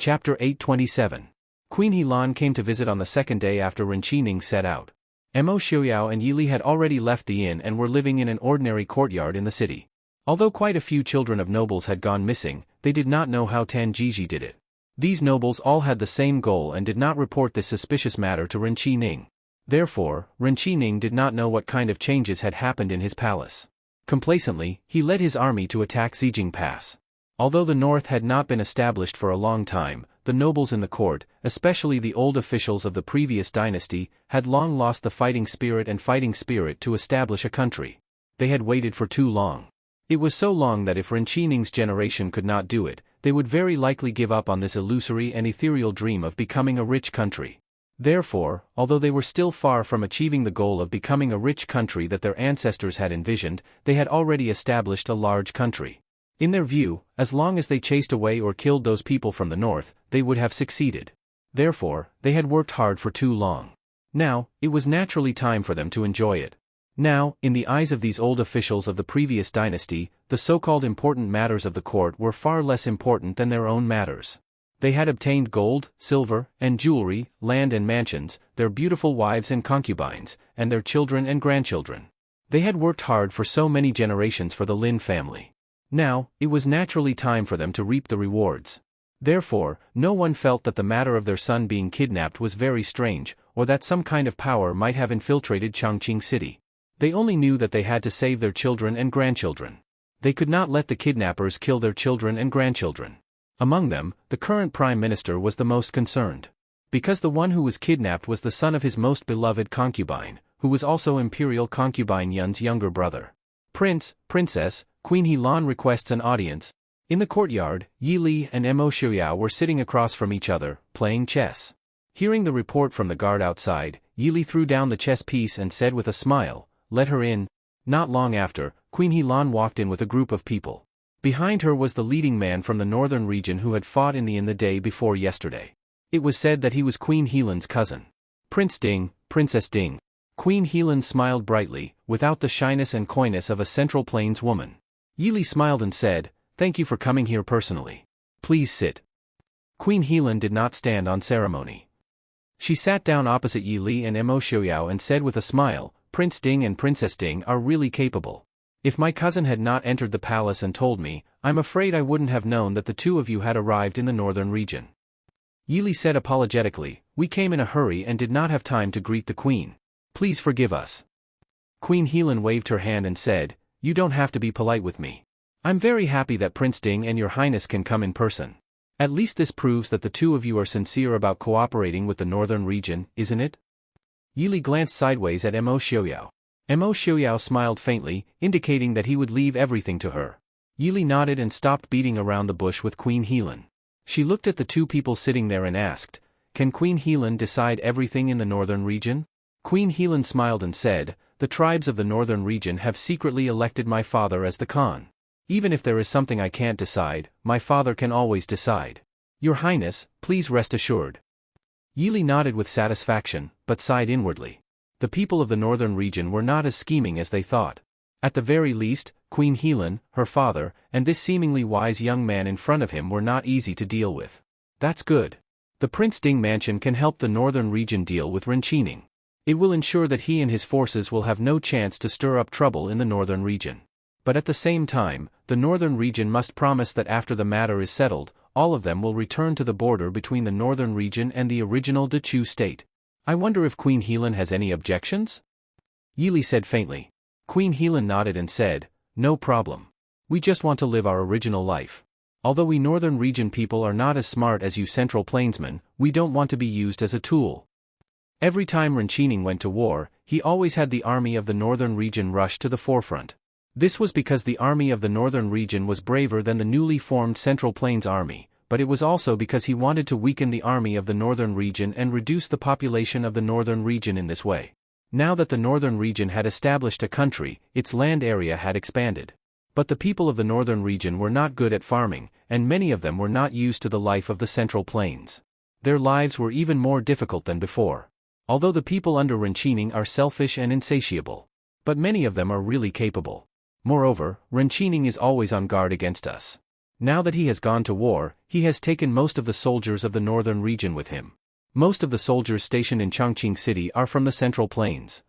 Chapter 827. Queen Helan came to visit on the second day after Enchanting set out. Mo Xiaoyao and Yili had already left the inn and were living in an ordinary courtyard in the city. Although quite a few children of nobles had gone missing, they did not know how Tan Jiji did it. These nobles all had the same goal and did not report this suspicious matter to Enchanting. Therefore, Enchanting did not know what kind of changes had happened in his palace. Complacently, he led his army to attack Xijing Pass. Although the north had not been established for a long time, the nobles in the court, especially the old officials of the previous dynasty, had long lost the fighting spirit to establish a country. They had waited for too long. It was so long that if Enchanting's generation could not do it, they would very likely give up on this illusory and ethereal dream of becoming a rich country. Therefore, although they were still far from achieving the goal of becoming a rich country that their ancestors had envisioned, they had already established a large country. In their view, as long as they chased away or killed those people from the north, they would have succeeded. Therefore, they had worked hard for too long. Now, it was naturally time for them to enjoy it. Now, in the eyes of these old officials of the previous dynasty, the so-called important matters of the court were far less important than their own matters. They had obtained gold, silver, and jewelry, land and mansions, their beautiful wives and concubines, and their children and grandchildren. They had worked hard for so many generations for the Lin family. Now, it was naturally time for them to reap the rewards. Therefore, no one felt that the matter of their son being kidnapped was very strange, or that some kind of power might have infiltrated Chongqing City. They only knew that they had to save their children and grandchildren. They could not let the kidnappers kill their children and grandchildren. Among them, the current prime minister was the most concerned. Because the one who was kidnapped was the son of his most beloved concubine, who was also imperial concubine Yun's younger brother. Princess, Queen Helan requests an audience. In the courtyard, Yili and Mo Xiaoyao were sitting across from each other, playing chess. Hearing the report from the guard outside, Yili threw down the chess piece and said with a smile, "Let her in." Not long after, Queen Helan walked in with a group of people. Behind her was the leading man from the northern region who had fought in the inn the day before yesterday. It was said that he was Queen Helan's cousin. Prince Ding, Princess Ding. Queen Helan smiled brightly, without the shyness and coyness of a Central Plains woman. Yili smiled and said, "Thank you for coming here personally. Please sit." Queen Helan did not stand on ceremony. She sat down opposite Yili and Mo Xiaoyao and said with a smile, "Prince Ding and Princess Ding are really capable. If my cousin had not entered the palace and told me, I'm afraid I wouldn't have known that the two of you had arrived in the northern region." Yili said apologetically, "We came in a hurry and did not have time to greet the queen. Please forgive us." Queen Helan waved her hand and said, "You don't have to be polite with me. I'm very happy that Prince Ding and your highness can come in person. At least this proves that the two of you are sincere about cooperating with the northern region, isn't it?" Yili glanced sideways at Mo Xiaoyao. Mo Xiaoyao smiled faintly, indicating that he would leave everything to her. Yili nodded and stopped beating around the bush with Queen Helan. She looked at the two people sitting there and asked, "Can Queen Helan decide everything in the northern region?" Queen Helan smiled and said, "The tribes of the northern region have secretly elected my father as the Khan. Even if there is something I can't decide, my father can always decide. Your Highness, please rest assured." Yili nodded with satisfaction, but sighed inwardly. The people of the northern region were not as scheming as they thought. At the very least, Queen Helan, her father, and this seemingly wise young man in front of him were not easy to deal with. That's good. The Prince Ding mansion can help the northern region deal with Enchanting. It will ensure that he and his forces will have no chance to stir up trouble in the northern region. But at the same time, the northern region must promise that after the matter is settled, all of them will return to the border between the northern region and the original Dechu state. I wonder if Queen Helan has any objections? Yili said faintly. Queen Helan nodded and said, "No problem. We just want to live our original life. Although we northern region people are not as smart as you Central Plainsmen, we don't want to be used as a tool." Every time Enchanting went to war, he always had the army of the northern region rush to the forefront. This was because the army of the northern region was braver than the newly formed Central Plains army, but it was also because he wanted to weaken the army of the northern region and reduce the population of the northern region in this way. Now that the northern region had established a country, its land area had expanded. But the people of the northern region were not good at farming, and many of them were not used to the life of the Central Plains. Their lives were even more difficult than before. Although the people under Enchanting are selfish and insatiable. But many of them are really capable. Moreover, Enchanting is always on guard against us. Now that he has gone to war, he has taken most of the soldiers of the northern region with him. Most of the soldiers stationed in Chongqing City are from the Central Plains.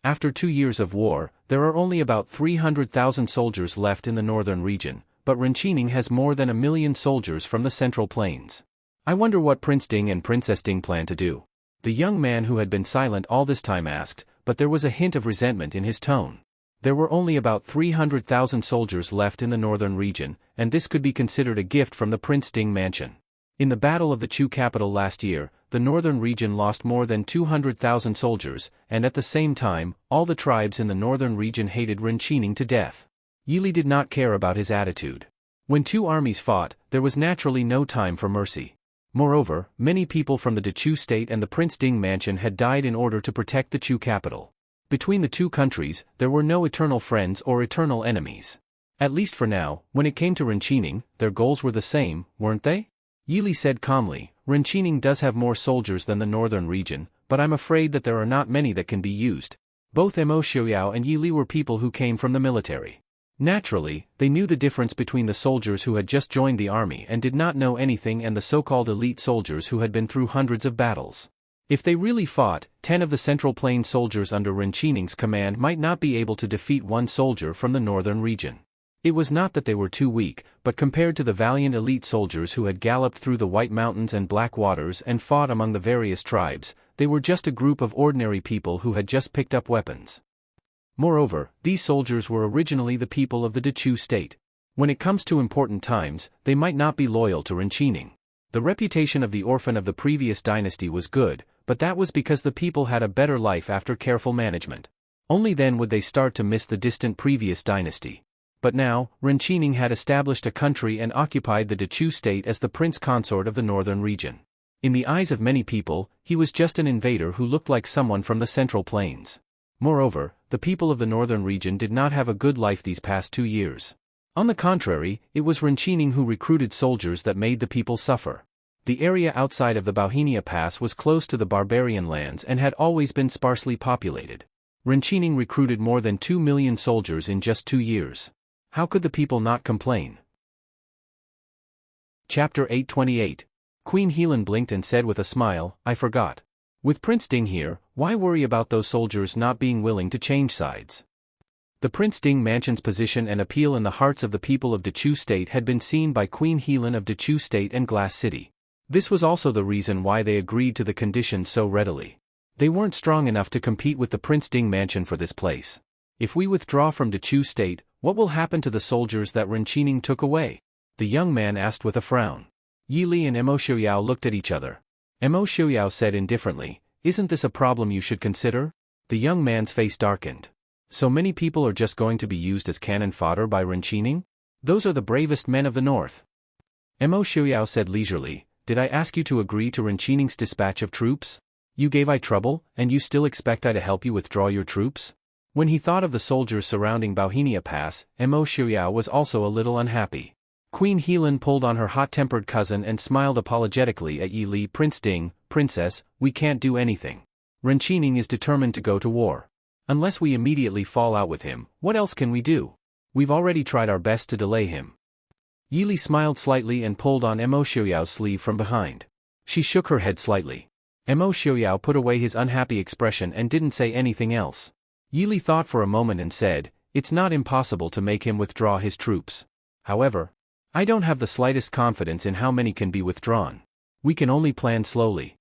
After 2 years of war, there are only about 300,000 soldiers left in the northern region, but Renqining has more than 1 million soldiers from the Central Plains. I wonder what Prince Ding and Princess Ding plan to do. The young man who had been silent all this time asked, but there was a hint of resentment in his tone. There were only about 300,000 soldiers left in the northern region, and this could be considered a gift from the Prince Ding mansion. In the Battle of the Chu capital last year, the northern region lost more than 200,000 soldiers, and at the same time, all the tribes in the northern region hated Renqining to death. Yili did not care about his attitude. When two armies fought, there was naturally no time for mercy. Moreover, many people from the Dechu state and the Prince Ding mansion had died in order to protect the Chu capital. Between the two countries, there were no eternal friends or eternal enemies. At least for now, when it came to Renqining, their goals were the same, weren't they? Yili said calmly, Renqining does have more soldiers than the northern region, but I'm afraid that there are not many that can be used. Both Mo Xiaoyao and Yili were people who came from the military. Naturally, they knew the difference between the soldiers who had just joined the army and did not know anything and the so-called elite soldiers who had been through hundreds of battles. If they really fought, 10 of the Central Plains soldiers under Renqining's command might not be able to defeat one soldier from the northern region. It was not that they were too weak, but compared to the valiant elite soldiers who had galloped through the White Mountains and Black Waters and fought among the various tribes, they were just a group of ordinary people who had just picked up weapons. Moreover, these soldiers were originally the people of the Dechu state. When it comes to important times, they might not be loyal to Renqining. The reputation of the orphan of the previous dynasty was good, but that was because the people had a better life after careful management. Only then would they start to miss the distant previous dynasty. But now, Renqining had established a country and occupied the Dechu state as the prince consort of the northern region. In the eyes of many people, he was just an invader who looked like someone from the Central Plains. Moreover, the people of the northern region did not have a good life these past 2 years. On the contrary, it was Renqining who recruited soldiers that made the people suffer. The area outside of the Bauhinia Pass was close to the barbarian lands and had always been sparsely populated. Renqining recruited more than 2 million soldiers in just 2 years. How could the people not complain? Chapter 828. Queen Helan blinked and said with a smile, I forgot. With Prince Ding here, why worry about those soldiers not being willing to change sides? The Prince Ding mansion's position and appeal in the hearts of the people of Dechu State had been seen by Queen Helan of Dechu State and Glass City. This was also the reason why they agreed to the conditions so readily. They weren't strong enough to compete with the Prince Ding mansion for this place. If we withdraw from Dechu State, what will happen to the soldiers that Renqining took away? The young man asked with a frown. Yili and Mo Xiaoyao looked at each other. Mo Xiaoyao said indifferently, Isn't this a problem you should consider? The young man's face darkened. So many people are just going to be used as cannon fodder by Renqining? Those are the bravest men of the north. Mo Xiaoyao said leisurely, Did I ask you to agree to Renqining's dispatch of troops? You gave I trouble, and you still expect I to help you withdraw your troops? When he thought of the soldiers surrounding Bauhinia Pass, Mo Xiaoyao was also a little unhappy. Queen Helan pulled on her hot-tempered cousin and smiled apologetically at Yili. Prince Ding, Princess, we can't do anything. Renqining is determined to go to war. Unless we immediately fall out with him, what else can we do? We've already tried our best to delay him. Yili smiled slightly and pulled on Mo Xiaoyao's sleeve from behind. She shook her head slightly. Mo Xiaoyao put away his unhappy expression and didn't say anything else. Yili thought for a moment and said, It's not impossible to make him withdraw his troops. However, I don't have the slightest confidence in how many can be withdrawn. We can only plan slowly.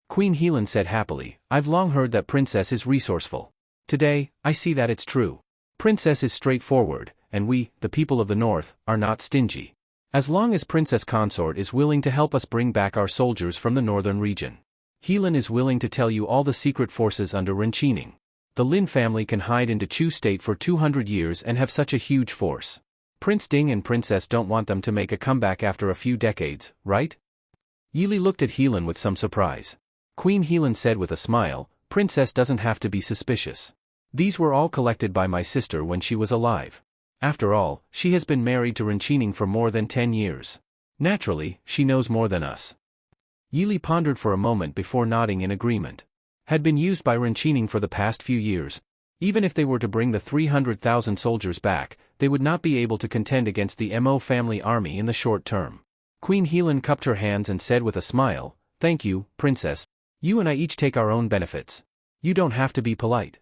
Queen Helan said happily, I've long heard that Princess is resourceful. Today, I see that it's true. Princess is straightforward, and we, the people of the north, are not stingy. As long as Princess Consort is willing to help us bring back our soldiers from the northern region. Helan is willing to tell you all the secret forces under Renqining. The Lin family can hide in Dechu State for 200 years and have such a huge force. Prince Ding and Princess don't want them to make a comeback after a few decades, right? Yili looked at Helan with some surprise. Queen Helan said with a smile, Princess doesn't have to be suspicious. These were all collected by my sister when she was alive. After all, she has been married to Renqining for more than 10 years. Naturally, she knows more than us. Yili pondered for a moment before nodding in agreement. Had been used by Renqining for the past few years. Even if they were to bring the 300,000 soldiers back, they would not be able to contend against the Mo family army in the short term. Queen Helan cupped her hands and said with a smile, "Thank you, Princess. You and I each take our own benefits. You don't have to be polite."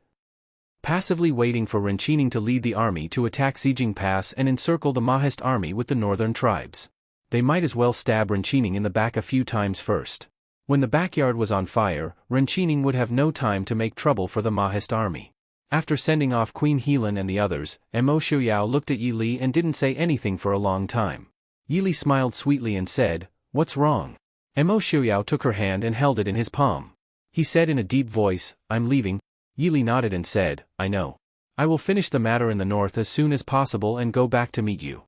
Passively waiting for Renchining to lead the army to attack Xijing Pass and encircle the Mahist army with the northern tribes. They might as well stab Renchining in the back a few times first. When the backyard was on fire, Renchining would have no time to make trouble for the Mahist army. After sending off Queen Helan and the others, Mo Xiaoyao looked at Yi Li and didn't say anything for a long time. Yi Li smiled sweetly and said, "What's wrong?" Mo Xiaoyao took her hand and held it in his palm. He said in a deep voice, "I'm leaving." Yi Li nodded and said, "I know. I will finish the matter in the north as soon as possible and go back to meet you."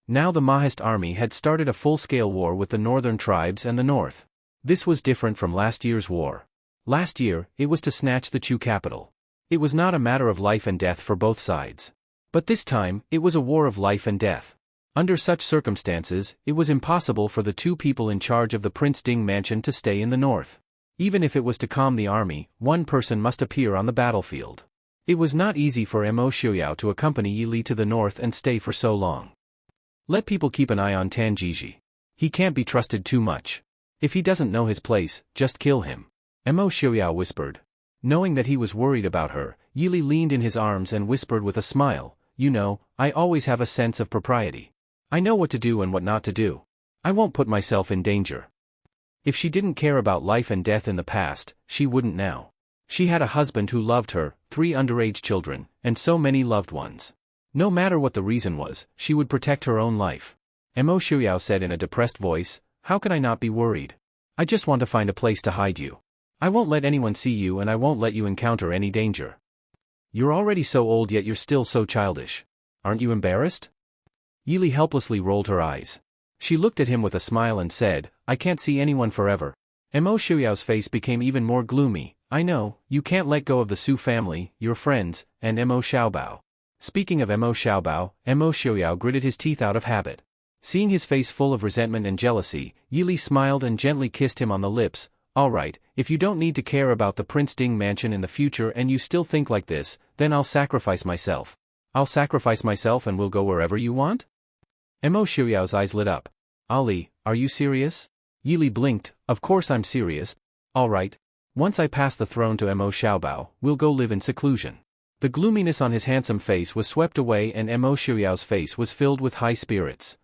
Now the Mahist army had started a full-scale war with the northern tribes and the north. This was different from last year's war. Last year, it was to snatch the Chu capital. It was not a matter of life and death for both sides. But this time, it was a war of life and death. Under such circumstances, it was impossible for the two people in charge of the Prince Ding mansion to stay in the north. Even if it was to calm the army, one person must appear on the battlefield. It was not easy for Mo Xiaoyao to accompany Yi Li to the north and stay for so long. Let people keep an eye on Tan Jiji. He can't be trusted too much. If he doesn't know his place, just kill him. Mo Xiaoyao whispered. Knowing that he was worried about her, Yi Li leaned in his arms and whispered with a smile, "You know, I always have a sense of propriety. I know what to do and what not to do. I won't put myself in danger." If she didn't care about life and death in the past, she wouldn't now. She had a husband who loved her, 3 underage children, and so many loved ones. No matter what the reason was, she would protect her own life. Mo Xiaoyao said in a depressed voice, "How can I not be worried? I just want to find a place to hide you. I won't let anyone see you and I won't let you encounter any danger." "You're already so old yet you're still so childish. Aren't you embarrassed?" Yi Li helplessly rolled her eyes. She looked at him with a smile and said, "I can't see anyone forever." Mo Xiaoyao's face became even more gloomy. "I know, you can't let go of the Su family, your friends, and Mo Xiaobao." Speaking of Mo Xiaobao, Mo Xiaoyao gritted his teeth out of habit. Seeing his face full of resentment and jealousy, Yi Li smiled and gently kissed him on the lips. "All right, if you don't need to care about the Prince Ding mansion in the future and you still think like this, then I'll sacrifice myself." "I'll sacrifice myself and we'll go wherever you want?" Mo Xiaoyao's eyes lit up. "Ali, are you serious?" Yi Li blinked. "Of course I'm serious. All right. Once I pass the throne to Mo Xiaobao, we'll go live in seclusion." The gloominess on his handsome face was swept away and Mo Xiaoyao's face was filled with high spirits.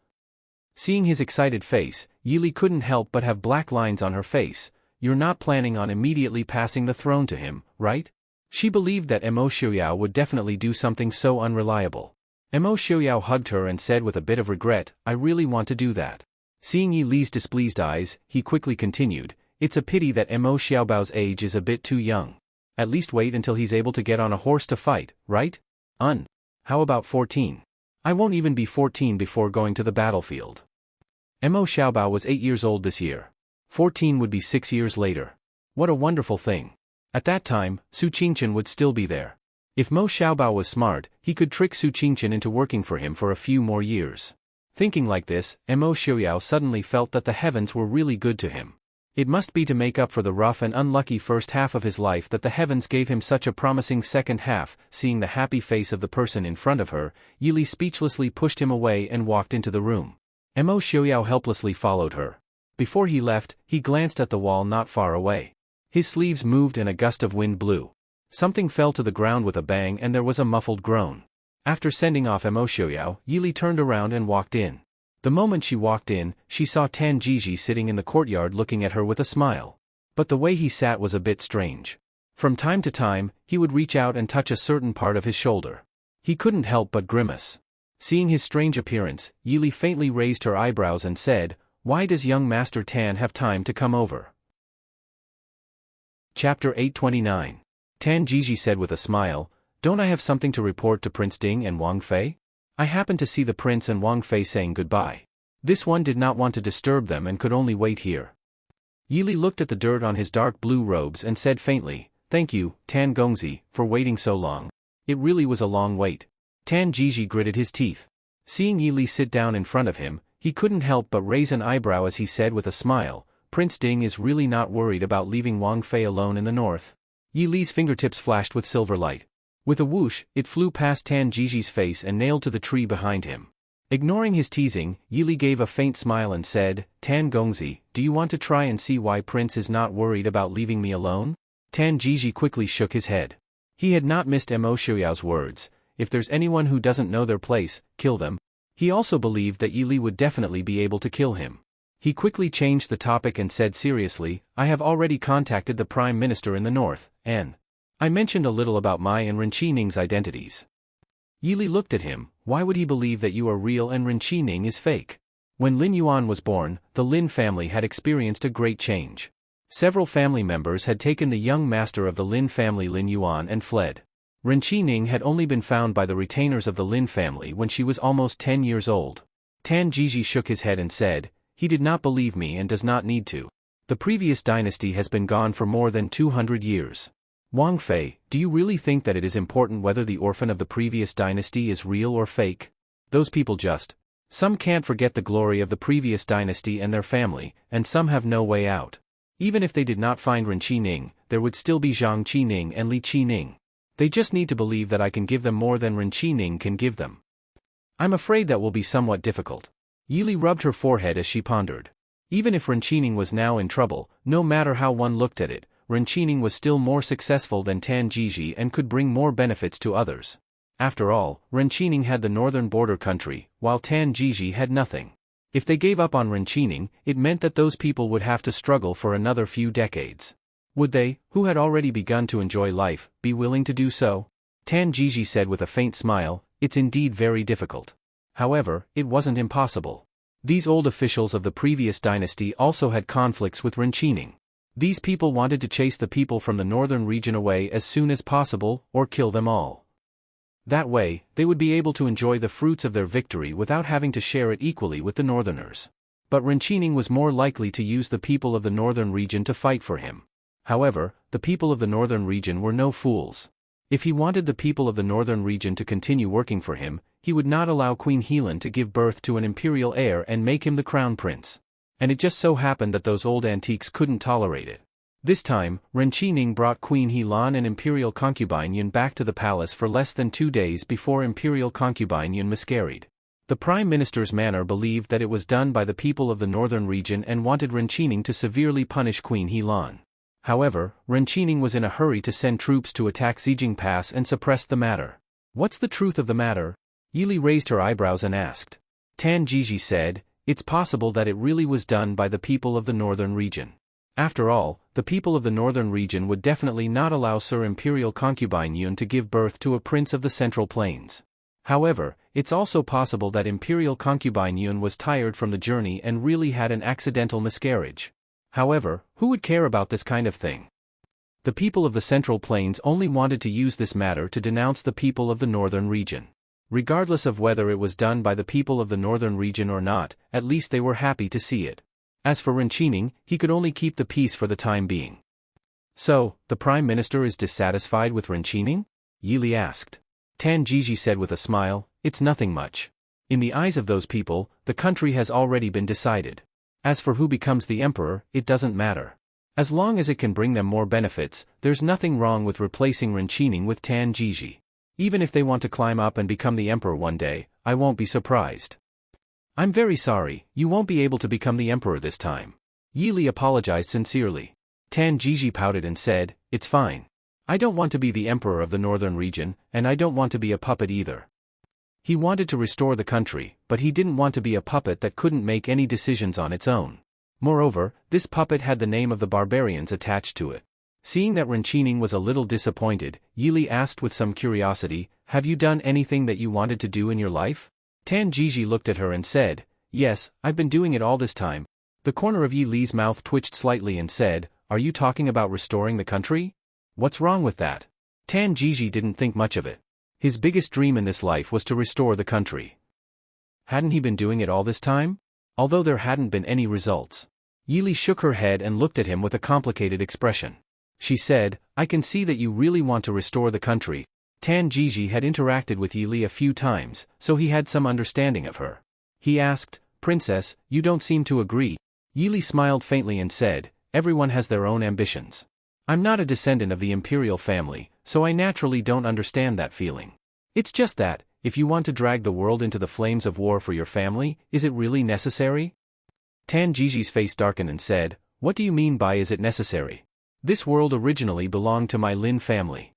Seeing his excited face, Yi Li couldn't help but have black lines on her face. "You're not planning on immediately passing the throne to him, right?" She believed that Mo Xiaoyao would definitely do something so unreliable. Mo Xiaoyao hugged her and said with a bit of regret, "I really want to do that." Seeing Yi Li's displeased eyes, he quickly continued, "It's a pity that Mo Xiaobao's age is a bit too young. At least wait until he's able to get on a horse to fight, right? How about 14? I won't even be 14 before going to the battlefield." Mo Xiaobao was 8 years old this year. 14 would be 6 years later. What a wonderful thing. At that time, Su Qingchen would still be there. If Mo Xiaobao was smart, he could trick Su Qingchen into working for him for a few more years. Thinking like this, Mo Xiaoyao suddenly felt that the heavens were really good to him. It must be to make up for the rough and unlucky first half of his life that the heavens gave him such a promising second half. Seeing the happy face of the person in front of her, Yi Li speechlessly pushed him away and walked into the room. Mo Xiaoyao helplessly followed her. Before he left, he glanced at the wall not far away. His sleeves moved and a gust of wind blew. Something fell to the ground with a bang and there was a muffled groan. After sending off Mo Xiaoyao, Yi Li turned around and walked in. The moment she walked in, she saw Tan Jiji sitting in the courtyard looking at her with a smile. But the way he sat was a bit strange. From time to time, he would reach out and touch a certain part of his shoulder. He couldn't help but grimace. Seeing his strange appearance, Yi Li faintly raised her eyebrows and said, "Why does young Master Tan have time to come over?" Chapter 829. Tan Jiji said with a smile, "Don't I have something to report to Prince Ding and Wang Fei? I happened to see the prince and Wang Fei saying goodbye. This one did not want to disturb them and could only wait here." Yi Li looked at the dirt on his dark blue robes and said faintly, "Thank you, Tan Gongzi, for waiting so long. It really was a long wait." Tan Jiji gritted his teeth. Seeing Yi Li sit down in front of him, he couldn't help but raise an eyebrow as he said with a smile, "Prince Ding is really not worried about leaving Wang Fei alone in the north." Yi Li's fingertips flashed with silver light. With a whoosh, it flew past Tan Jiji's face and nailed to the tree behind him. Ignoring his teasing, Yili gave a faint smile and said, Tan Gongzi, do you want to try and see why Prince is not worried about leaving me alone? Tan Jiji quickly shook his head. He had not missed Mo Xiuyao's words, if there's anyone who doesn't know their place, kill them. He also believed that Yili would definitely be able to kill him. He quickly changed the topic and said seriously, I have already contacted the Prime Minister in the north, and I mentioned a little about my and Ren Qining's identities. Yili looked at him. Why would he believe that you are real and Ren Qining is fake? When Lin Yuan was born, the Lin family had experienced a great change. Several family members had taken the young master of the Lin family Lin Yuan and fled. Ren Qining had only been found by the retainers of the Lin family when she was almost 10 years old. Tan Jiji shook his head and said, he did not believe me and does not need to. The previous dynasty has been gone for more than 200 years. Wang Fei, do you really think that it is important whether the orphan of the previous dynasty is real or fake? Those people just. Some can't forget the glory of the previous dynasty and their family, and some have no way out. Even if they did not find Ren Qining, there would still be Zhang Qining and Li Qining. They just need to believe that I can give them more than Ren Qining can give them. I'm afraid that will be somewhat difficult. Yili rubbed her forehead as she pondered. Even if Ren Qining was now in trouble, no matter how one looked at it, Ren Qining was still more successful than Tan Jiji and could bring more benefits to others. After all, Ren Qining had the northern border country, while Tan Jiji had nothing. If they gave up on Ren Qining, it meant that those people would have to struggle for another few decades. Would they, who had already begun to enjoy life, be willing to do so? Tan Jiji said with a faint smile, it's indeed very difficult. However, it wasn't impossible. These old officials of the previous dynasty also had conflicts with Ren Qining. These people wanted to chase the people from the northern region away as soon as possible, or kill them all. That way, they would be able to enjoy the fruits of their victory without having to share it equally with the northerners. But Ren Qining was more likely to use the people of the northern region to fight for him. However, the people of the northern region were no fools. If he wanted the people of the northern region to continue working for him, he would not allow Queen Helan to give birth to an imperial heir and make him the crown prince. And it just so happened that those old antiques couldn't tolerate it. This time, Ren Qining brought Queen Helan and Imperial Concubine Yun back to the palace for less than 2 days before Imperial Concubine Yun miscarried. The Prime Minister's manor believed that it was done by the people of the northern region and wanted Ren Qining to severely punish Queen Helan. However, Ren Qining was in a hurry to send troops to attack Zijing Pass and suppress the matter. What's the truth of the matter? Yili raised her eyebrows and asked. Tan Jiji said, it's possible that it really was done by the people of the northern region. After all, the people of the northern region would definitely not allow Sir Imperial Concubine Yun to give birth to a prince of the Central Plains. However, it's also possible that Imperial Concubine Yun was tired from the journey and really had an accidental miscarriage. However, who would care about this kind of thing? The people of the Central Plains only wanted to use this matter to denounce the people of the northern region. Regardless of whether it was done by the people of the northern region or not, at least they were happy to see it. As for Ren Qining, he could only keep the peace for the time being. So, the Prime Minister is dissatisfied with Ren Qining? Yili asked. Tan Jiji said with a smile, it's nothing much. In the eyes of those people, the country has already been decided. As for who becomes the emperor, it doesn't matter. As long as it can bring them more benefits, there's nothing wrong with replacing Ren Qining with Tan Jiji. Even if they want to climb up and become the emperor one day, I won't be surprised. I'm very sorry, you won't be able to become the emperor this time. Yili apologized sincerely. Tan Jiji pouted and said, it's fine. I don't want to be the emperor of the northern region, and I don't want to be a puppet either. He wanted to restore the country, but he didn't want to be a puppet that couldn't make any decisions on its own. Moreover, this puppet had the name of the barbarians attached to it. Seeing that Ren Qining was a little disappointed, Yili asked with some curiosity, have you done anything that you wanted to do in your life? Tan Jiji looked at her and said, yes, I've been doing it all this time. The corner of Yili's mouth twitched slightly and said, are you talking about restoring the country? What's wrong with that? Tan Jiji didn't think much of it. His biggest dream in this life was to restore the country. Hadn't he been doing it all this time? Although there hadn't been any results. Yili shook her head and looked at him with a complicated expression. She said, I can see that you really want to restore the country. Tan Jiji had interacted with Yili a few times, so he had some understanding of her. He asked, Princess, you don't seem to agree. Yili smiled faintly and said, everyone has their own ambitions. I'm not a descendant of the imperial family, so I naturally don't understand that feeling. It's just that, if you want to drag the world into the flames of war for your family, is it really necessary? Tan Jiji's face darkened and said, "What do you mean by is it necessary? This world originally belonged to my Lin family."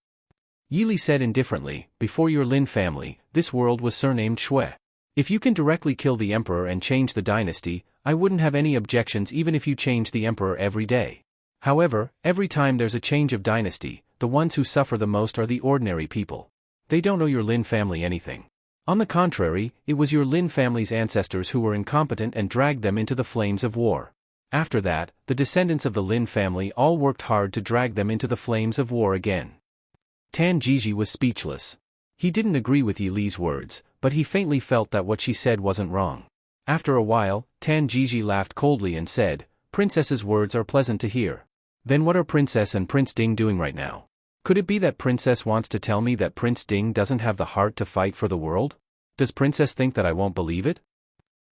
Yi Li said indifferently, "Before your Lin family, this world was surnamed Shui. If you can directly kill the emperor and change the dynasty, I wouldn't have any objections even if you change the emperor every day. However, every time there's a change of dynasty, the ones who suffer the most are the ordinary people. They don't know your Lin family anything. On the contrary, it was your Lin family's ancestors who were incompetent and dragged them into the flames of war. After that, the descendants of the Lin family all worked hard to drag them into the flames of war again." Tan Jiji was speechless. He didn't agree with Yi Li's words, but he faintly felt that what she said wasn't wrong. After a while, Tan Jiji laughed coldly and said, "Princess's words are pleasant to hear. Then what are Princess and Prince Ding doing right now? Could it be that Princess wants to tell me that Prince Ding doesn't have the heart to fight for the world? Does Princess think that I won't believe it?"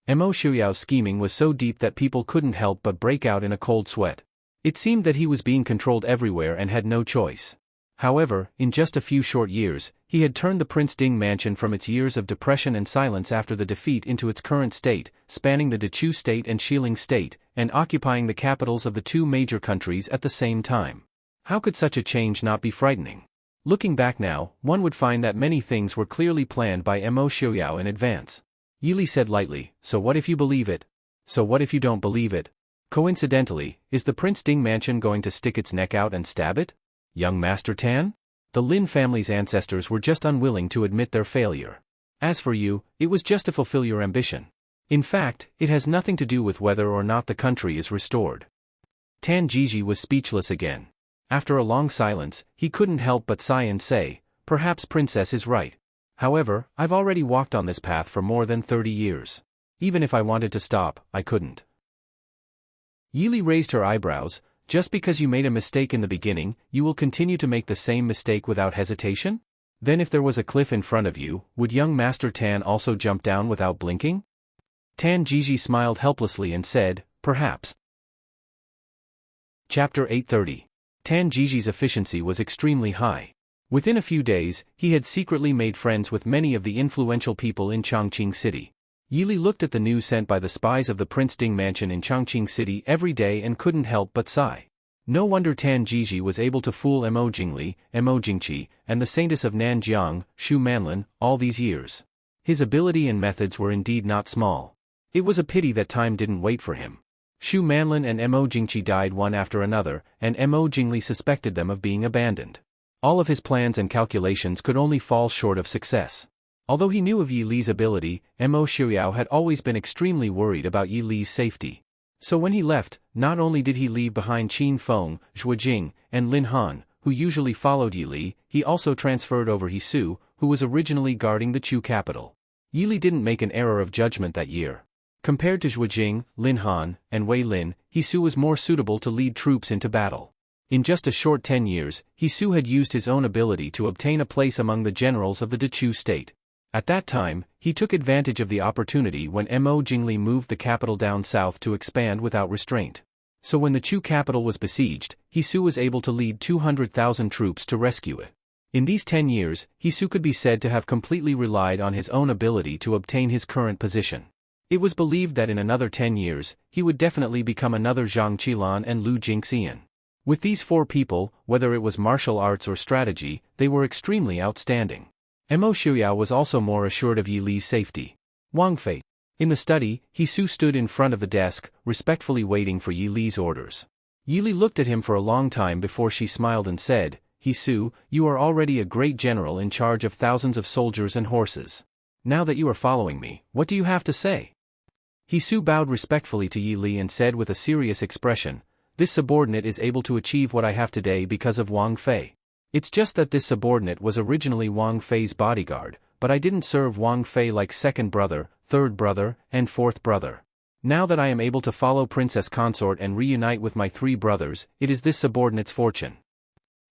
Mo Xiuyao's scheming was so deep that people couldn't help but break out in a cold sweat. It seemed that he was being controlled everywhere and had no choice. However, in just a few short years, he had turned the Prince Ding mansion from its years of depression and silence after the defeat into its current state, spanning the Dechu state and Xiling state, and occupying the capitals of the two major countries at the same time. How could such a change not be frightening? Looking back now, one would find that many things were clearly planned by Mo Xiuyao in advance. Yi Li said lightly, "So what if you believe it? So what if you don't believe it? Coincidentally, is the Prince Ding mansion going to stick its neck out and stab it? Young Master Tan? The Lin family's ancestors were just unwilling to admit their failure. As for you, it was just to fulfill your ambition. In fact, it has nothing to do with whether or not the country is restored." Tan Jiji was speechless again. After a long silence, he couldn't help but sigh and say, "Perhaps Princess is right. However, I've already walked on this path for more than 30 years. Even if I wanted to stop, I couldn't." Yi Li raised her eyebrows. "Just because you made a mistake in the beginning, you will continue to make the same mistake without hesitation? Then if there was a cliff in front of you, would young Master Tan also jump down without blinking?" Tan Jiji smiled helplessly and said, "Perhaps." Chapter 830. Tan Jiji's efficiency was extremely high. Within a few days, he had secretly made friends with many of the influential people in Chongqing City. Yi Li looked at the news sent by the spies of the Prince Ding mansion in Chongqing City every day and couldn't help but sigh. No wonder Tan Jiji was able to fool Mo Jingli, Mo Jingqi, and the Saintess of Nanjiang, Shu Manlin, all these years. His ability and methods were indeed not small. It was a pity that time didn't wait for him. Shu Manlin and Mo Jingqi died one after another, and Mo Jingli suspected them of being abandoned. All of his plans and calculations could only fall short of success. Although he knew of Yi Li's ability, Mo Xiuyao had always been extremely worried about Yi Li's safety. So when he left, not only did he leave behind Qin Feng, Zhuo Jing, and Lin Han, who usually followed Yi Li, he also transferred over He Su, who was originally guarding the Chu capital. Yi Li didn't make an error of judgment that year. Compared to Zhuo Jing, Lin Han, and Wei Lin, He Su was more suitable to lead troops into battle. In just a short 10 years, He Su had used his own ability to obtain a place among the generals of the Dechu state. At that time, he took advantage of the opportunity when Mo Jingli moved the capital down south to expand without restraint. So when the Chu capital was besieged, He Su was able to lead 200,000 troops to rescue it. In these 10 years, He Su could be said to have completely relied on his own ability to obtain his current position. It was believed that in another 10 years, he would definitely become another Zhang Qilan and Lu Jingxian. With these four people, whether it was martial arts or strategy, they were extremely outstanding. Mo Xiuyao was also more assured of Yi Li's safety. Wang Fei. In the study, He Su stood in front of the desk, respectfully waiting for Yi Li's orders. Yi Li looked at him for a long time before she smiled and said, "He Su, you are already a great general in charge of thousands of soldiers and horses. Now that you are following me, what do you have to say?" He Su bowed respectfully to Yi Li and said with a serious expression, "This subordinate is able to achieve what I have today because of Wang Fei. It's just that this subordinate was originally Wang Fei's bodyguard, but I didn't serve Wang Fei like second brother, third brother, and fourth brother. Now that I am able to follow Princess Consort and reunite with my three brothers, it is this subordinate's fortune."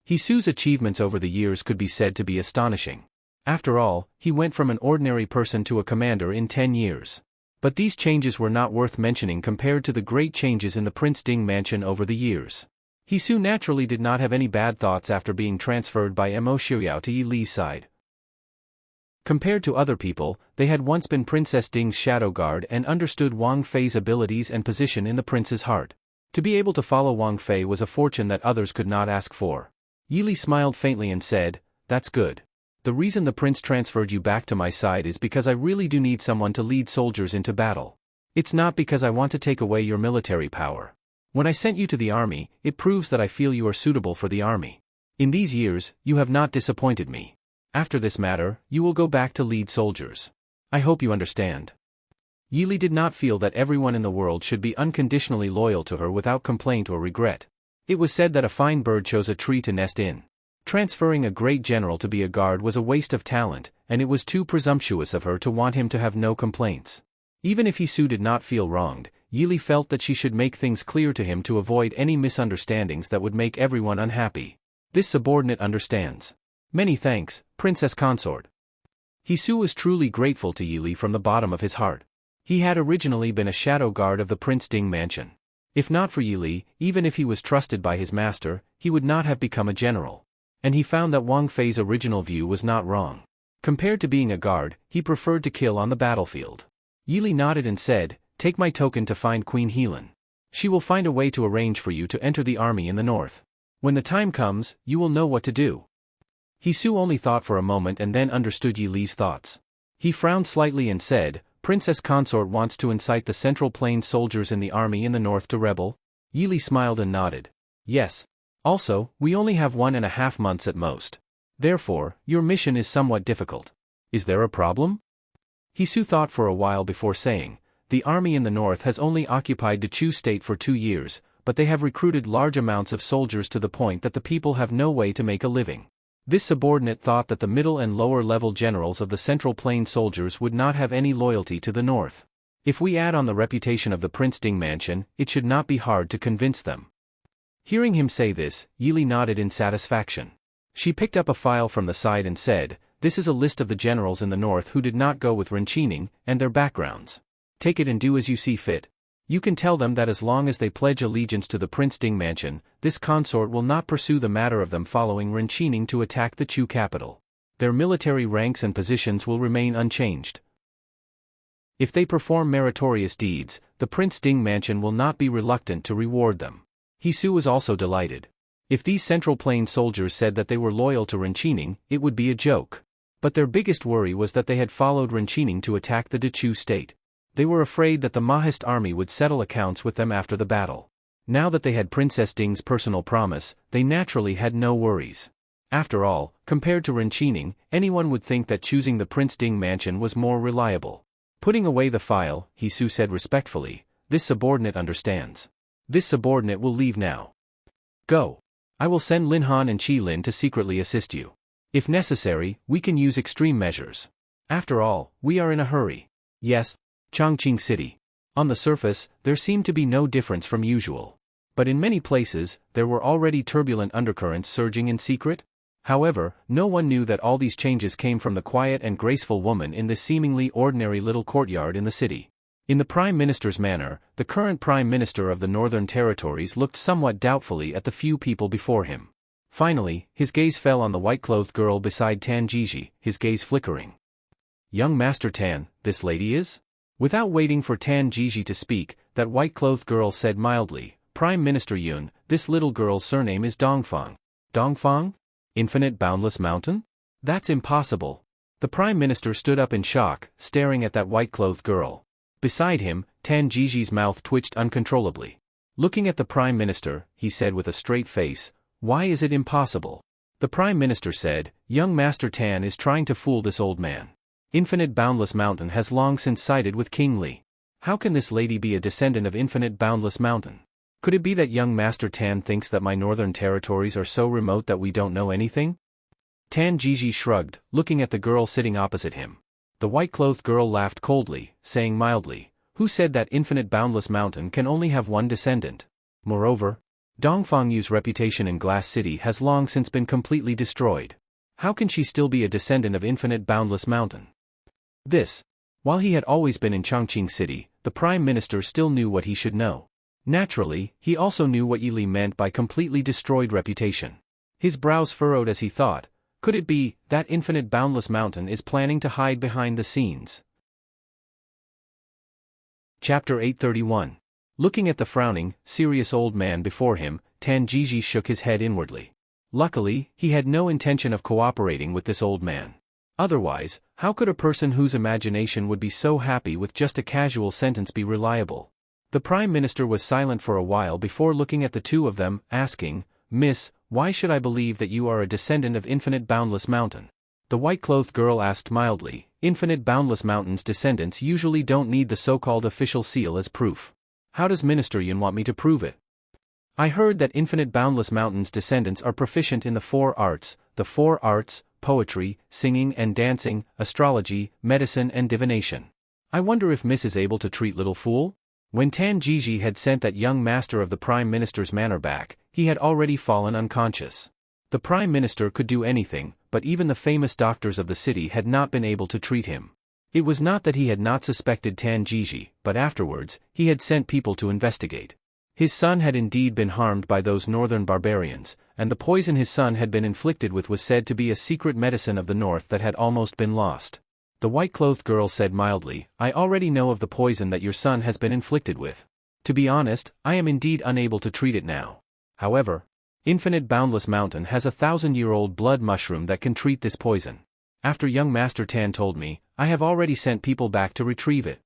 He Su's achievements over the years could be said to be astonishing. After all, he went from an ordinary person to a commander in 10 years. But these changes were not worth mentioning compared to the great changes in the Prince Ding mansion over the years. He Su naturally did not have any bad thoughts after being transferred by Mo Xiaoyao to Yi Li's side. Compared to other people, they had once been Princess Ding's shadow guard and understood Wang Fei's abilities and position in the prince's heart. To be able to follow Wang Fei was a fortune that others could not ask for. Yi Li smiled faintly and said, "That's good. The reason the prince transferred you back to my side is because I really do need someone to lead soldiers into battle. It's not because I want to take away your military power. When I sent you to the army, it proves that I feel you are suitable for the army. In these years, you have not disappointed me. After this matter, you will go back to lead soldiers. I hope you understand." Yi Li did not feel that everyone in the world should be unconditionally loyal to her without complaint or regret. It was said that a fine bird chose a tree to nest in. Transferring a great general to be a guard was a waste of talent, and it was too presumptuous of her to want him to have no complaints. Even if Yi Su did not feel wronged, Yi Li felt that she should make things clear to him to avoid any misunderstandings that would make everyone unhappy. This subordinate understands. Many thanks, Princess Consort. Yi Su was truly grateful to Yi Li from the bottom of his heart. He had originally been a shadow guard of the Prince Ding mansion. If not for Yi Li, even if he was trusted by his master, he would not have become a general. And he found that Wang Fei's original view was not wrong. Compared to being a guard, he preferred to kill on the battlefield. Yi Li nodded and said, "Take my token to find Queen Helan. She will find a way to arrange for you to enter the army in the north. When the time comes, you will know what to do." Yi Su only thought for a moment and then understood Yi Li's thoughts. He frowned slightly and said, "Princess Consort wants to incite the Central Plains soldiers in the army in the north to rebel?" Yi Li smiled and nodded. "Yes. Also, we only have 1.5 months at most. Therefore, your mission is somewhat difficult. Is there a problem?" Yi Su thought for a while before saying, "The army in the north has only occupied Dechu state for 2 years, but they have recruited large amounts of soldiers to the point that the people have no way to make a living." This subordinate thought that the middle and lower level generals of the Central Plains soldiers would not have any loyalty to the north. If we add on the reputation of the Prince Ding mansion, it should not be hard to convince them. Hearing him say this, Yi Li nodded in satisfaction. She picked up a file from the side and said, "This is a list of the generals in the north who did not go with Renqining, and their backgrounds. Take it and do as you see fit. You can tell them that as long as they pledge allegiance to the Prince Ding mansion, this consort will not pursue the matter of them following Renqining to attack the Chu capital. Their military ranks and positions will remain unchanged. If they perform meritorious deeds, the Prince Ding mansion will not be reluctant to reward them." Yi Su was also delighted. If these Central Plains soldiers said that they were loyal to Renqining, it would be a joke. But their biggest worry was that they had followed Renqining to attack the Dechu state. They were afraid that the Mahist army would settle accounts with them after the battle. Now that they had Princess Ding's personal promise, they naturally had no worries. After all, compared to Renqining, anyone would think that choosing the Prince Ding mansion was more reliable. Putting away the file, Yi Su said respectfully, "This subordinate understands. This subordinate will leave now. Go. I will send Lin Han and Qi Lin to secretly assist you. If necessary, we can use extreme measures. After all, we are in a hurry." Yes. Chongqing City. On the surface, there seemed to be no difference from usual. But in many places, there were already turbulent undercurrents surging in secret. However, no one knew that all these changes came from the quiet and graceful woman in this seemingly ordinary little courtyard in the city. In the Prime Minister's manner, the current Prime Minister of the Northern Territories looked somewhat doubtfully at the few people before him. Finally, his gaze fell on the white-clothed girl beside Tan Jiji, his gaze flickering. "Young Master Tan, this lady is?" Without waiting for Tan Jiji to speak, that white-clothed girl said mildly, "Prime Minister Yun, this little girl's surname is Dongfang." "Dongfang? Infinite Boundless Mountain? That's impossible." The Prime Minister stood up in shock, staring at that white-clothed girl. Beside him, Tan Jiji's mouth twitched uncontrollably. Looking at the Prime Minister, he said with a straight face, "Why is it impossible?" The Prime Minister said, "Young Master Tan is trying to fool this old man. Infinite Boundless Mountain has long since sided with King Li. How can this lady be a descendant of Infinite Boundless Mountain? Could it be that young Master Tan thinks that my northern territories are so remote that we don't know anything?" Tan Jiji shrugged, looking at the girl sitting opposite him. The white-clothed girl laughed coldly, saying mildly, "Who said that Infinite Boundless Mountain can only have one descendant? Moreover, Dongfang Yu's reputation in Glass City has long since been completely destroyed. How can she still be a descendant of Infinite Boundless Mountain?" While he had always been in Chongqing City, the Prime Minister still knew what he should know. Naturally, he also knew what Yi Li meant by completely destroyed reputation. His brows furrowed as he thought, could it be that infinite boundless mountain is planning to hide behind the scenes? Chapter 831. Looking at the frowning, serious old man before him, Tan Jiji shook his head inwardly. Luckily, he had no intention of cooperating with this old man. Otherwise, how could a person whose imagination would be so happy with just a casual sentence be reliable? The Prime Minister was silent for a while before looking at the two of them, asking, "Miss, why should I believe that you are a descendant of Infinite Boundless Mountain?" The white-clothed girl asked mildly. Infinite Boundless Mountain's descendants usually don't need the so-called official seal as proof. How does Minister Yun want me to prove it? I heard that Infinite Boundless Mountain's descendants are proficient in the 4 arts, poetry, singing and dancing, astrology, medicine and divination. I wonder if Miss is able to treat little fool? When Tan Jiji had sent that young master of the Prime Minister's manor back, he had already fallen unconscious. The Prime Minister could do anything, but even the famous doctors of the city had not been able to treat him. It was not that he had not suspected Tan Jiji, but afterwards, he had sent people to investigate. His son had indeed been harmed by those northern barbarians, and the poison his son had been inflicted with was said to be a secret medicine of the north that had almost been lost. The white-clothed girl said mildly, "I already know of the poison that your son has been inflicted with. To be honest, I am indeed unable to treat it now. However, Infinite Boundless Mountain has a 1,000-year-old blood mushroom that can treat this poison. After young Master Tan told me, I have already sent people back to retrieve it."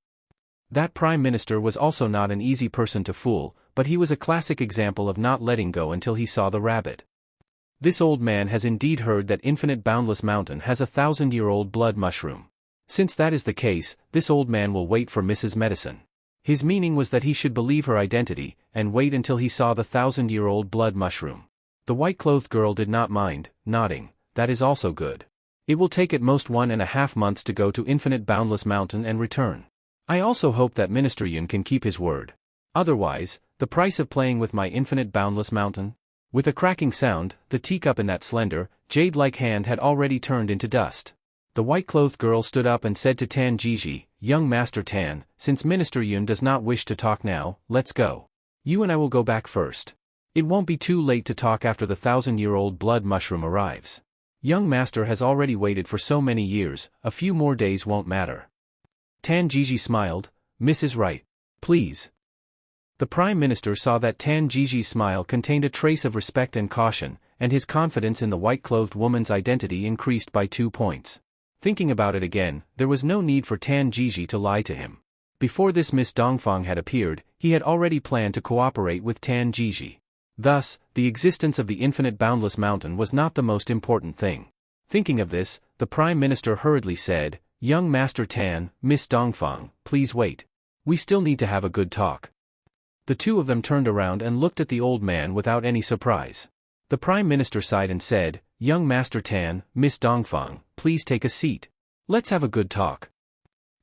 That Prime Minister was also not an easy person to fool, but he was a classic example of not letting go until he saw the rabbit. This old man has indeed heard that Infinite Boundless Mountain has a 1,000-year-old blood mushroom. Since that is the case, this old man will wait for Mrs. Medicine. His meaning was that he should believe her identity, and wait until he saw the 1,000-year-old blood mushroom. The white-clothed girl did not mind, nodding, "That is also good. It will take at most 1.5 months to go to Infinite Boundless Mountain and return. I also hope that Minister Yun can keep his word. Otherwise, the price of playing with my Infinite Boundless Mountain?" With a cracking sound, the teacup in that slender, jade-like hand had already turned into dust. The white-clothed girl stood up and said to Tan Jiji, "Young Master Tan, since Minister Yun does not wish to talk now, let's go. You and I will go back first. It won't be too late to talk after the 1,000-year-old blood mushroom arrives. Young Master has already waited for so many years, a few more days won't matter." Tan Jiji smiled, "Miss is right. Please." The Prime Minister saw that Tan Jiji's smile contained a trace of respect and caution, and his confidence in the white-clothed woman's identity increased by 2 points. Thinking about it again, there was no need for Tan Jiji to lie to him. Before this Miss Dongfang had appeared, he had already planned to cooperate with Tan Jiji. Thus, the existence of the Infinite Boundless Mountain was not the most important thing. Thinking of this, the Prime Minister hurriedly said, "Young Master Tan, Miss Dongfang, please wait. We still need to have a good talk." The two of them turned around and looked at the old man without any surprise. The Prime Minister sighed and said, "Young Master Tan, Miss Dongfang, please take a seat. Let's have a good talk."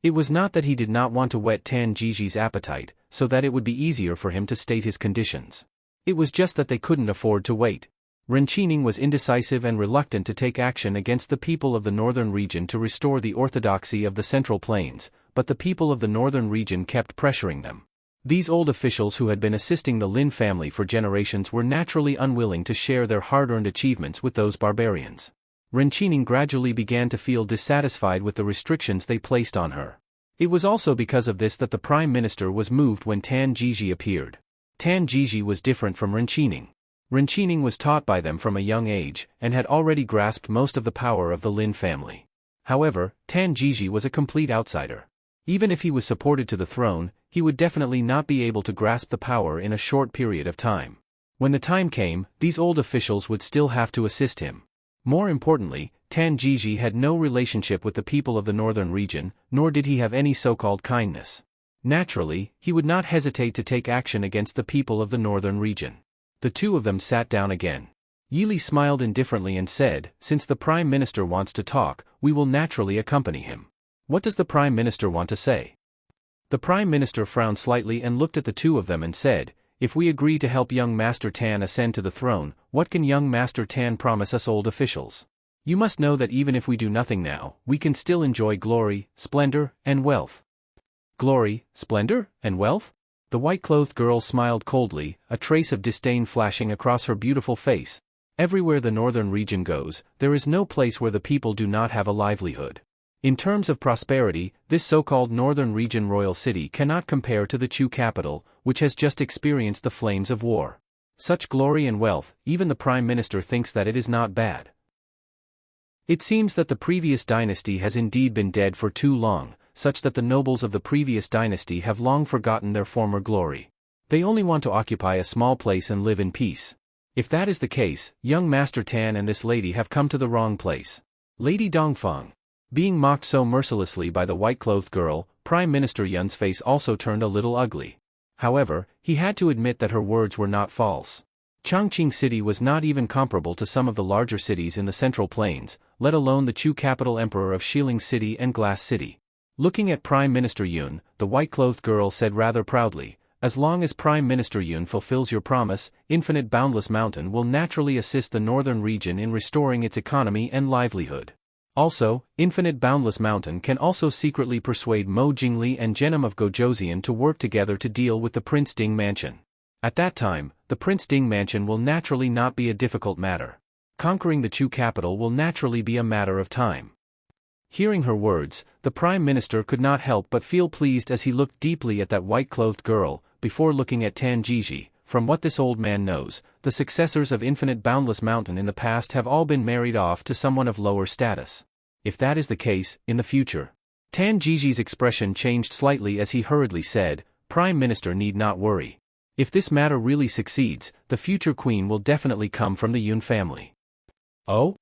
It was not that he did not want to whet Tan Jiji's appetite, so that it would be easier for him to state his conditions. It was just that they couldn't afford to wait. Enchanting was indecisive and reluctant to take action against the people of the northern region to restore the orthodoxy of the Central Plains, but the people of the northern region kept pressuring them. These old officials who had been assisting the Lin family for generations were naturally unwilling to share their hard-earned achievements with those barbarians. Enchanting gradually began to feel dissatisfied with the restrictions they placed on her. It was also because of this that the Prime Minister was moved when Tan Jiji appeared. Tan Jiji was different from Enchanting. Enchanting was taught by them from a young age, and had already grasped most of the power of the Lin family. However, Tan Jiji was a complete outsider. Even if he was supported to the throne, he would definitely not be able to grasp the power in a short period of time. When the time came, these old officials would still have to assist him. More importantly, Tan Jiji had no relationship with the people of the northern region, nor did he have any so-called kindness. Naturally, he would not hesitate to take action against the people of the northern region. The two of them sat down again. Yi Li smiled indifferently and said, "Since the Prime Minister wants to talk, we will naturally accompany him. What does the Prime Minister want to say?" The Prime Minister frowned slightly and looked at the two of them and said, "If we agree to help young Master Tan ascend to the throne, what can young Master Tan promise us old officials? You must know that even if we do nothing now, we can still enjoy glory, splendor, and wealth." "Glory, splendor, and wealth?" The white-clothed girl smiled coldly, a trace of disdain flashing across her beautiful face. Everywhere the northern region goes, there is no place where the people do not have a livelihood. In terms of prosperity, this so-called northern region royal city cannot compare to the Chu capital, which has just experienced the flames of war. Such glory and wealth, even the prime minister thinks that it is not bad. It seems that the previous dynasty has indeed been dead for too long, such that the nobles of the previous dynasty have long forgotten their former glory. They only want to occupy a small place and live in peace. If that is the case, young Master Tan and this lady have come to the wrong place. Lady Dongfang. Being mocked so mercilessly by the white-clothed girl, Prime Minister Yun's face also turned a little ugly. However, he had to admit that her words were not false. Chongqing City was not even comparable to some of the larger cities in the Central Plains, let alone the Chu capital emperor of Xiling City and Glass City. Looking at Prime Minister Yun, the white-clothed girl said rather proudly, "As long as Prime Minister Yun fulfills your promise, Infinite Boundless Mountain will naturally assist the northern region in restoring its economy and livelihood. Also, Infinite Boundless Mountain can also secretly persuade Mo Jingli and Genom of Gojoseon to work together to deal with the Prince Ding Mansion. At that time, the Prince Ding Mansion will naturally not be a difficult matter. Conquering the Chu capital will naturally be a matter of time." Hearing her words, the Prime Minister could not help but feel pleased as he looked deeply at that white-clothed girl, before looking at Tan Jiji. From what this old man knows, the successors of Infinite Boundless Mountain in the past have all been married off to someone of lower status. If that is the case, in the future. Tan Jiji's expression changed slightly as he hurriedly said, "Prime Minister need not worry. If this matter really succeeds, the future queen will definitely come from the Yun family." Oh?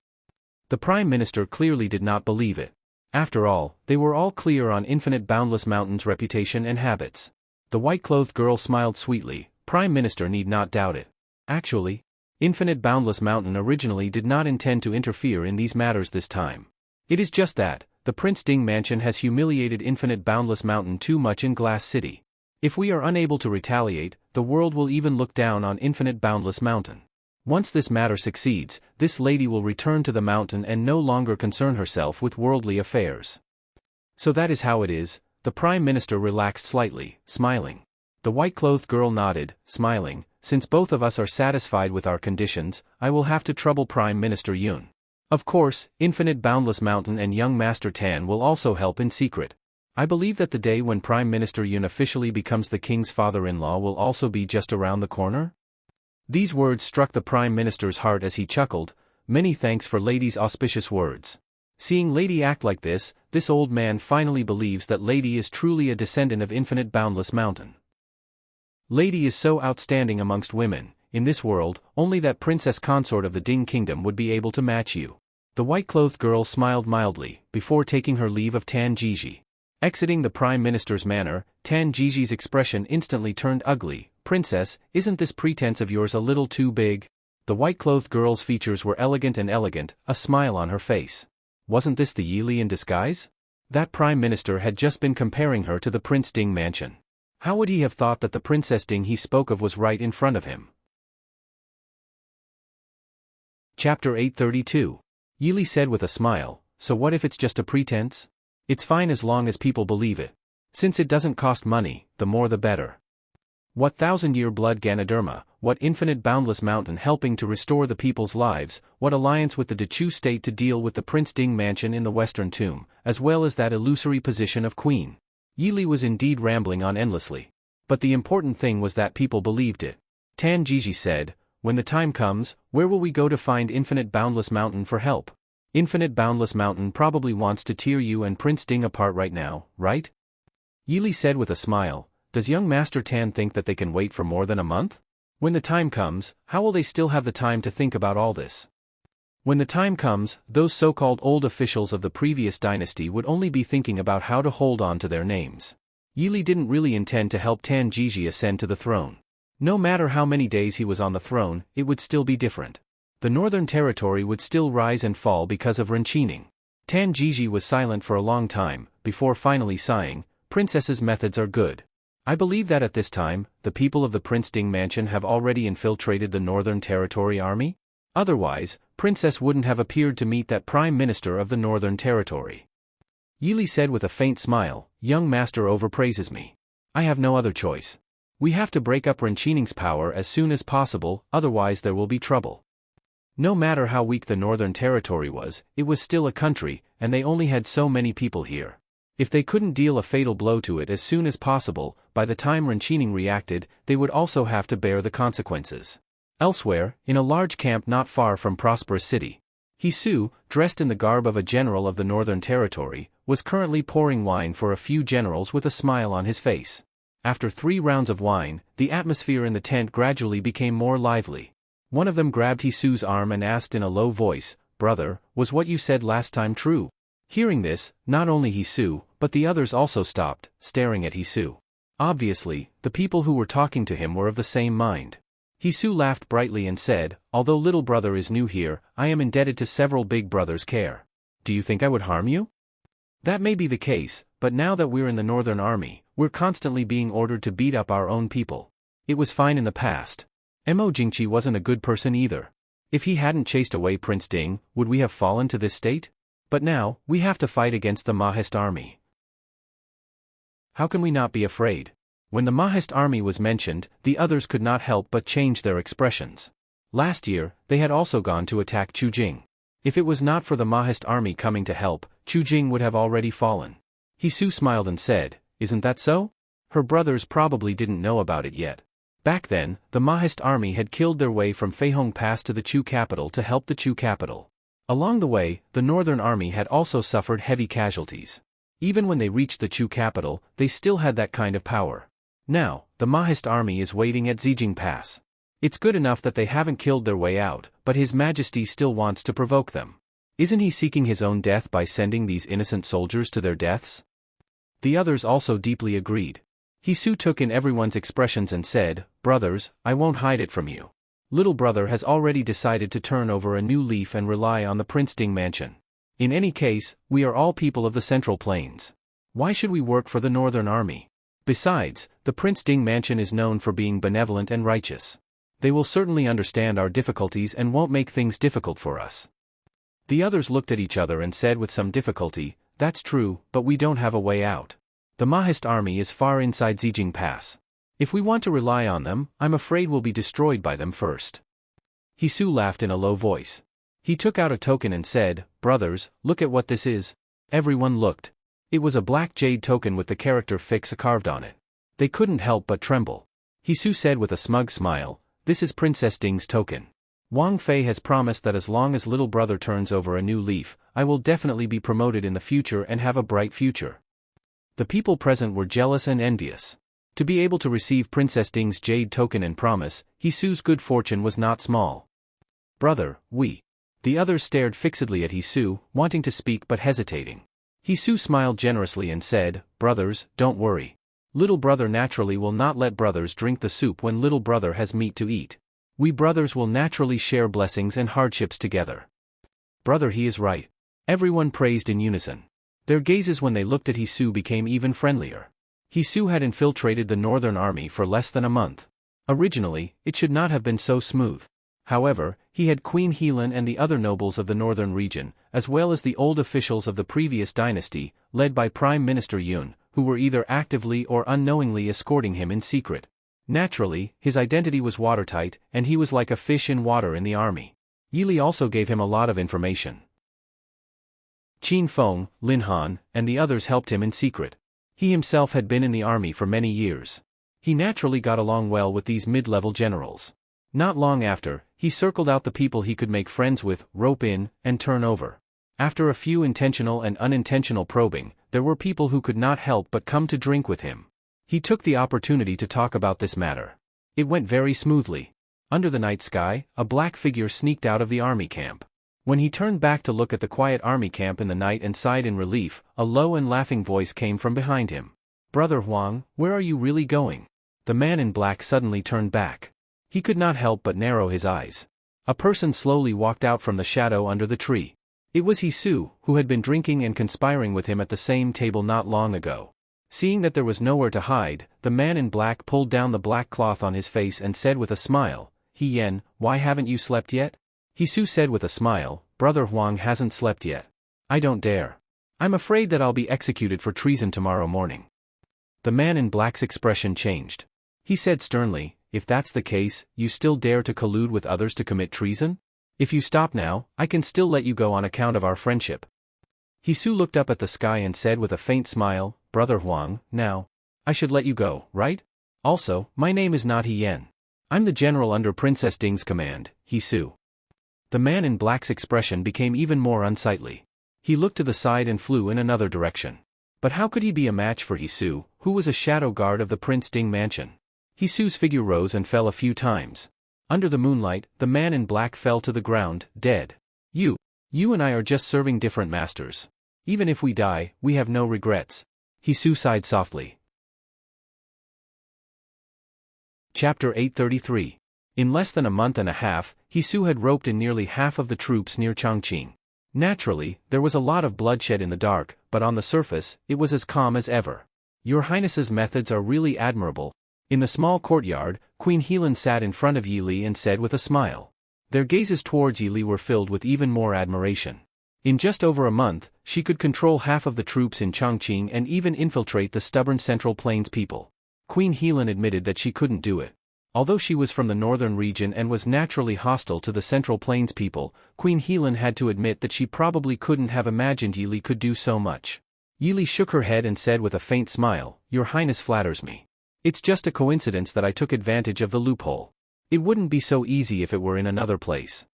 The Prime Minister clearly did not believe it. After all, they were all clear on Infinite Boundless Mountain's reputation and habits. The white-clothed girl smiled sweetly. Prime Minister need not doubt it. Actually, Infinite Boundless Mountain originally did not intend to interfere in these matters this time. It is just that, the Prince Ding Mansion has humiliated Infinite Boundless Mountain too much in Glass City. If we are unable to retaliate, the world will even look down on Infinite Boundless Mountain. Once this matter succeeds, this lady will return to the mountain and no longer concern herself with worldly affairs. So that is how it is. The Prime Minister relaxed slightly, smiling. The white-clothed girl nodded, smiling. "Since both of us are satisfied with our conditions, I will have to trouble Prime Minister Yun. Of course, Infinite Boundless Mountain and young Master Tan will also help in secret. I believe that the day when Prime Minister Yun officially becomes the king's father-in-law will also be just around the corner." These words struck the Prime Minister's heart as he chuckled. "Many thanks for Lady's auspicious words." Seeing Lady act like this old man finally believes that Lady is truly a descendant of Infinite Boundless Mountain. Lady is so outstanding amongst women. In this world, only that princess consort of the Ding Kingdom would be able to match you. The white-clothed girl smiled mildly, before taking her leave of Tan Jiji. Exiting the Prime Minister's manor, Tan Jiji's expression instantly turned ugly. "Princess, isn't this pretense of yours a little too big?" The white-clothed girl's features were elegant, a smile on her face. Wasn't this the Yili in disguise? That Prime Minister had just been comparing her to the Prince Ding Mansion. How would he have thought that the Princess Ding he spoke of was right in front of him? Chapter 832. Yili said with a smile, "So what if it's just a pretense? It's fine as long as people believe it. Since it doesn't cost money, the more the better." What thousand-year blood Ganoderma, what Infinite Boundless Mountain helping to restore the people's lives, what alliance with the Dechu state to deal with the Prince Ding Mansion in the Western Tomb, as well as that illusory position of queen. Yili was indeed rambling on endlessly. But the important thing was that people believed it. Tan Jiji said, "When the time comes, where will we go to find Infinite Boundless Mountain for help? Infinite Boundless Mountain probably wants to tear you and Prince Ding apart right now, right?" Yili said with a smile, "Does young Master Tan think that they can wait for more than a month? When the time comes, how will they still have the time to think about all this? When the time comes, those so-called old officials of the previous dynasty would only be thinking about how to hold on to their names." Yili didn't really intend to help Tan Jiji ascend to the throne. No matter how many days he was on the throne, it would still be different. The northern territory would still rise and fall because of Renqining. Tan Jiji was silent for a long time, before finally sighing, "Princess's methods are good. I believe that at this time, the people of the Prince Ding Mansion have already infiltrated the Northern Territory army? Otherwise, Princess wouldn't have appeared to meet that Prime Minister of the Northern Territory." Yili said with a faint smile, "Young Master overpraises me. I have no other choice. We have to break up Renchining's power as soon as possible, otherwise there will be trouble. No matter how weak the Northern Territory was, it was still a country, and they only had so many people here. If they couldn't deal a fatal blow to it as soon as possible, by the time Renchining reacted, they would also have to bear the consequences. Elsewhere, in a large camp not far from prosperous city, Hisu, dressed in the garb of a general of the Northern Territory, was currently pouring wine for a few generals with a smile on his face. After 3 rounds of wine, the atmosphere in the tent gradually became more lively. One of them grabbed Hisu's arm and asked in a low voice, "Brother, was what you said last time true?" Hearing this, not only Hisu, but the others also stopped, staring at Hisu. Obviously, the people who were talking to him were of the same mind. Hisu laughed brightly and said, "Although little brother is new here, I am indebted to several big brothers' care. Do you think I would harm you?" "That may be the case, but now that we're in the Northern Army, we're constantly being ordered to beat up our own people. It was fine in the past. Mo Jingqi wasn't a good person either. If he hadn't chased away Prince Ding, would we have fallen to this state? But now, we have to fight against the Mahist army. How can we not be afraid?" When the Mahist army was mentioned, the others could not help but change their expressions. Last year, they had also gone to attack Chujing. If it was not for the Mahist army coming to help, Chujing would have already fallen. Hisu smiled and said, "Isn't that so?" Her brothers probably didn't know about it yet. Back then, the Mahist army had killed their way from Feihong Pass to the Chu capital to help the Chu capital. Along the way, the Northern army had also suffered heavy casualties. Even when they reached the Chu capital, they still had that kind of power. Now, the Mahist army is waiting at Zijing Pass. It's good enough that they haven't killed their way out, but His Majesty still wants to provoke them. Isn't he seeking his own death by sending these innocent soldiers to their deaths? The others also deeply agreed. Hisu took in everyone's expressions and said, "Brothers, I won't hide it from you. Little brother has already decided to turn over a new leaf and rely on the Prince Ding mansion. In any case, we are all people of the Central Plains. Why should we work for the Northern Army? Besides, the Prince Ding mansion is known for being benevolent and righteous. They will certainly understand our difficulties and won't make things difficult for us." The others looked at each other and said with some difficulty, "That's true, but we don't have a way out. The Mahist army is far inside Zijing Pass. If we want to rely on them, I'm afraid we'll be destroyed by them first." Hisu laughed in a low voice. He took out a token and said, "Brothers, look at what this is." Everyone looked. It was a black jade token with the character Fix carved on it. They couldn't help but tremble. Hisu said with a smug smile, "This is Princess Ding's token. Wang Fei has promised that as long as little brother turns over a new leaf, I will definitely be promoted in the future and have a bright future." The people present were jealous and envious. To be able to receive Princess Ding's jade token and promise, Hisu's good fortune was not small. "Brother, we." The others stared fixedly at Hisu, wanting to speak but hesitating. Hisu smiled generously and said, "Brothers, don't worry. Little brother naturally will not let brothers drink the soup when little brother has meat to eat. We brothers will naturally share blessings and hardships together." "Brother, he is right." Everyone praised in unison. Their gazes when they looked at Hisu became even friendlier. Hisu had infiltrated the Northern Army for less than a month. Originally, it should not have been so smooth. However, he had Queen Helan and the other nobles of the northern region, as well as the old officials of the previous dynasty, led by Prime Minister Yun, who were either actively or unknowingly escorting him in secret. Naturally, his identity was watertight, and he was like a fish in water in the army. Yili also gave him a lot of information. Qin Feng, Lin Han, and the others helped him in secret. He himself had been in the army for many years. He naturally got along well with these mid-level generals. Not long after, he circled out the people he could make friends with, rope in, and turn over. After a few intentional and unintentional probing, there were people who could not help but come to drink with him. He took the opportunity to talk about this matter. It went very smoothly. Under the night sky, a black figure sneaked out of the army camp. When he turned back to look at the quiet army camp in the night and sighed in relief, a low and laughing voice came from behind him. "Brother Huang, where are you really going?" The man in black suddenly turned back. He could not help but narrow his eyes. A person slowly walked out from the shadow under the tree. It was Hisu, who had been drinking and conspiring with him at the same table not long ago. Seeing that there was nowhere to hide, the man in black pulled down the black cloth on his face and said with a smile, "He Yen, why haven't you slept yet?" Hisu said with a smile, "Brother Huang hasn't slept yet. I don't dare. I'm afraid that I'll be executed for treason tomorrow morning." The man in black's expression changed. He said sternly, "If that's the case, you still dare to collude with others to commit treason? If you stop now, I can still let you go on account of our friendship." Hisu looked up at the sky and said with a faint smile, "Brother Huang, now, I should let you go, right? Also, my name is not He Yen. I'm the general under Princess Ding's command, Hisu." The man in black's expression became even more unsightly. He looked to the side and flew in another direction. But how could he be a match for Hisu, who was a shadow guard of the Prince Ding mansion? Hisu's figure rose and fell a few times. Under the moonlight, the man in black fell to the ground, dead. You and I are just serving different masters. Even if we die, we have no regrets." Hisu sighed softly. Chapter 833. In less than a month and a half, Hisu had roped in nearly half of the troops near Chongqing. Naturally, there was a lot of bloodshed in the dark, but on the surface, it was as calm as ever. "Your Highness's methods are really admirable." In the small courtyard, Queen Helan sat in front of Yili and said with a smile. Their gazes towards Yili were filled with even more admiration. In just over a month, she could control half of the troops in Chongqing and even infiltrate the stubborn Central Plains people. Queen Helan admitted that she couldn't do it. Although she was from the northern region and was naturally hostile to the Central Plains people, Queen Helan had to admit that she probably couldn't have imagined Yili could do so much. Yili shook her head and said with a faint smile, "Your Highness flatters me. It's just a coincidence that I took advantage of the loophole. It wouldn't be so easy if it were in another place."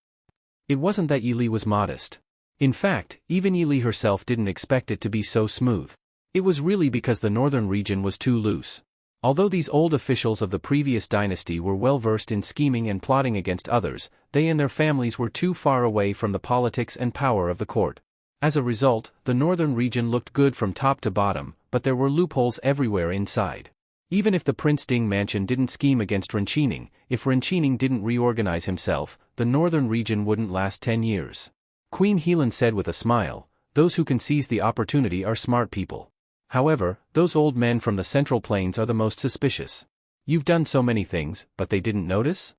It wasn't that Yili was modest. In fact, even Yili herself didn't expect it to be so smooth. It was really because the northern region was too loose. Although these old officials of the previous dynasty were well versed in scheming and plotting against others, they and their families were too far away from the politics and power of the court. As a result, the northern region looked good from top to bottom, but there were loopholes everywhere inside. Even if the Prince Ding mansion didn't scheme against Renqining, if Renqining didn't reorganize himself, the northern region wouldn't last 10 years. Queen Helan said with a smile, "Those who can seize the opportunity are smart people. However, those old men from the Central Plains are the most suspicious. You've done so many things, but they didn't notice?"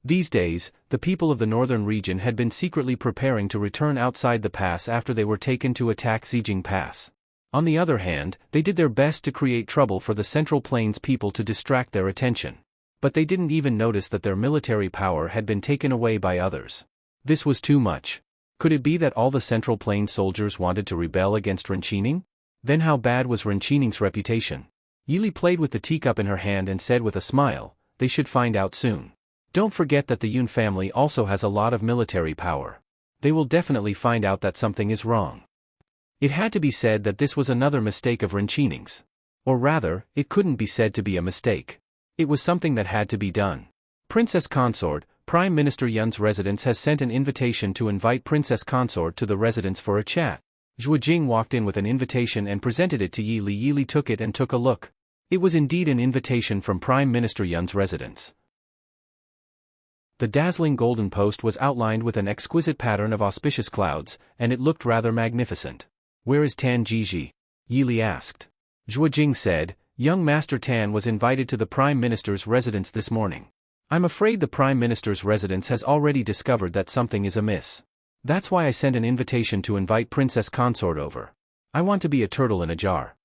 These days, the people of the northern region had been secretly preparing to return outside the pass after they were taken to attack Xijing Pass. On the other hand, they did their best to create trouble for the Central Plains people to distract their attention. But they didn't even notice that their military power had been taken away by others. This was too much. Could it be that all the Central Plains soldiers wanted to rebel against Renqining? Then how bad was Renqining's reputation? Yili played with the teacup in her hand and said with a smile, "They should find out soon. Don't forget that the Yun family also has a lot of military power. They will definitely find out that something is wrong." It had to be said that this was another mistake of Renqining's. Or rather, it couldn't be said to be a mistake. It was something that had to be done. Princess Consort, Prime Minister Yun's residence has sent an invitation to invite Princess Consort to the residence for a chat. Zhuo Jing walked in with an invitation and presented it to Yili. Yili took it and took a look. It was indeed an invitation from Prime Minister Yun's residence. The dazzling golden post was outlined with an exquisite pattern of auspicious clouds, and it looked rather magnificent. "Where is Tan Jiji?" Yili asked. Zhuo Jing said, "Young Master Tan was invited to the Prime Minister's residence this morning. I'm afraid the Prime Minister's residence has already discovered that something is amiss. That's why I sent an invitation to invite Princess Consort over. I want to be a turtle in a jar."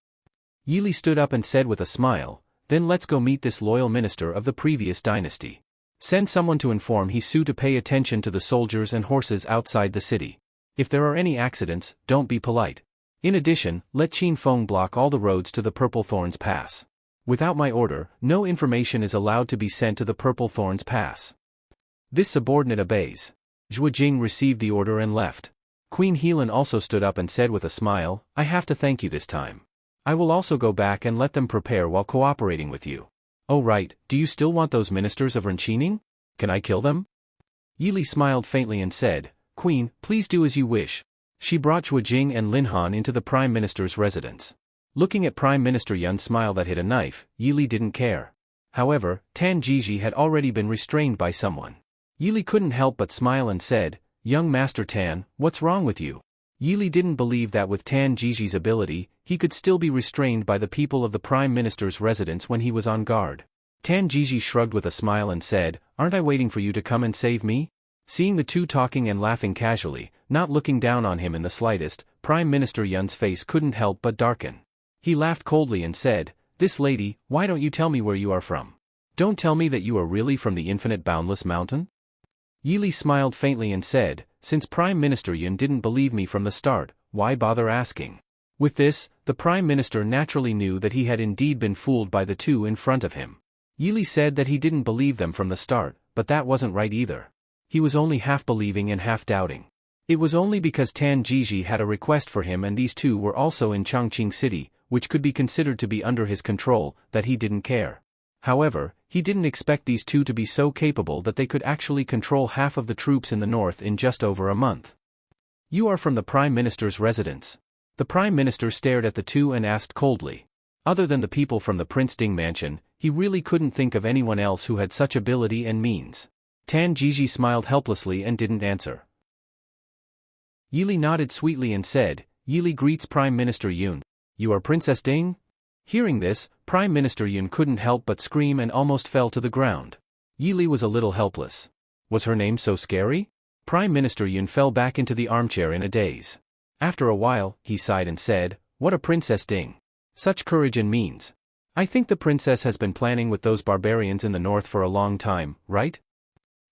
Yili stood up and said with a smile, "Then let's go meet this loyal minister of the previous dynasty. Send someone to inform Hisu to pay attention to the soldiers and horses outside the city. If there are any accidents, don't be polite. In addition, let Qin Feng block all the roads to the Purple Thorns Pass. Without my order, no information is allowed to be sent to the Purple Thorns Pass." This subordinate obeys. Zhuo Jing received the order and left. Queen Helan also stood up and said with a smile, "I have to thank you this time. I will also go back and let them prepare while cooperating with you." "Oh right, do you still want those ministers of Renqining? Can I kill them?" Yili smiled faintly and said, "Queen, please do as you wish." She brought Zhuo Jing and Lin Han into the Prime Minister's residence. Looking at Prime Minister Yun's smile that hit a knife, Yili didn't care. However, Tan Jiji had already been restrained by someone. Yili couldn't help but smile and said, "Young Master Tan, what's wrong with you?" Yili didn't believe that with Tan Jiji's ability, he could still be restrained by the people of the Prime Minister's residence when he was on guard. Tan Jiji shrugged with a smile and said, "Aren't I waiting for you to come and save me?" Seeing the two talking and laughing casually, not looking down on him in the slightest, Prime Minister Yun's face couldn't help but darken. He laughed coldly and said, "This lady, why don't you tell me where you are from? Don't tell me that you are really from the infinite boundless mountain? Yili smiled faintly and said, since Prime Minister Yun didn't believe me from the start, why bother asking? With this, the Prime Minister naturally knew that he had indeed been fooled by the two in front of him. Yili said that he didn't believe them from the start, but that wasn't right either. He was only half believing and half doubting. It was only because Tan Jiji had a request for him and these two were also in Chongqing City, which could be considered to be under his control, that he didn't care. However, he didn't expect these two to be so capable that they could actually control half of the troops in the north in just over a month. You are from the Prime Minister's residence. The Prime Minister stared at the two and asked coldly. Other than the people from the Prince Ding mansion, he really couldn't think of anyone else who had such ability and means. Tan Jiji smiled helplessly and didn't answer. Yili nodded sweetly and said, Yili greets Prime Minister Yun. You are Princess Ding? Hearing this, Prime Minister Yun couldn't help but scream and almost fell to the ground. Yili was a little helpless. Was her name so scary? Prime Minister Yun fell back into the armchair in a daze. After a while, he sighed and said, what a Princess Ding. Such courage and means. I think the princess has been planning with those barbarians in the north for a long time, right?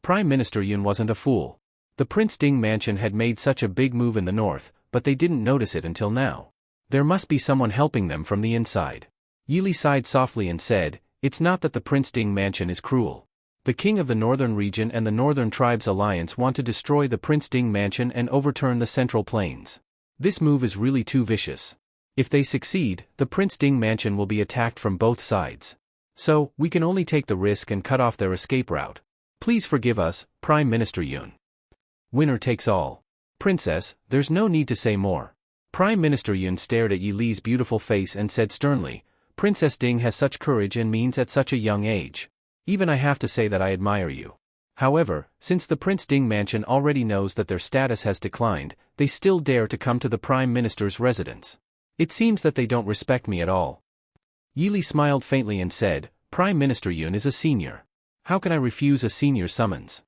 Prime Minister Yun wasn't a fool. The Prince Ding mansion had made such a big move in the north, but they didn't notice it until now. There must be someone helping them from the inside. Yili sighed softly and said, it's not that the Prince Ding mansion is cruel. The king of the northern region and the Northern Tribes Alliance want to destroy the Prince Ding mansion and overturn the Central Plains. This move is really too vicious. If they succeed, the Prince Ding mansion will be attacked from both sides. So, we can only take the risk and cut off their escape route. Please forgive us, Prime Minister Yun. Winner takes all. Princess, there's no need to say more. Prime Minister Yun stared at Yili's beautiful face and said sternly, Princess Ding has such courage and means at such a young age. Even I have to say that I admire you. However, since the Prince Ding mansion already knows that their status has declined, they still dare to come to the Prime Minister's residence. It seems that they don't respect me at all. Yili smiled faintly and said, Prime Minister Yun is a senior. How can I refuse a senior summons?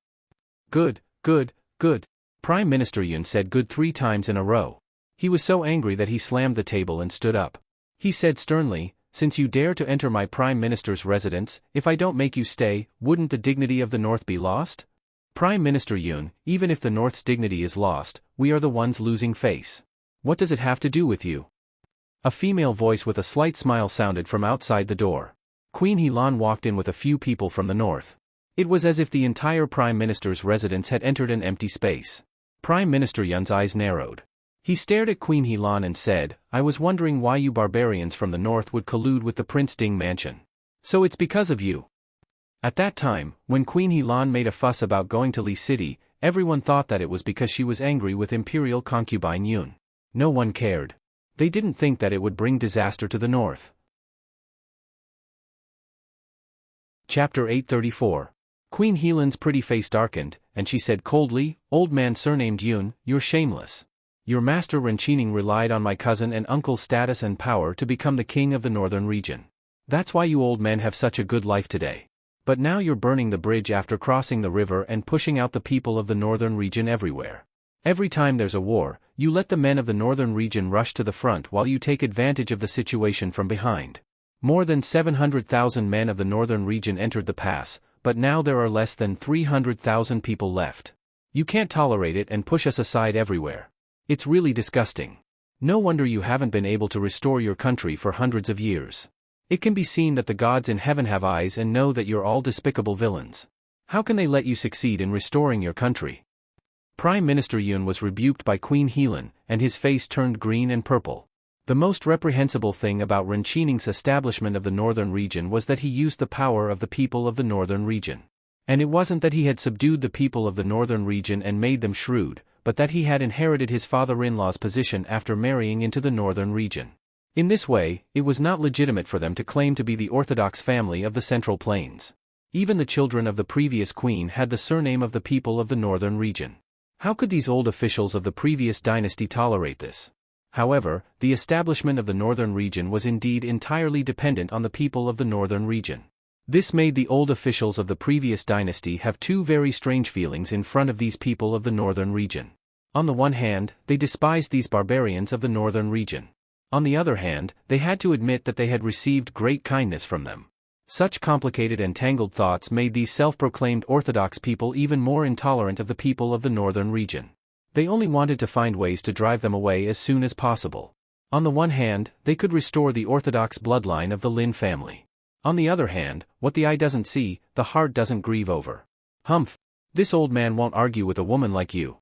Good, good, good. Prime Minister Yun said good 3 times in a row. He was so angry that he slammed the table and stood up. He said sternly, since you dare to enter my Prime Minister's residence, if I don't make you stay, wouldn't the dignity of the North be lost? Prime Minister Yun, even if the North's dignity is lost, we are the ones losing face. What does it have to do with you? A female voice with a slight smile sounded from outside the door. Queen Helan walked in with a few people from the north. It was as if the entire Prime Minister's residence had entered an empty space. Prime Minister Yun's eyes narrowed. He stared at Queen Helan and said, I was wondering why you barbarians from the north would collude with the Prince Ding mansion. So it's because of you. At that time, when Queen Helan made a fuss about going to Li City, everyone thought that it was because she was angry with Imperial concubine Yun. No one cared. They didn't think that it would bring disaster to the north. Chapter 834. Queen Helan's pretty face darkened, and she said coldly, Old man surnamed Yun, you're shameless. Your master Renqining relied on my cousin and uncle's status and power to become the king of the northern region. That's why you old men have such a good life today. But now you're burning the bridge after crossing the river and pushing out the people of the northern region everywhere. Every time there's a war, you let the men of the northern region rush to the front while you take advantage of the situation from behind. More than 700,000 men of the northern region entered the pass, but now there are less than 300,000 people left. You can't tolerate it and push us aside everywhere. It's really disgusting. No wonder you haven't been able to restore your country for hundreds of years. It can be seen that the gods in heaven have eyes and know that you're all despicable villains. How can they let you succeed in restoring your country? Prime Minister Yun was rebuked by Queen Helan, and his face turned green and purple. The most reprehensible thing about Renqining's establishment of the northern region was that he used the power of the people of the northern region. And it wasn't that he had subdued the people of the northern region and made them shrewd, but that he had inherited his father-in-law's position after marrying into the northern region. In this way, it was not legitimate for them to claim to be the orthodox family of the Central Plains. Even the children of the previous queen had the surname of the people of the northern region. How could these old officials of the previous dynasty tolerate this? However, the establishment of the northern region was indeed entirely dependent on the people of the northern region. This made the old officials of the previous dynasty have two very strange feelings in front of these people of the northern region. On the one hand, they despised these barbarians of the northern region. On the other hand, they had to admit that they had received great kindness from them. Such complicated and tangled thoughts made these self-proclaimed orthodox people even more intolerant of the people of the northern region. They only wanted to find ways to drive them away as soon as possible. On the one hand, they could restore the orthodox bloodline of the Lin family. On the other hand, what the eye doesn't see, the heart doesn't grieve over. Humph! This old man won't argue with a woman like you.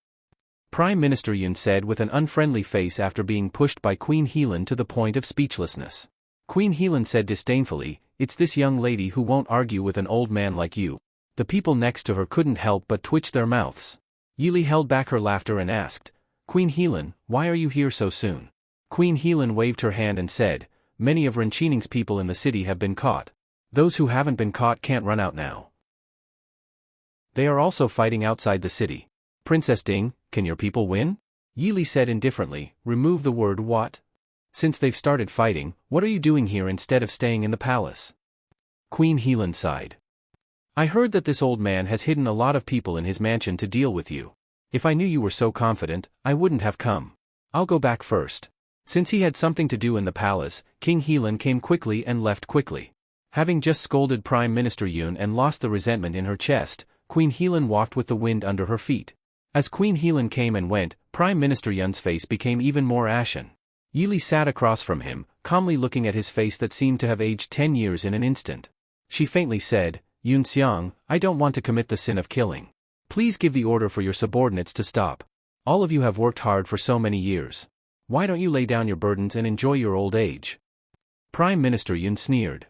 Prime Minister Yun said with an unfriendly face after being pushed by Queen Helan to the point of speechlessness. Queen Helan said disdainfully, "It's this young lady who won't argue with an old man like you." The people next to her couldn't help but twitch their mouths. Yili held back her laughter and asked, "Queen Helan, why are you here so soon?" Queen Helan waved her hand and said, "Many of Renchining's people in the city have been caught. Those who haven't been caught can't run out now. They are also fighting outside the city. Princess Ding, can your people win?" Yili said indifferently, "Remove the word what. Since they've started fighting, what are you doing here instead of staying in the palace?" Queen Helan sighed. "I heard that this old man has hidden a lot of people in his mansion to deal with you. If I knew you were so confident, I wouldn't have come. I'll go back first." Since he had something to do in the palace, King Helan came quickly and left quickly. Having just scolded Prime Minister Yun and lost the resentment in her chest, Queen Helan walked with the wind under her feet. As Queen Helan came and went, Prime Minister Yun's face became even more ashen. Yili sat across from him, calmly looking at his face that seemed to have aged 10 years in an instant. She faintly said, "Yun Xiang, I don't want to commit the sin of killing. Please give the order for your subordinates to stop. All of you have worked hard for so many years. Why don't you lay down your burdens and enjoy your old age?" Prime Minister Yun sneered.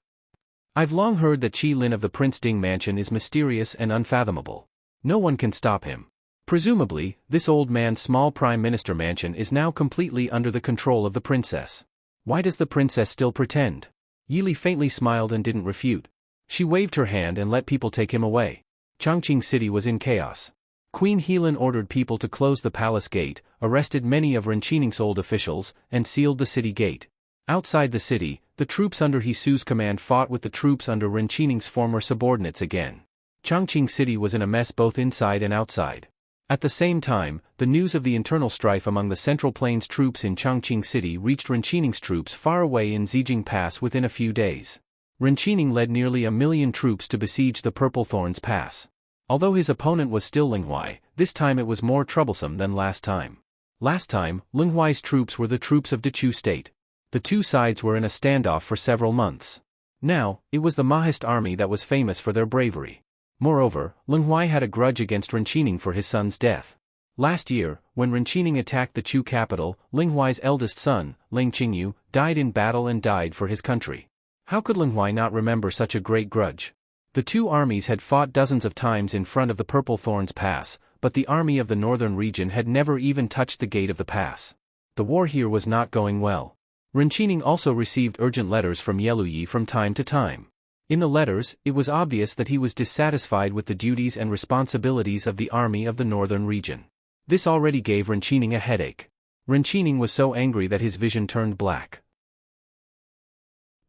"I've long heard that Qi Lin of the Prince Ding mansion is mysterious and unfathomable. No one can stop him. Presumably, this old man's small prime minister mansion is now completely under the control of the princess. Why does the princess still pretend?" Yili faintly smiled and didn't refute. She waved her hand and let people take him away. Chongqing City was in chaos. Queen Helan ordered people to close the palace gate, arrested many of Renchining's old officials, and sealed the city gate. Outside the city, the troops under Hisu's command fought with the troops under Renchining's former subordinates again. Chongqing City was in a mess both inside and outside. At the same time, the news of the internal strife among the Central Plains troops in Chongqing City reached Renchining's troops far away in Zijing Pass within a few days. Renchining led nearly 1,000,000 troops to besiege the Purple Thorns Pass. Although his opponent was still Linghuai, this time it was more troublesome than last time. Last time, Linghuai's troops were the troops of Dechu State. The two sides were in a standoff for several months. Now, it was the Mahist army that was famous for their bravery. Moreover, Linghuai had a grudge against Renchining for his son's death. Last year, when Renchining attacked the Chu capital, Linghuai's eldest son, Ling Qingyu, died in battle and died for his country. How could Linghuai not remember such a great grudge? The two armies had fought dozens of times in front of the Purple Thorns Pass, but the army of the northern region had never even touched the gate of the pass. The war here was not going well. Renchining also received urgent letters from Yeluyi from time to time. In the letters, it was obvious that he was dissatisfied with the duties and responsibilities of the army of the northern region. This already gave Renchining a headache. Renchining was so angry that his vision turned black.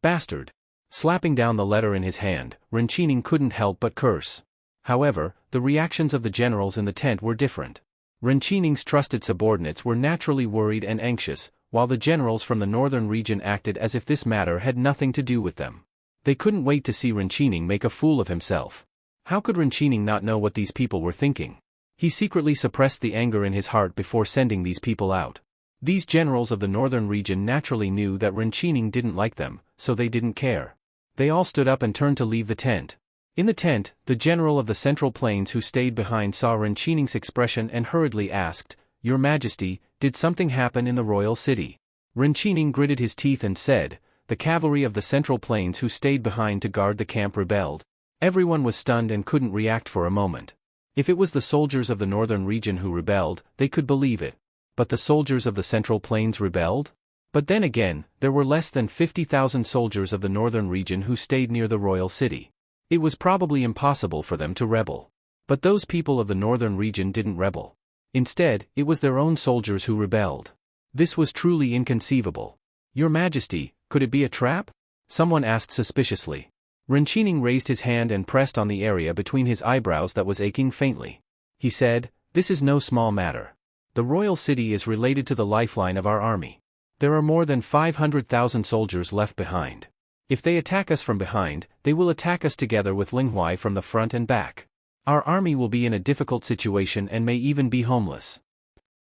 "Bastard!" Slapping down the letter in his hand, Renchining couldn't help but curse. However, the reactions of the generals in the tent were different. Renchining's trusted subordinates were naturally worried and anxious, while the generals from the northern region acted as if this matter had nothing to do with them. They couldn't wait to see Renchining make a fool of himself. How could Renchining not know what these people were thinking? He secretly suppressed the anger in his heart before sending these people out. These generals of the northern region naturally knew that Renchining didn't like them, so they didn't care. They all stood up and turned to leave the tent. In the tent, the general of the Central Plains who stayed behind saw Renchining's expression and hurriedly asked, "Your Majesty, did something happen in the royal city?" Renchining gritted his teeth and said, "The cavalry of the Central Plains who stayed behind to guard the camp rebelled." Everyone was stunned and couldn't react for a moment. If it was the soldiers of the northern region who rebelled, they could believe it. But the soldiers of the Central Plains rebelled? But then again, there were less than 50,000 soldiers of the northern region who stayed near the royal city. It was probably impossible for them to rebel. But those people of the northern region didn't rebel. Instead, it was their own soldiers who rebelled. This was truly inconceivable. "Your Majesty, could it be a trap?" someone asked suspiciously. Renchining raised his hand and pressed on the area between his eyebrows that was aching faintly. He said, "This is no small matter. The royal city is related to the lifeline of our army. There are more than 500,000 soldiers left behind. If they attack us from behind, they will attack us together with Linghuai from the front and back. Our army will be in a difficult situation and may even be homeless.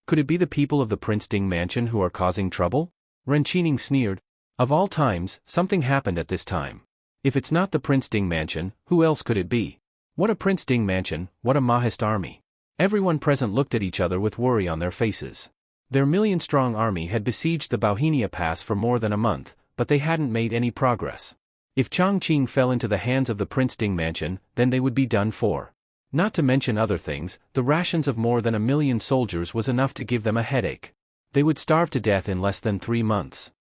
Could it be the people of the Prince Ding mansion who are causing trouble? Ren Qining sneered. Of all times, something happened at this time. If it's not the Prince Ding mansion, who else could it be? What a Prince Ding mansion, what a Mahist army. Everyone present looked at each other with worry on their faces. Their million-strong army had besieged the Bauhinia Pass for more than a month, but they hadn't made any progress. If Chongqing fell into the hands of the Prince Ding mansion, then they would be done for. Not to mention other things, the rations of more than 1 million soldiers was enough to give them a headache. They would starve to death in less than 3 months.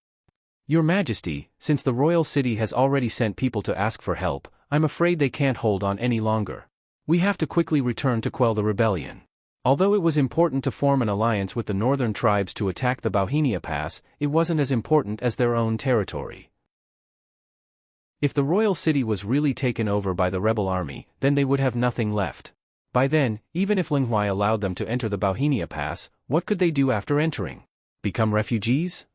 Your Majesty, since the royal city has already sent people to ask for help, I'm afraid they can't hold on any longer. We have to quickly return to quell the rebellion. Although it was important to form an alliance with the northern tribes to attack the Bauhinia Pass, it wasn't as important as their own territory. If the royal city was really taken over by the rebel army, then they would have nothing left. By then, even if Linghuai allowed them to enter the Bauhinia Pass, what could they do after entering? Become refugees?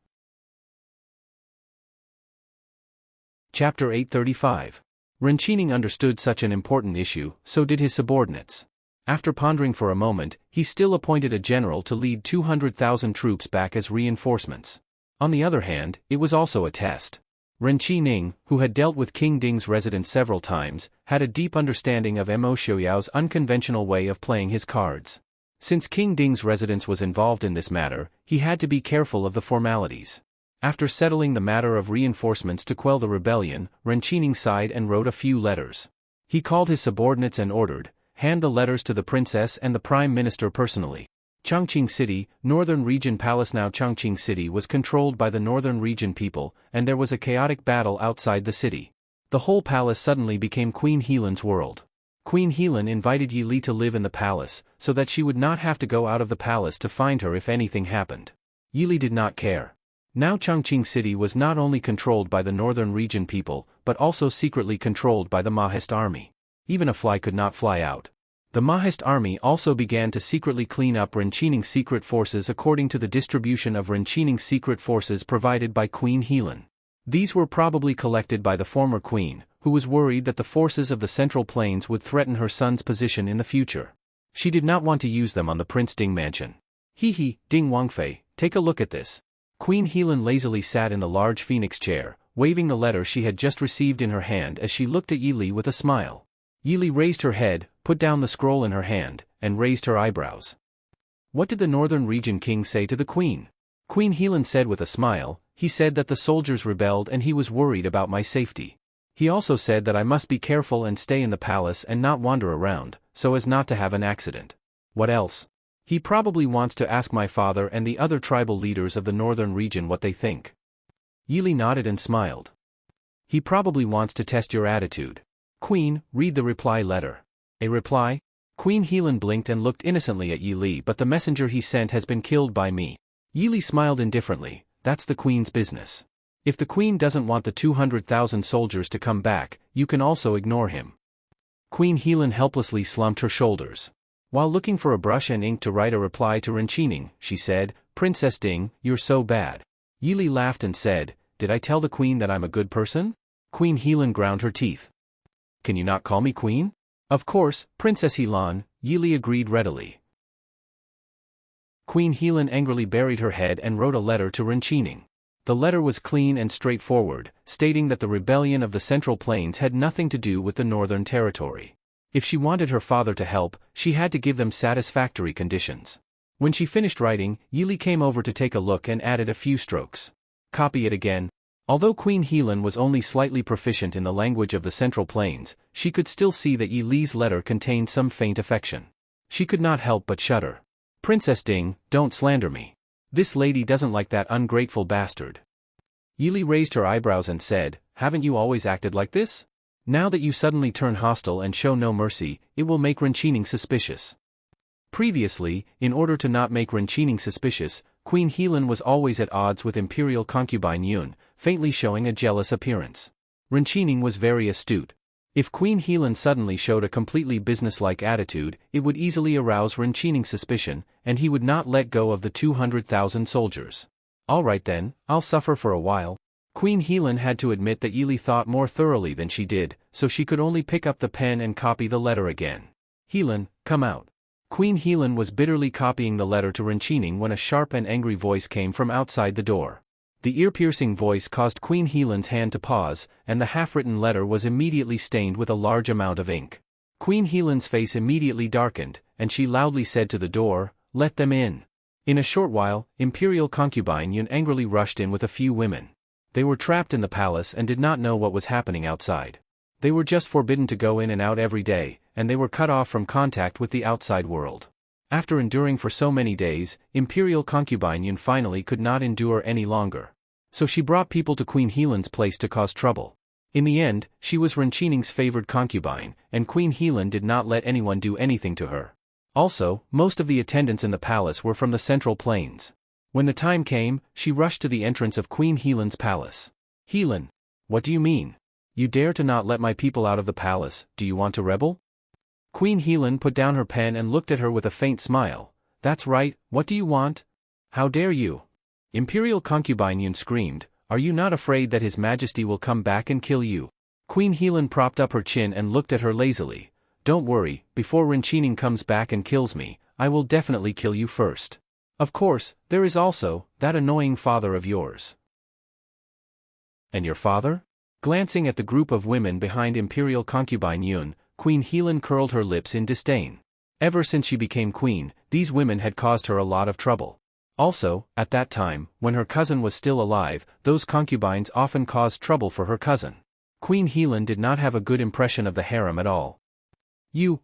Chapter 835. Ren Qining understood such an important issue, so did his subordinates. After pondering for a moment, he still appointed a general to lead 200,000 troops back as reinforcements. On the other hand, it was also a test. Ren Qining, who had dealt with King Ding's residence several times, had a deep understanding of Mo Xiuyao's unconventional way of playing his cards. Since King Ding's residence was involved in this matter, he had to be careful of the formalities. After settling the matter of reinforcements to quell the rebellion, Ren Qining sighed and wrote a few letters. He called his subordinates and ordered, "Hand the letters to the princess and the prime minister personally." Chongqing City, Northern Region Palace. Now Chongqing City was controlled by the Northern Region people, and there was a chaotic battle outside the city. The whole palace suddenly became Queen Helan's world. Queen Helan invited Yi Li to live in the palace, so that she would not have to go out of the palace to find her if anything happened. Yi Li did not care. Now Chongqing City was not only controlled by the Northern Region people, but also secretly controlled by the Mahist army. Even a fly could not fly out. The Mahist army also began to secretly clean up Ren Qining's secret forces according to the distribution of Ren Qining's secret forces provided by Queen Helan. These were probably collected by the former queen, who was worried that the forces of the Central Plains would threaten her son's position in the future. She did not want to use them on the Prince Ding mansion. He, Ding Wangfei, take a look at this. Queen Helan lazily sat in the large phoenix chair, waving the letter she had just received in her hand as she looked at Yi Li with a smile. Yi Li raised her head, put down the scroll in her hand, and raised her eyebrows. What did the Northern Region King say to the Queen? Queen Helan said with a smile, "He said that the soldiers rebelled and he was worried about my safety. He also said that I must be careful and stay in the palace and not wander around, so as not to have an accident. What else? He probably wants to ask my father and the other tribal leaders of the Northern Region what they think." Yi Li nodded and smiled. "He probably wants to test your attitude. Queen, read the reply letter." "A reply?" Queen Helan blinked and looked innocently at Yi Li. "But the messenger he sent has been killed by me." Yi Li smiled indifferently. "That's the Queen's business. If the Queen doesn't want the 200,000 soldiers to come back, you can also ignore him." Queen Helan helplessly slumped her shoulders. While looking for a brush and ink to write a reply to Ren Qining, she said, "Princess Ding, you're so bad." Yi Li laughed and said, "Did I tell the Queen that I'm a good person?" Queen Helan ground her teeth. "Can you not call me Queen?" "Of course, Princess Helan," Yi Li agreed readily. Queen Helan angrily buried her head and wrote a letter to Ren Qining. The letter was clean and straightforward, stating that the rebellion of the Central Plains had nothing to do with the Northern Territory. If she wanted her father to help, she had to give them satisfactory conditions. When she finished writing, Yi Li came over to take a look and added a few strokes. "Copy it again." Although Queen Helan was only slightly proficient in the language of the Central Plains, she could still see that Yi Li's letter contained some faint affection. She could not help but shudder. "Princess Ding, don't slander me. This lady doesn't like that ungrateful bastard." Yi Li raised her eyebrows and said, "Haven't you always acted like this? Now that you suddenly turn hostile and show no mercy, it will make Ren Qining suspicious." Previously, in order to not make Ren Qining suspicious, Queen Helan was always at odds with imperial concubine Yun, faintly showing a jealous appearance. Ren Qining was very astute. If Queen Helan suddenly showed a completely businesslike attitude, it would easily arouse Ren Qining's suspicion, and he would not let go of the 200,000 soldiers. "All right then, I'll suffer for a while." Queen Helan had to admit that Yili thought more thoroughly than she did, so she could only pick up the pen and copy the letter again. Helan, come out. Queen Helan was bitterly copying the letter to Enchanting when a sharp and angry voice came from outside the door. The ear-piercing voice caused Queen Helan's hand to pause, and the half-written letter was immediately stained with a large amount of ink. Queen Helan's face immediately darkened, and she loudly said to the door, "Let them in." In a short while, Imperial concubine Yun angrily rushed in with a few women. They were trapped in the palace and did not know what was happening outside. They were just forbidden to go in and out every day, and they were cut off from contact with the outside world. After enduring for so many days, Imperial concubine Yun finally could not endure any longer. So she brought people to Queen Helan's place to cause trouble. In the end, she was Enchanting's favored concubine, and Queen Helan did not let anyone do anything to her. Also, most of the attendants in the palace were from the Central Plains. When the time came, she rushed to the entrance of Queen Helan's palace. "Helan, what do you mean? You dare to not let my people out of the palace, do you want to rebel?" Queen Helan put down her pen and looked at her with a faint smile. "That's right, what do you want? How dare you?" Imperial concubine Yun screamed, "Are you not afraid that His Majesty will come back and kill you?" Queen Helan propped up her chin and looked at her lazily. "Don't worry, before Enchanting comes back and kills me, I will definitely kill you first. Of course, there is also that annoying father of yours." "And your father?" Glancing at the group of women behind Imperial concubine Yun, Queen Helan curled her lips in disdain. Ever since she became queen, these women had caused her a lot of trouble. Also, at that time, when her cousin was still alive, those concubines often caused trouble for her cousin. Queen Helan did not have a good impression of the harem at all.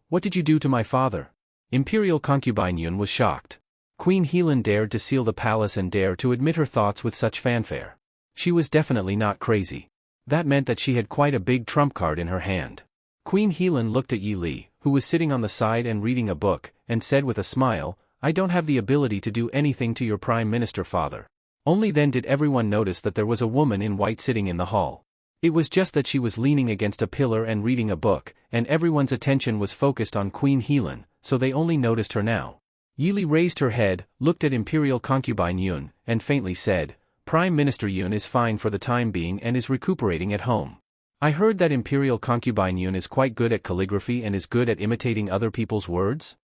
What did you do to my father?" Imperial concubine Yun was shocked. Queen Helan dared to seal the palace and dare to admit her thoughts with such fanfare. She was definitely not crazy. That meant that she had quite a big trump card in her hand. Queen Helan looked at Yili, who was sitting on the side and reading a book, and said with a smile, "I don't have the ability to do anything to your Prime Minister father." Only then did everyone notice that there was a woman in white sitting in the hall. It was just that she was leaning against a pillar and reading a book, and everyone's attention was focused on Queen Helan, so they only noticed her now. Yili raised her head, looked at Imperial concubine Yun, and faintly said, "Prime Minister Yun is fine for the time being and is recuperating at home. I heard that Imperial concubine Yun is quite good at calligraphy and is good at imitating other people's words?"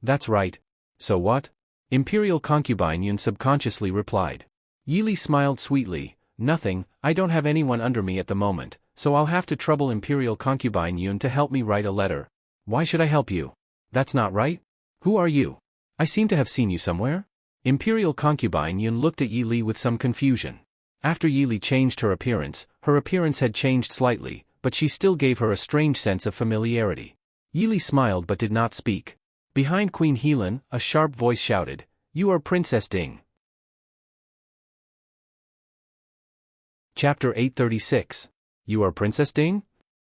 "That's right. So what?" Imperial concubine Yun subconsciously replied. Yili smiled sweetly, "Nothing, I don't have anyone under me at the moment, so I'll have to trouble Imperial concubine Yun to help me write a letter." "Why should I help you? That's not right. Who are you? I seem to have seen you somewhere." Imperial concubine Yun looked at Yili with some confusion. After Yili changed her appearance had changed slightly, but she still gave her a strange sense of familiarity. Yili smiled but did not speak. Behind Queen Helan, a sharp voice shouted, "You are Princess Ding." Chapter 836. "You are Princess Ding?"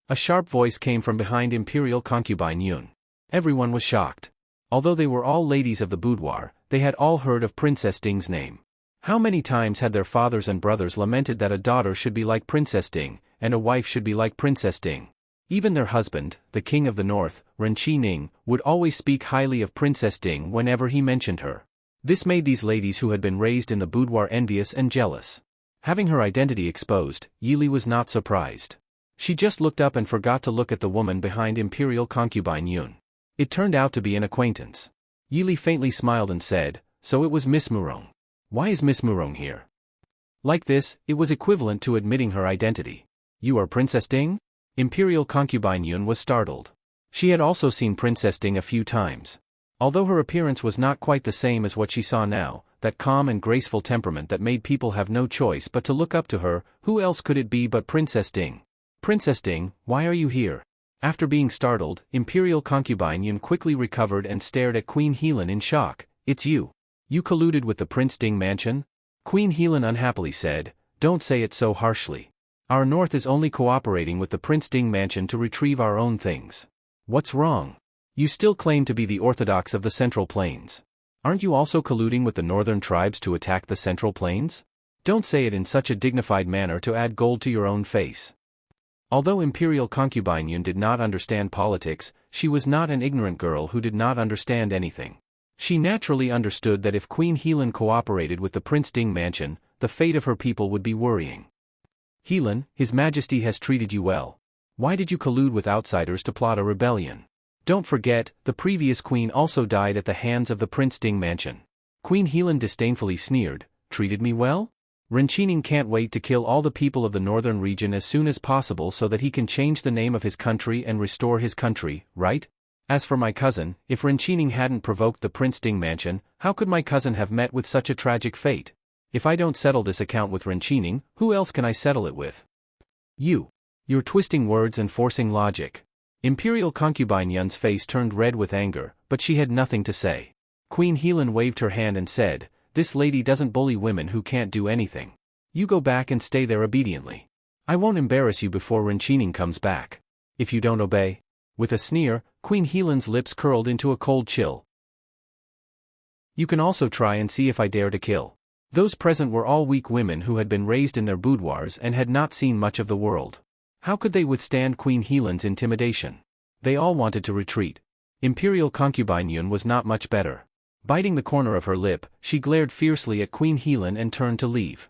A sharp voice came from behind Imperial concubine Yun. Everyone was shocked. Although they were all ladies of the boudoir, they had all heard of Princess Ding's name. How many times had their fathers and brothers lamented that a daughter should be like Princess Ding, and a wife should be like Princess Ding? Even their husband, the King of the North, Enchanting, would always speak highly of Princess Ding whenever he mentioned her. This made these ladies who had been raised in the boudoir envious and jealous. Having her identity exposed, Yili was not surprised. She just looked up and forgot to look at the woman behind Imperial concubine Yun. It turned out to be an acquaintance. Yili faintly smiled and said, "So it was Miss Murong. Why is Miss Murong here?" Like this, it was equivalent to admitting her identity. "You are Princess Ding?" Imperial concubine Yun was startled. She had also seen Princess Ding a few times. Although her appearance was not quite the same as what she saw now, that calm and graceful temperament that made people have no choice but to look up to her, who else could it be but Princess Ding? "Princess Ding, why are you here?" After being startled, Imperial concubine Yun quickly recovered and stared at Queen Helan in shock. "It's you. You colluded with the Prince Ding mansion?" Queen Helan unhappily said, "Don't say it so harshly. Our North is only cooperating with the Prince Ding mansion to retrieve our own things. What's wrong? You still claim to be the Orthodox of the Central Plains. Aren't you also colluding with the northern tribes to attack the Central Plains? Don't say it in such a dignified manner to add gold to your own face." Although Imperial concubine Yun did not understand politics, she was not an ignorant girl who did not understand anything. She naturally understood that if Queen Helan cooperated with the Prince Ding mansion, the fate of her people would be worrying. Helan, His Majesty has treated you well. Why did you collude with outsiders to plot a rebellion? Don't forget, the previous queen also died at the hands of the Prince Ding mansion. Queen Helan disdainfully sneered, treated me well? Renchining can't wait to kill all the people of the northern region as soon as possible so that he can change the name of his country and restore his country, right? As for my cousin, if Renchining hadn't provoked the Prince Ding mansion, how could my cousin have met with such a tragic fate? If I don't settle this account with Renchining, who else can I settle it with? You're twisting words and forcing logic. Imperial concubine Yun's face turned red with anger, but she had nothing to say. Queen Helan waved her hand and said, this lady doesn't bully women who can't do anything. You go back and stay there obediently. I won't embarrass you before Renchining comes back. If you don't obey. With a sneer, Queen Helan's lips curled into a cold chill. You can also try and see if I dare to kill. Those present were all weak women who had been raised in their boudoirs and had not seen much of the world. How could they withstand Queen Helan's intimidation? They all wanted to retreat. Imperial concubine Yun was not much better. Biting the corner of her lip, she glared fiercely at Queen Helan and turned to leave.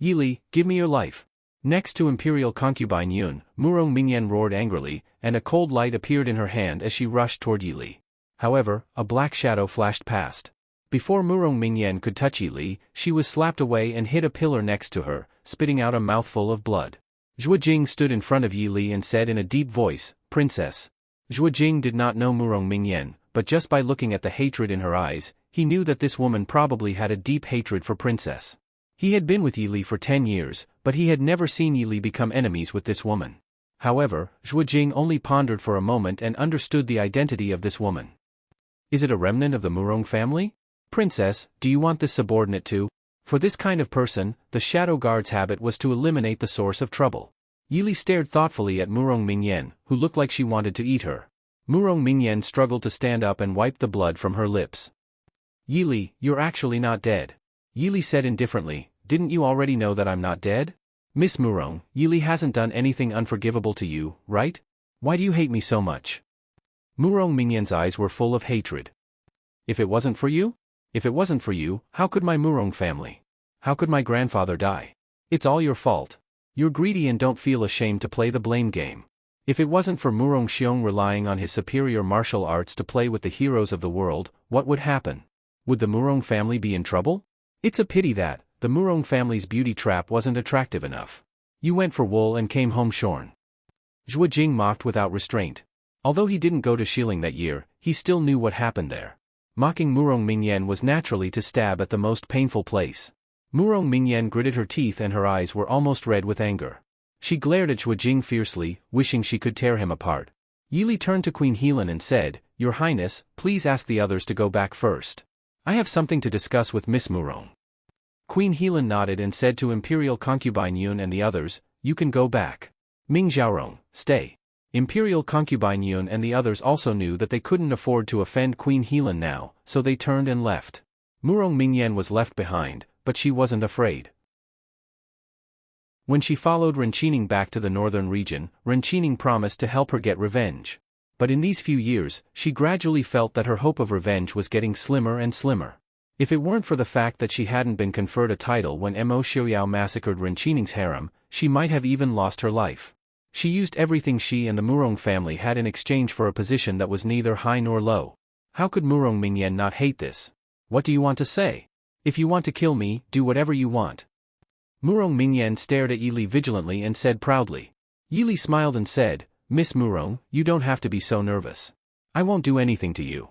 Yili, give me your life. Next to Imperial concubine Yun, Murong Mingyan roared angrily, and a cold light appeared in her hand as she rushed toward Yili. However, a black shadow flashed past. Before Murong Mingyan could touch Yili, she was slapped away and hit a pillar next to her, spitting out a mouthful of blood. Zhuojing stood in front of Yili and said in a deep voice, Princess. Zhuojing did not know Murong Mingyan, but just by looking at the hatred in her eyes, he knew that this woman probably had a deep hatred for Princess. He had been with Yili for 10 years, but he had never seen Yili become enemies with this woman. However, Zhuojing only pondered for a moment and understood the identity of this woman. Is it a remnant of the Murong family? Princess, do you want this subordinate too? For this kind of person, the Shadow Guard's habit was to eliminate the source of trouble. Yili stared thoughtfully at Murong Mingyan, who looked like she wanted to eat her. Murong Mingyan struggled to stand up and wiped the blood from her lips. Yili, you're actually not dead. Yili said indifferently, didn't you already know that I'm not dead? Miss Murong, Yili hasn't done anything unforgivable to you, right? Why do you hate me so much? Murong Mingyan's eyes were full of hatred. If it wasn't for you? If it wasn't for you, how could my Murong family? How could my grandfather die? It's all your fault. You're greedy and don't feel ashamed to play the blame game. If it wasn't for Murong Xiong relying on his superior martial arts to play with the heroes of the world, what would happen? Would the Murong family be in trouble? It's a pity that the Murong family's beauty trap wasn't attractive enough. You went for wool and came home shorn. Zhuojing mocked without restraint. Although he didn't go to Xiling that year, he still knew what happened there. Mocking Murong Mingyan was naturally to stab at the most painful place. Murong Mingyan gritted her teeth and her eyes were almost red with anger. She glared at Zhuojing fiercely, wishing she could tear him apart. Yili turned to Queen Helan and said, Your Highness, please ask the others to go back first. I have something to discuss with Miss Murong. Queen Helan nodded and said to Imperial concubine Yun and the others, You can go back. Ming Xiaorong, stay. Imperial concubine Yun and the others also knew that they couldn't afford to offend Queen Helan now, so they turned and left. Murong Mingyan was left behind, but she wasn't afraid. When she followed Renchining back to the northern region, Renchining promised to help her get revenge. But in these few years, she gradually felt that her hope of revenge was getting slimmer and slimmer. If it weren't for the fact that she hadn't been conferred a title when Mo Xiaoyao massacred Renchining's harem, she might have even lost her life. She used everything she and the Murong family had in exchange for a position that was neither high nor low. How could Murong Mingyan not hate this? What do you want to say? If you want to kill me, do whatever you want. Murong Mingyan stared at Yili vigilantly and said proudly. Yili smiled and said, Miss Murong, you don't have to be so nervous. I won't do anything to you.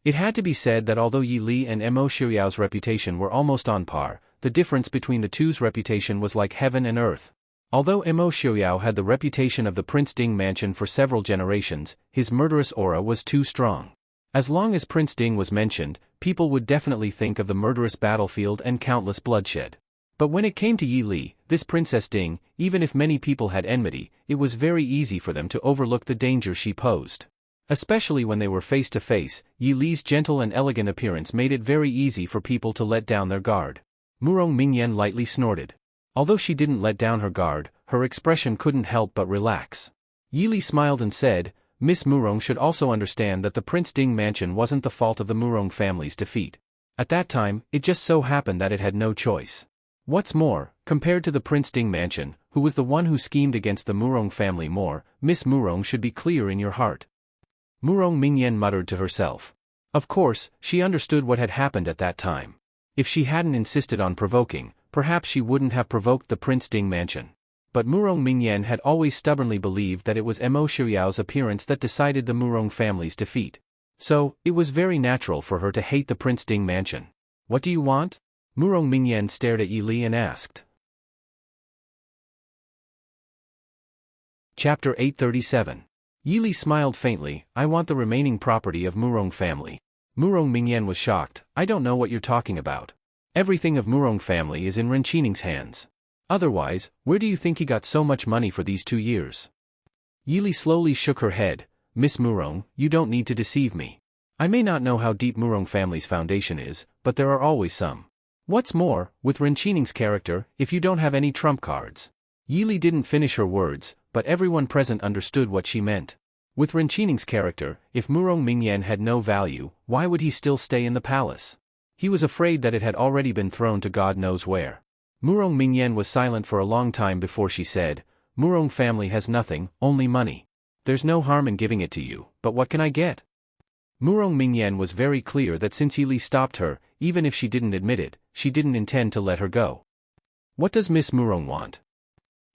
It had to be said that although Yili and Mo Xiaoyao's reputation were almost on par, the difference between the two's reputation was like heaven and earth. Although Mo Xiaoyao had the reputation of the Prince Ding mansion for several generations, his murderous aura was too strong. As long as Prince Ding was mentioned, people would definitely think of the murderous battlefield and countless bloodshed. But when it came to Yili, this Princess Ding, even if many people had enmity, it was very easy for them to overlook the danger she posed. Especially when they were face to face, Yili's gentle and elegant appearance made it very easy for people to let down their guard. Murong Mingyan lightly snorted. Although she didn't let down her guard, her expression couldn't help but relax. Yili smiled and said, Miss Murong should also understand that the Prince Ding mansion wasn't the fault of the Murong family's defeat. At that time, it just so happened that it had no choice. What's more, compared to the Prince Ding mansion, who was the one who schemed against the Murong family more, Miss Murong should be clear in your heart. Murong Mingyan muttered to herself. Of course, she understood what had happened at that time. If she hadn't insisted on provoking, perhaps she wouldn't have provoked the Prince Ding mansion. But Murong Mingyan had always stubbornly believed that it was Mo Xiaoyao's appearance that decided the Murong family's defeat. So, it was very natural for her to hate the Prince Ding mansion. What do you want? Murong Mingyan stared at Yi Li and asked. Chapter 837. Yi Li smiled faintly. I want the remaining property of Murong family. Murong Mingyan was shocked. I don't know what you're talking about. Everything of Murong family is in Renqining's hands. Otherwise, where do you think he got so much money for these 2 years? Yi Li slowly shook her head. Miss Murong, you don't need to deceive me. I may not know how deep Murong family's foundation is, but there are always some. What's more, with Renqining's character, if you don't have any trump cards. Yi Li didn't finish her words, but everyone present understood what she meant. With Renqining's character, if Murong Mingyan had no value, why would he still stay in the palace? He was afraid that it had already been thrown to God knows where. Murong Mingyan was silent for a long time before she said, Murong family has nothing, only money. There's no harm in giving it to you, but what can I get? Murong Mingyan was very clear that since Yi Li stopped her, even if she didn't admit it, she didn't intend to let her go. What does Miss Murong want?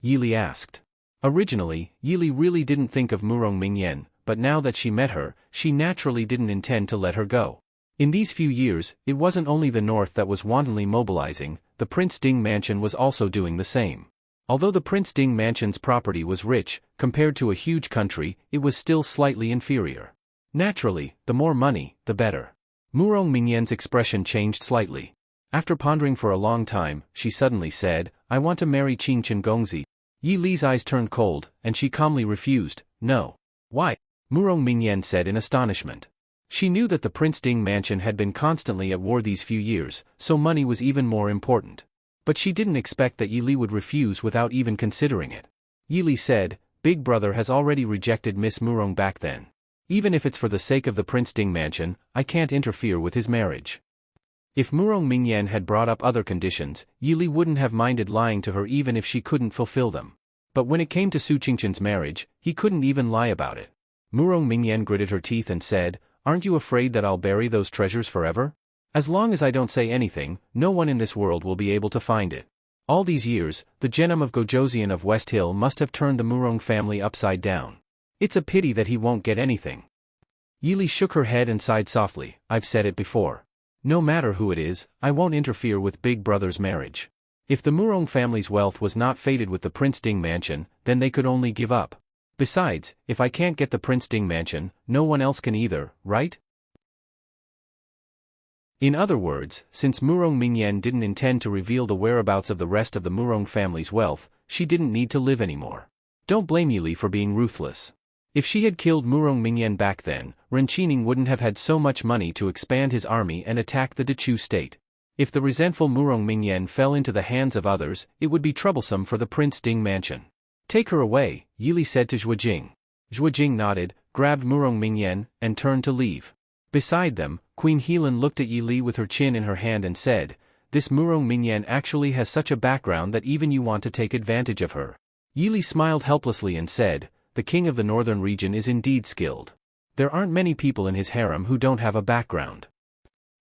Yi Li asked. Originally, Yi Li really didn't think of Murong Mingyan, but now that she met her, she naturally didn't intend to let her go. In these few years, it wasn't only the North that was wantonly mobilizing, the Prince Ding mansion was also doing the same. Although the Prince Ding mansion's property was rich, compared to a huge country, it was still slightly inferior. Naturally, the more money, the better. Murong Mingyan's expression changed slightly. After pondering for a long time, she suddenly said, I want to marry Qingchen Gongzi. Yi Li's eyes turned cold, and she calmly refused. No. Why? Murong Mingyan said in astonishment. She knew that the Prince Ding mansion had been constantly at war these few years, so money was even more important. But she didn't expect that Yi Li would refuse without even considering it. Yi Li said, Big Brother has already rejected Miss Murong back then. Even if it's for the sake of the Prince Ding mansion, I can't interfere with his marriage. If Murong Mingyan had brought up other conditions, Yi Li wouldn't have minded lying to her even if she couldn't fulfill them. But when it came to Su Qingchen's marriage, he couldn't even lie about it. Murong Mingyan gritted her teeth and said, Aren't you afraid that I'll bury those treasures forever? As long as I don't say anything, no one in this world will be able to find it. All these years, the Genom of Gojoseon of West Hill must have turned the Murong family upside down. It's a pity that he won't get anything. Yi Li shook her head and sighed softly. I've said it before. No matter who it is, I won't interfere with Big Brother's marriage. If the Murong family's wealth was not fated with the Prince Ding mansion, then they could only give up. Besides, if I can't get the Prince Ding mansion, no one else can either, right? In other words, since Murong Mingyan didn't intend to reveal the whereabouts of the rest of the Murong family's wealth, she didn't need to live anymore. Don't blame Yi Li for being ruthless. If she had killed Murong Mingyan back then, Renqining wouldn't have had so much money to expand his army and attack the Dechu state. If the resentful Murong Mingyan fell into the hands of others, it would be troublesome for the Prince Ding mansion. Take her away, Yi Li said to Zhuojing. Zhuojing nodded, grabbed Murong Mingyan, and turned to leave. Beside them, Queen Helan looked at Yi Li with her chin in her hand and said, This Murong Mingyan actually has such a background that even you want to take advantage of her. Yi Li smiled helplessly and said, The king of the northern region is indeed skilled. There aren't many people in his harem who don't have a background.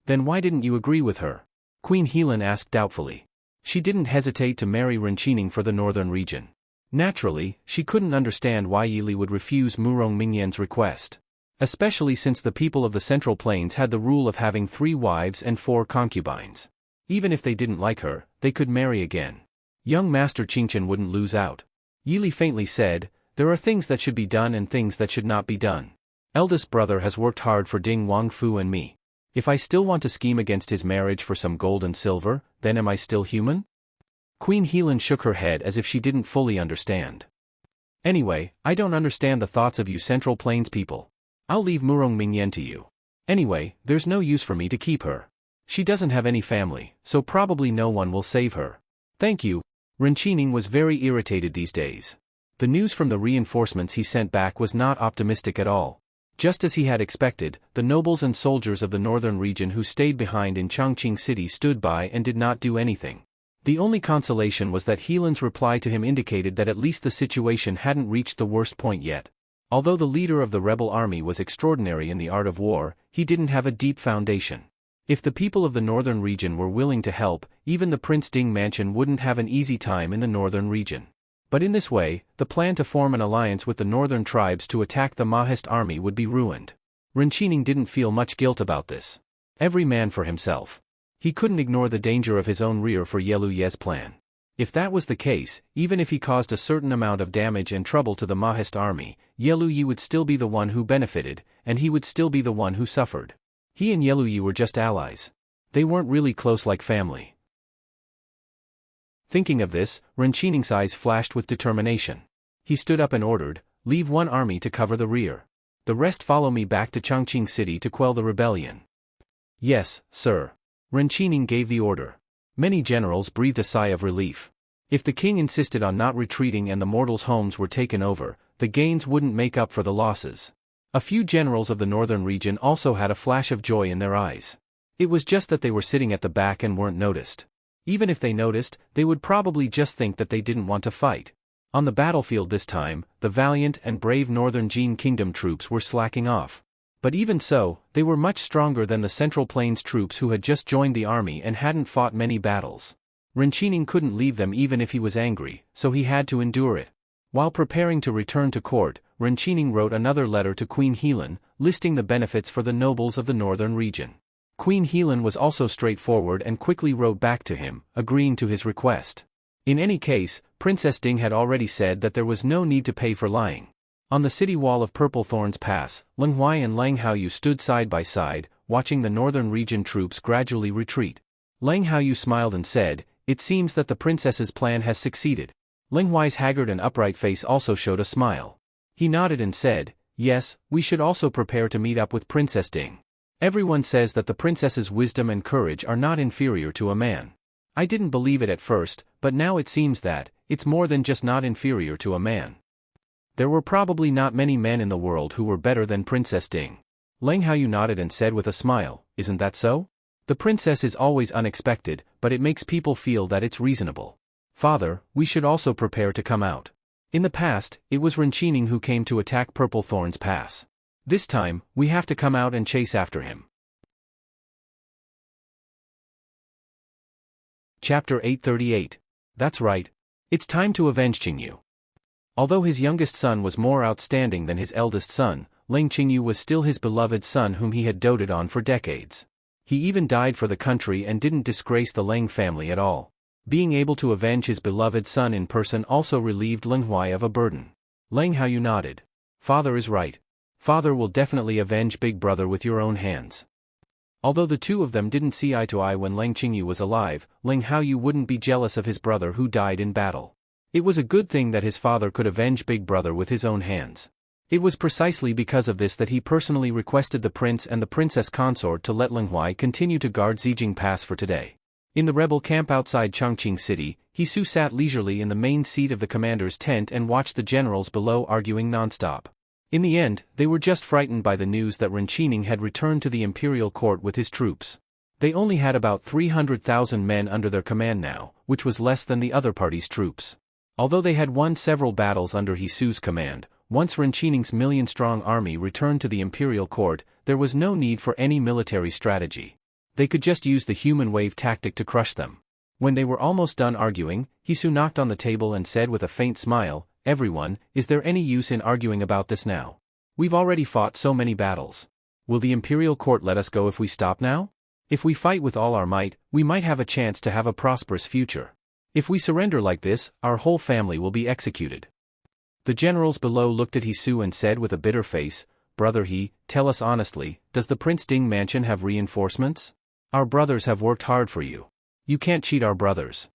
Then why didn't you agree with her? Queen Helan asked doubtfully. She didn't hesitate to marry Renqining for the northern region. Naturally, she couldn't understand why Yi Li would refuse Murong Mingyan's request. Especially since the people of the Central Plains had the rule of having 3 wives and 4 concubines. Even if they didn't like her, they could marry again. Young Master Qingchen wouldn't lose out. Yi Li faintly said, There are things that should be done and things that should not be done. Eldest brother has worked hard for Ding Wangfu and me. If I still want to scheme against his marriage for some gold and silver, then am I still human? Queen Helan shook her head as if she didn't fully understand. Anyway, I don't understand the thoughts of you Central Plains people. I'll leave Murong Mingyan to you. Anyway, there's no use for me to keep her. She doesn't have any family, so probably no one will save her. Thank you. Renqining was very irritated these days. The news from the reinforcements he sent back was not optimistic at all. Just as he had expected, the nobles and soldiers of the northern region who stayed behind in Chongqing City stood by and did not do anything. The only consolation was that Heelan's reply to him indicated that at least the situation hadn't reached the worst point yet. Although the leader of the rebel army was extraordinary in the art of war, he didn't have a deep foundation. If the people of the northern region were willing to help, even the Prince Ding mansion wouldn't have an easy time in the northern region. But in this way, the plan to form an alliance with the northern tribes to attack the Mahist army would be ruined. Renchining didn't feel much guilt about this. Every man for himself. He couldn't ignore the danger of his own rear for Yelu Ye's plan. If that was the case, even if he caused a certain amount of damage and trouble to the Mahist army, Yelu Ye would still be the one who benefited, and he would still be the one who suffered. He and Yelu Ye were just allies. They weren't really close like family. Thinking of this, Renchining's eyes flashed with determination. He stood up and ordered, "Leave one army to cover the rear. The rest follow me back to Chongqing City to quell the rebellion." "Yes, sir." Renchining gave the order. Many generals breathed a sigh of relief. If the king insisted on not retreating and the mortals' homes were taken over, the gains wouldn't make up for the losses. A few generals of the northern region also had a flash of joy in their eyes. It was just that they were sitting at the back and weren't noticed. Even if they noticed, they would probably just think that they didn't want to fight. On the battlefield this time, the valiant and brave northern Jin Kingdom troops were slacking off. But even so, they were much stronger than the Central Plains troops who had just joined the army and hadn't fought many battles. Renchining couldn't leave them even if he was angry, so he had to endure it. While preparing to return to court, Renchining wrote another letter to Queen Heelan, listing the benefits for the nobles of the northern region. Queen Heelan was also straightforward and quickly wrote back to him, agreeing to his request. In any case, Princess Ding had already said that there was no need to pay for lying. On the city wall of Purple Thorns Pass, Leng Huai and Lang Haoyu stood side by side, watching the northern region troops gradually retreat. Lang Haoyu smiled and said, "It seems that the princess's plan has succeeded." Leng Huai's haggard and upright face also showed a smile. He nodded and said, "Yes, we should also prepare to meet up with Princess Ding. Everyone says that the princess's wisdom and courage are not inferior to a man. I didn't believe it at first, but now it seems that it's more than just not inferior to a man." There were probably not many men in the world who were better than Princess Ding. Lang Haoyu nodded and said with a smile, "Isn't that so? The princess is always unexpected, but it makes people feel that it's reasonable. Father, we should also prepare to come out." In the past, it was Renchining who came to attack Purple Thorns Pass. This time, we have to come out and chase after him. Chapter 838. That's right. It's time to avenge Qingyu. Although his youngest son was more outstanding than his eldest son, Ling Qingyu was still his beloved son whom he had doted on for decades. He even died for the country and didn't disgrace the Lang family at all. Being able to avenge his beloved son in person also relieved Leng Huai of a burden. Lang Haoyu nodded. "Father is right. Father will definitely avenge Big Brother with your own hands." Although the two of them didn't see eye to eye when Lang Qingyu was alive, Leng Haoyu wouldn't be jealous of his brother who died in battle. It was a good thing that his father could avenge Big Brother with his own hands. It was precisely because of this that he personally requested the prince and the princess consort to let Leng Huai continue to guard Zijing Pass for today. In the rebel camp outside Chongqing City, Hisu sat leisurely in the main seat of the commander's tent and watched the generals below arguing nonstop. In the end, they were just frightened by the news that Renchining had returned to the imperial court with his troops. They only had about 300,000 men under their command now, which was less than the other party's troops. Although they had won several battles under Hisu's command, once Renchining's million-strong army returned to the imperial court, there was no need for any military strategy. They could just use the human wave tactic to crush them. When they were almost done arguing, Hisu knocked on the table and said with a faint smile, "Everyone, is there any use in arguing about this now? We've already fought so many battles. Will the imperial court let us go if we stop now? If we fight with all our might, we might have a chance to have a prosperous future. If we surrender like this, our whole family will be executed." The generals below looked at Hisu and said with a bitter face, "Brother He, tell us honestly, does the Prince Ding mansion have reinforcements? Our brothers have worked hard for you. You can't cheat our brothers."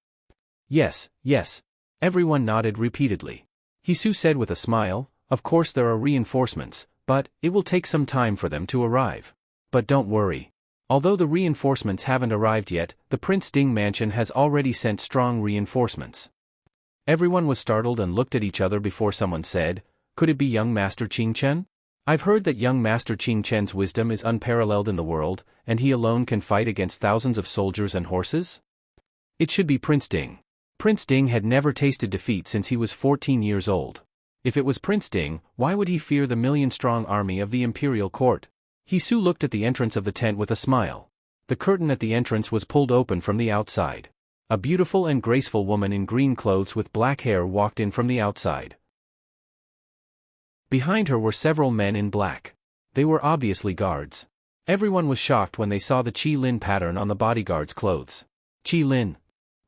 "Yes, yes." Everyone nodded repeatedly. Hisu said with a smile, "Of course there are reinforcements, but it will take some time for them to arrive. But don't worry. Although the reinforcements haven't arrived yet, the Prince Ding mansion has already sent strong reinforcements." Everyone was startled and looked at each other before someone said, "Could it be young Master Qing Chen? I've heard that young Master Qing Chen's wisdom is unparalleled in the world, and he alone can fight against thousands of soldiers and horses?" It should be Prince Ding. Prince Ding had never tasted defeat since he was 14 years old. If it was Prince Ding, why would he fear the million-strong army of the imperial court? Hisu looked at the entrance of the tent with a smile. The curtain at the entrance was pulled open from the outside. A beautiful and graceful woman in green clothes with black hair walked in from the outside. Behind her were several men in black. They were obviously guards. Everyone was shocked when they saw the Qi Lin pattern on the bodyguards' clothes. Qi Lin.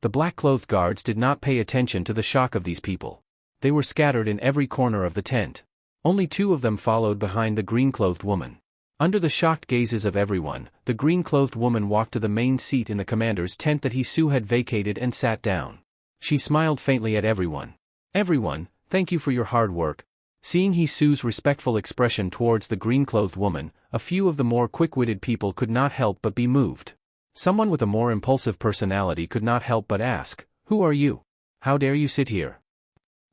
The black-clothed guards did not pay attention to the shock of these people. They were scattered in every corner of the tent. Only 2 of them followed behind the green-clothed woman. Under the shocked gazes of everyone, the green-clothed woman walked to the main seat in the commander's tent that Hisu had vacated and sat down. She smiled faintly at everyone. Everyone, thank you for your hard work. Seeing Hisu's respectful expression towards the green-clothed woman, a few of the more quick-witted people could not help but be moved. Someone with a more impulsive personality could not help but ask, "Who are you? How dare you sit here?"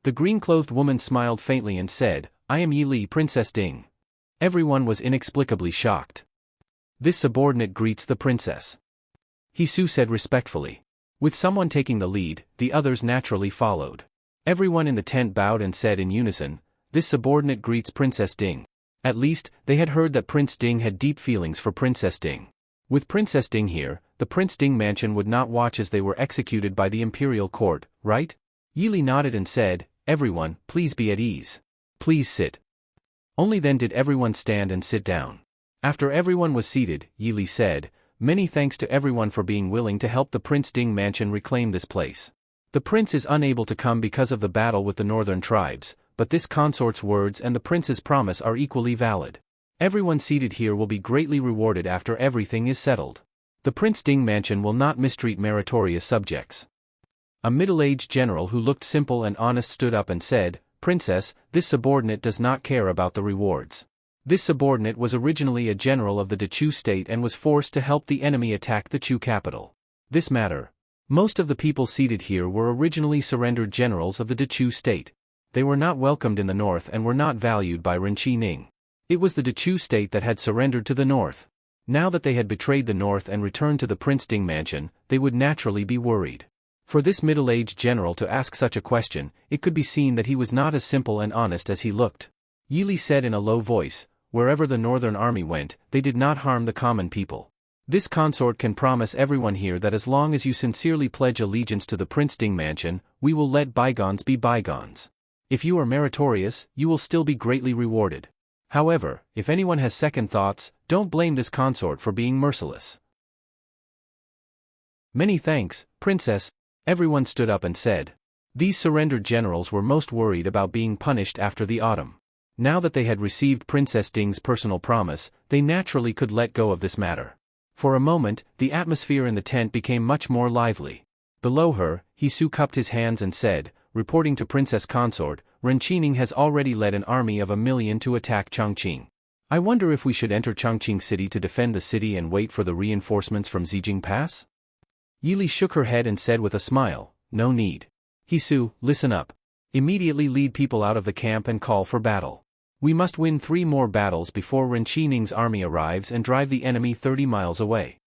The green-clothed woman smiled faintly and said, "I am Yi Li, Princess Ding." Everyone was inexplicably shocked. "This subordinate greets the princess," Hisu said respectfully. With someone taking the lead, the others naturally followed. Everyone in the tent bowed and said in unison, "This subordinate greets Princess Ding." At least, they had heard that Prince Ding had deep feelings for Princess Ding. With Princess Ding here, the Prince Ding mansion would not watch as they were executed by the imperial court, right? Yi Li nodded and said, "Everyone, please be at ease. Please sit." Only then did everyone stand and sit down. After everyone was seated, Yi Li said, "Many thanks to everyone for being willing to help the Prince Ding mansion reclaim this place. The prince is unable to come because of the battle with the northern tribes, but this consort's words and the prince's promise are equally valid. Everyone seated here will be greatly rewarded after everything is settled. The Prince Ding mansion will not mistreat meritorious subjects." A middle-aged general who looked simple and honest stood up and said, "Princess, this subordinate does not care about the rewards. This subordinate was originally a general of the Dechu state and was forced to help the enemy attack the Chu capital. This matter. Most of the people seated here were originally surrendered generals of the Dechu state. They were not welcomed in the north and were not valued by Renqi Ning. It was the Dechu state that had surrendered to the north. Now that they had betrayed the north and returned to the Prince Ding mansion, they would naturally be worried. For this middle-aged general to ask such a question, it could be seen that he was not as simple and honest as he looked. Yi Li said in a low voice, "Wherever the northern army went, they did not harm the common people. This consort can promise everyone here that as long as you sincerely pledge allegiance to the Prince Ding mansion, we will let bygones be bygones. If you are meritorious, you will still be greatly rewarded. However, if anyone has second thoughts, don't blame this consort for being merciless." "Many thanks, Princess," everyone stood up and said. These surrendered generals were most worried about being punished after the autumn. Now that they had received Princess Ding's personal promise, they naturally could let go of this matter. For a moment, the atmosphere in the tent became much more lively. Below her, Hisu cupped his hands and said, reporting to Princess Consort, "Renqining has already led an army of 1,000,000 to attack Chongqing. I wonder if we should enter Chongqing city to defend the city and wait for the reinforcements from Zijing Pass?" Yi Li shook her head and said with a smile, "No need. Hisu, listen up. Immediately lead people out of the camp and call for battle. We must win 3 more battles before Renqining's army arrives and drive the enemy 30 miles away."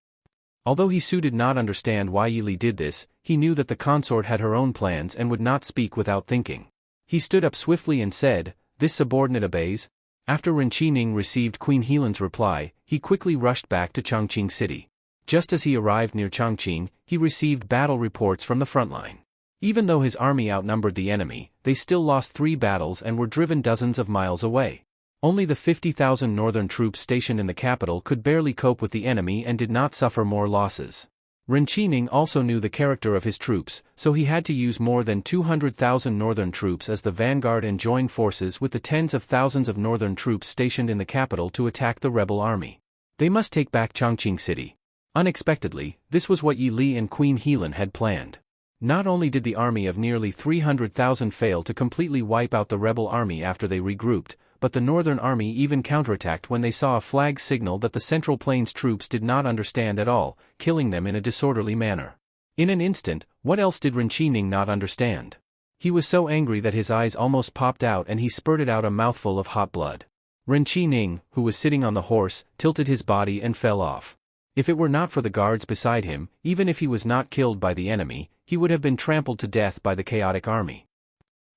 Although Hisu did not understand why Yi Li did this, he knew that the consort had her own plans and would not speak without thinking. He stood up swiftly and said, "This subordinate obeys." After Renqining received Queen Helan's reply, he quickly rushed back to Chongqing city. Just as he arrived near Chongqing, he received battle reports from the front line. Even though his army outnumbered the enemy, they still lost 3 battles and were driven dozens of miles away. Only the 50,000 northern troops stationed in the capital could barely cope with the enemy and did not suffer more losses. Renqining also knew the character of his troops, so he had to use more than 200,000 northern troops as the vanguard and join forces with the tens of thousands of northern troops stationed in the capital to attack the rebel army. They must take back Chongqing city. Unexpectedly, this was what Yi Li and Queen Helan had planned. Not only did the army of nearly 300,000 fail to completely wipe out the rebel army after they regrouped, but the northern army even counterattacked when they saw a flag signal that the Central Plains troops did not understand at all, killing them in a disorderly manner. In an instant, what else did Renqining not understand? He was so angry that his eyes almost popped out and he spurted out a mouthful of hot blood. Renqining, who was sitting on the horse, tilted his body and fell off. If it were not for the guards beside him, even if he was not killed by the enemy, he would have been trampled to death by the chaotic army.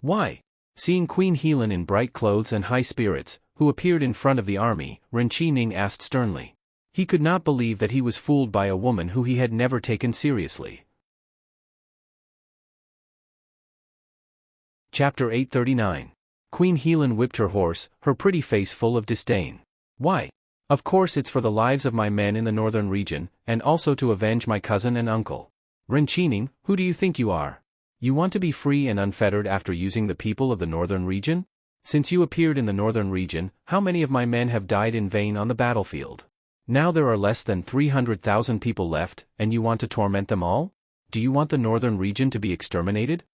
Why? Seeing Queen Helan in bright clothes and high spirits, who appeared in front of the army, Ren Qining asked sternly. He could not believe that he was fooled by a woman who he had never taken seriously. Chapter 839. Queen Helan whipped her horse, her pretty face full of disdain. Why? Of course it's for the lives of my men in the northern region, and also to avenge my cousin and uncle. Ren Qining, who do you think you are? You want to be free and unfettered after using the people of the northern region? Since you appeared in the northern region, how many of my men have died in vain on the battlefield? Now there are less than 300,000 people left, and you want to torment them all? Do you want the northern region to be exterminated?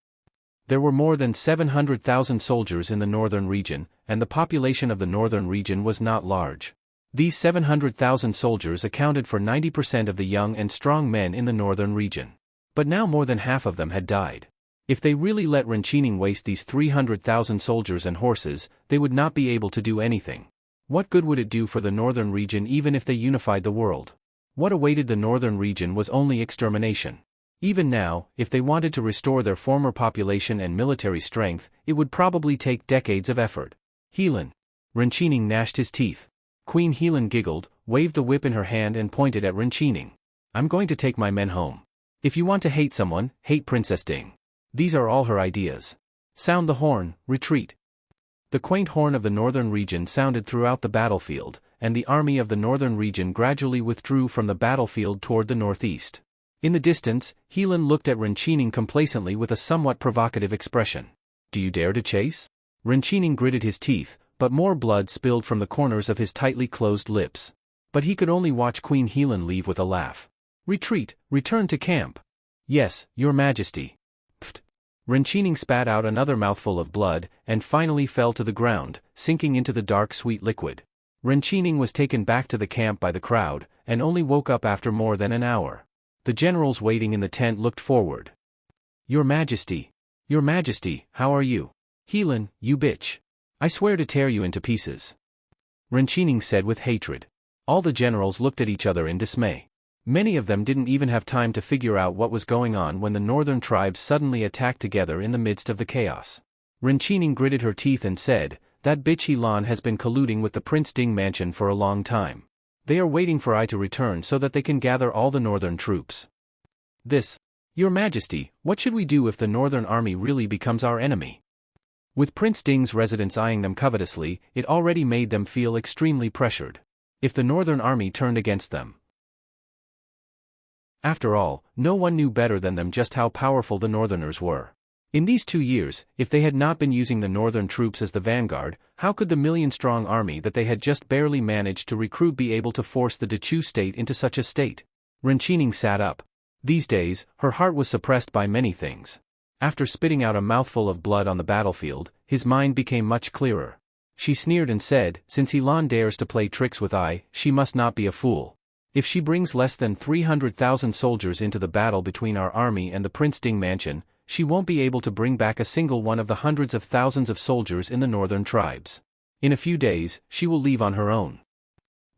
There were more than 700,000 soldiers in the northern region, and the population of the northern region was not large. These 700,000 soldiers accounted for 90% of the young and strong men in the northern region. But now more than half of them had died. If they really let Ren Qining waste these 300,000 soldiers and horses, they would not be able to do anything. What good would it do for the northern region even if they unified the world? What awaited the northern region was only extermination. Even now, if they wanted to restore their former population and military strength, it would probably take decades of effort. Helan. Ren Qining gnashed his teeth. Queen Helan giggled, waved the whip in her hand and pointed at Ren Qining. I'm going to take my men home. If you want to hate someone, hate Princess Ding. These are all her ideas. Sound the horn, retreat. The quaint horn of the northern region sounded throughout the battlefield, and the army of the northern region gradually withdrew from the battlefield toward the northeast. In the distance, Helan looked at Ren Qining complacently with a somewhat provocative expression. Do you dare to chase? Ren Qining gritted his teeth, but more blood spilled from the corners of his tightly closed lips. But he could only watch Queen Helan leave with a laugh. Retreat, return to camp. Yes, your majesty. Pfft. Ren Qining spat out another mouthful of blood, and finally fell to the ground, sinking into the dark sweet liquid. Ren Qining was taken back to the camp by the crowd, and only woke up after more than an hour. The generals waiting in the tent looked forward. Your majesty. Your majesty, how are you? Helan, you bitch. I swear to tear you into pieces. Ren Qining said with hatred. All the generals looked at each other in dismay. Many of them didn't even have time to figure out what was going on when the northern tribes suddenly attacked together in the midst of the chaos. Ren Qining gritted her teeth and said, that bitch Helan has been colluding with the Prince Ding mansion for a long time. They are waiting for I to return so that they can gather all the northern troops. This. Your majesty, what should we do if the northern army really becomes our enemy? With Prince Ding's residents eyeing them covetously, it already made them feel extremely pressured. If the northern army turned against them. After all, no one knew better than them just how powerful the northerners were. In these 2 years, if they had not been using the northern troops as the vanguard, how could the million-strong army that they had just barely managed to recruit be able to force the Dechu state into such a state? Ren Qining sat up. These days, her heart was suppressed by many things. After spitting out a mouthful of blood on the battlefield, his mind became much clearer. She sneered and said, since Helan dares to play tricks with I, she must not be a fool. If she brings less than 300,000 soldiers into the battle between our army and the Prince Ding mansion, she won't be able to bring back a single one of the hundreds of thousands of soldiers in the northern tribes. In a few days, she will leave on her own.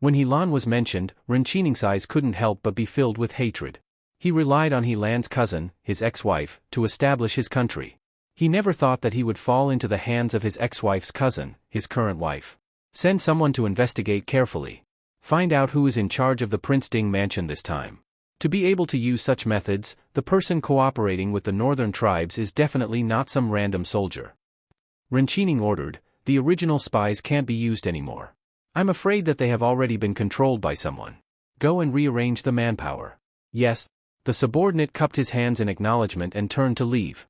When Helan was mentioned, Ren Qining's eyes couldn't help but be filled with hatred. He relied on Helan's cousin, his ex-wife, to establish his country. He never thought that he would fall into the hands of his ex-wife's cousin, his current wife. Send someone to investigate carefully. Find out who is in charge of the Prince Ding mansion this time. To be able to use such methods, the person cooperating with the northern tribes is definitely not some random soldier. Ren Qining ordered, the original spies can't be used anymore. I'm afraid that they have already been controlled by someone. Go and rearrange the manpower. Yes. The subordinate cupped his hands in acknowledgement and turned to leave.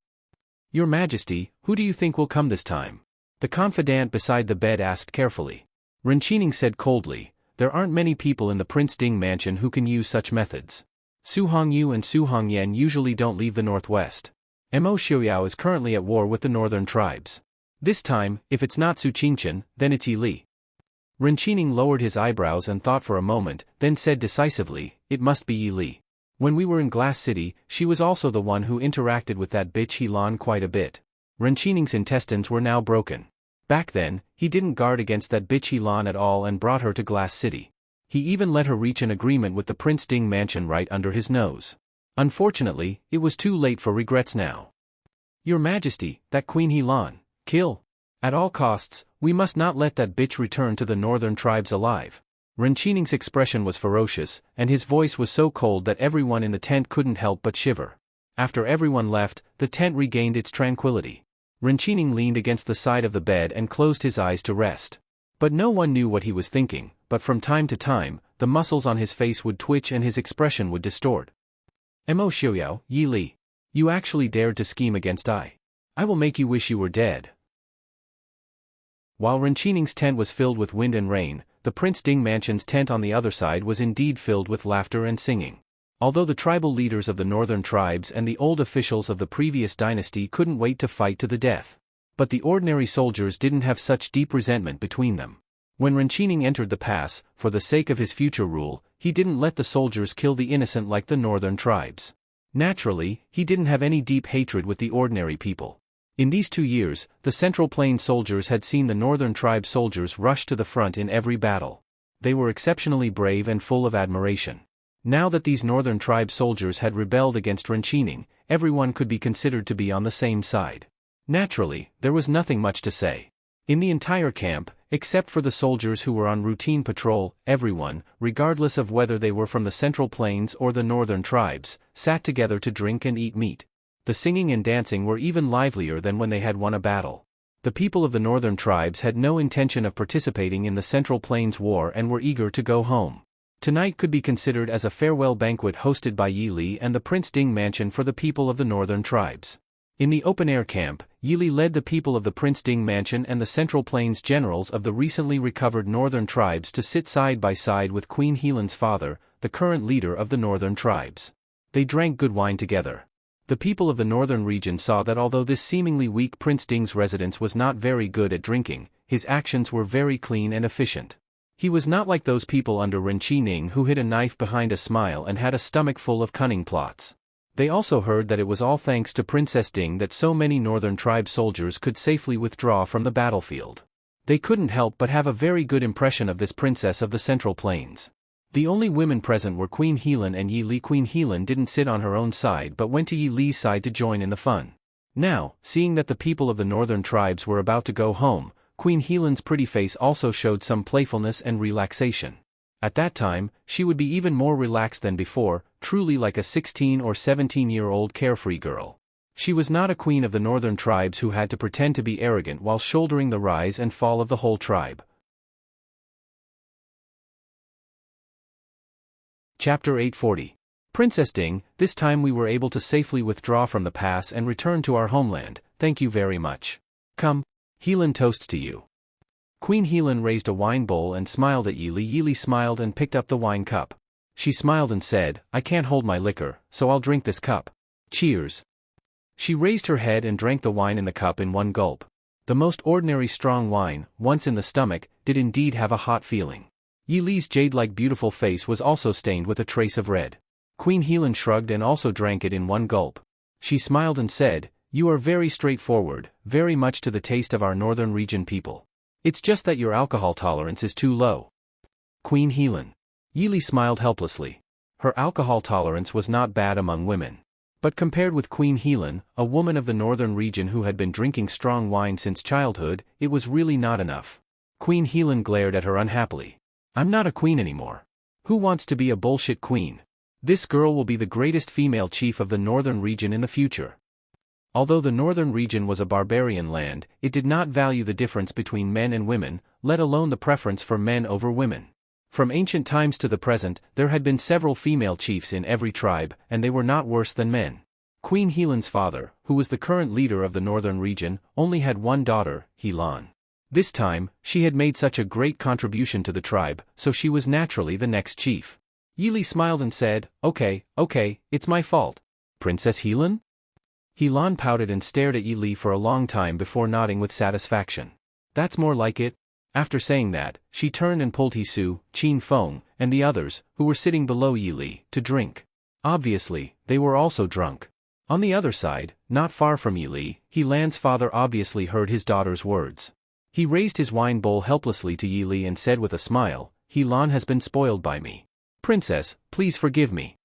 Your Majesty, who do you think will come this time? The confidant beside the bed asked carefully. Ren Qining said coldly, there aren't many people in the Prince Ding mansion who can use such methods. Su Hongyu and Su Hongyan usually don't leave the northwest. Mo Xiaoyao is currently at war with the northern tribes. This time, if it's not Su Qingchen, then it's Yi Li. Ren Qining lowered his eyebrows and thought for a moment, then said decisively, it must be Yi Li. When we were in Glass City, she was also the one who interacted with that bitch Helan quite a bit. Ren Qining's intestines were now broken. Back then, he didn't guard against that bitch Helan at all and brought her to Glass City. He even let her reach an agreement with the Prince Ding mansion right under his nose. Unfortunately, it was too late for regrets now. Your Majesty, that Queen Helan, kill. At all costs, we must not let that bitch return to the northern tribes alive. Renchining's expression was ferocious, and his voice was so cold that everyone in the tent couldn't help but shiver. After everyone left, the tent regained its tranquility. Renchining leaned against the side of the bed and closed his eyes to rest. But no one knew what he was thinking, but from time to time, the muscles on his face would twitch and his expression would distort. Mo Xiaoyao, Yi Li. You actually dared to scheme against I. I will make you wish you were dead. While Renchining's tent was filled with wind and rain, the Prince Ding mansion's tent on the other side was indeed filled with laughter and singing. Although the tribal leaders of the northern tribes and the old officials of the previous dynasty couldn't wait to fight to the death. But the ordinary soldiers didn't have such deep resentment between them. When Renchining entered the pass, for the sake of his future rule, he didn't let the soldiers kill the innocent like the northern tribes. Naturally, he didn't have any deep hatred with the ordinary people. In these 2 years, the Central Plains soldiers had seen the northern tribe soldiers rush to the front in every battle. They were exceptionally brave and full of admiration. Now that these northern tribe soldiers had rebelled against Renchining, everyone could be considered to be on the same side. Naturally, there was nothing much to say. In the entire camp, except for the soldiers who were on routine patrol, everyone, regardless of whether they were from the Central Plains or the northern tribes, sat together to drink and eat meat. The singing and dancing were even livelier than when they had won a battle. The people of the northern tribes had no intention of participating in the Central Plains War and were eager to go home. Tonight could be considered as a farewell banquet hosted by Yi Li and the Prince Ding mansion for the people of the northern tribes. In the open-air camp, Yi Li led the people of the Prince Ding mansion and the Central Plains generals of the recently recovered northern tribes to sit side by side with Queen Helan's father, the current leader of the northern tribes. They drank good wine together. The people of the northern region saw that although this seemingly weak Prince Ding's residence was not very good at drinking, his actions were very clean and efficient. He was not like those people under Renchining who hid a knife behind a smile and had a stomach full of cunning plots. They also heard that it was all thanks to Princess Ding that so many northern tribe soldiers could safely withdraw from the battlefield. They couldn't help but have a very good impression of this princess of the Central Plains. The only women present were Queen Helan and Yi Li. Queen Helan didn't sit on her own side but went to Yi Li's side to join in the fun. Now, seeing that the people of the northern tribes were about to go home, Queen Helan's pretty face also showed some playfulness and relaxation. At that time, she would be even more relaxed than before, truly like a 16 or 17-year-old carefree girl. She was not a queen of the northern tribes who had to pretend to be arrogant while shouldering the rise and fall of the whole tribe. Chapter 840. Princess Ding, this time we were able to safely withdraw from the pass and return to our homeland, thank you very much. Come. Helan toasts to you. Queen Helan raised a wine bowl and smiled at Yi Li. Yi Li smiled and picked up the wine cup. She smiled and said, I can't hold my liquor, so I'll drink this cup. Cheers. She raised her head and drank the wine in the cup in one gulp. The most ordinary strong wine, once in the stomach, did indeed have a hot feeling. Yi Li's jade-like beautiful face was also stained with a trace of red. Queen Helan shrugged and also drank it in one gulp. She smiled and said, You are very straightforward, very much to the taste of our northern region people. It's just that your alcohol tolerance is too low. Queen Helan. Yi Li smiled helplessly. Her alcohol tolerance was not bad among women. But compared with Queen Helan, a woman of the northern region who had been drinking strong wine since childhood, it was really not enough. Queen Helan glared at her unhappily. I'm not a queen anymore. Who wants to be a bullshit queen? This girl will be the greatest female chief of the northern region in the future. Although the northern region was a barbarian land, it did not value the difference between men and women, let alone the preference for men over women. From ancient times to the present, there had been several female chiefs in every tribe, and they were not worse than men. Queen Helan's father, who was the current leader of the northern region, only had one daughter, Helan. This time, she had made such a great contribution to the tribe, so she was naturally the next chief. Yi Li smiled and said, Okay, it's my fault. Princess Helan? Helan pouted and stared at Yi Li for a long time before nodding with satisfaction. That's more like it. After saying that, she turned and pulled Hisu, Qin Feng, and the others, who were sitting below Yi Li, to drink. Obviously, they were also drunk. On the other side, not far from Yi Li, Helan's father obviously heard his daughter's words. He raised his wine bowl helplessly to Yi Li and said with a smile, He Lan has been spoiled by me. Princess, please forgive me.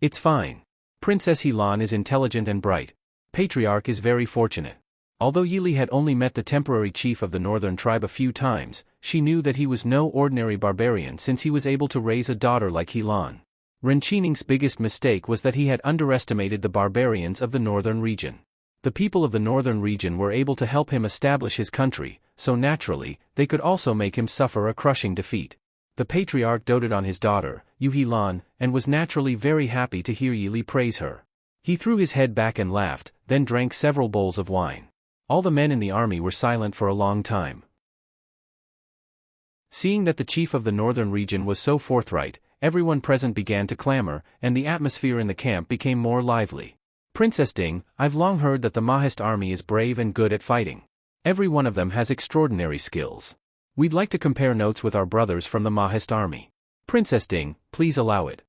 It's fine. Princess He Lan is intelligent and bright. Patriarch is very fortunate. Although Yili had only met the temporary chief of the northern tribe a few times, she knew that he was no ordinary barbarian since he was able to raise a daughter like He Lan. Renchining's biggest mistake was that he had underestimated the barbarians of the northern region. The people of the northern region were able to help him establish his country, so naturally, they could also make him suffer a crushing defeat. The patriarch doted on his daughter, He Lan, and was naturally very happy to hear Yili praise her. He threw his head back and laughed, then drank several bowls of wine. All the men in the army were silent for a long time. Seeing that the chief of the northern region was so forthright, everyone present began to clamor, and the atmosphere in the camp became more lively. Princess Ding, I've long heard that the Mahist army is brave and good at fighting. Every one of them has extraordinary skills. We'd like to compare notes with our brothers from the Mahist army. Princess Ding, please allow it.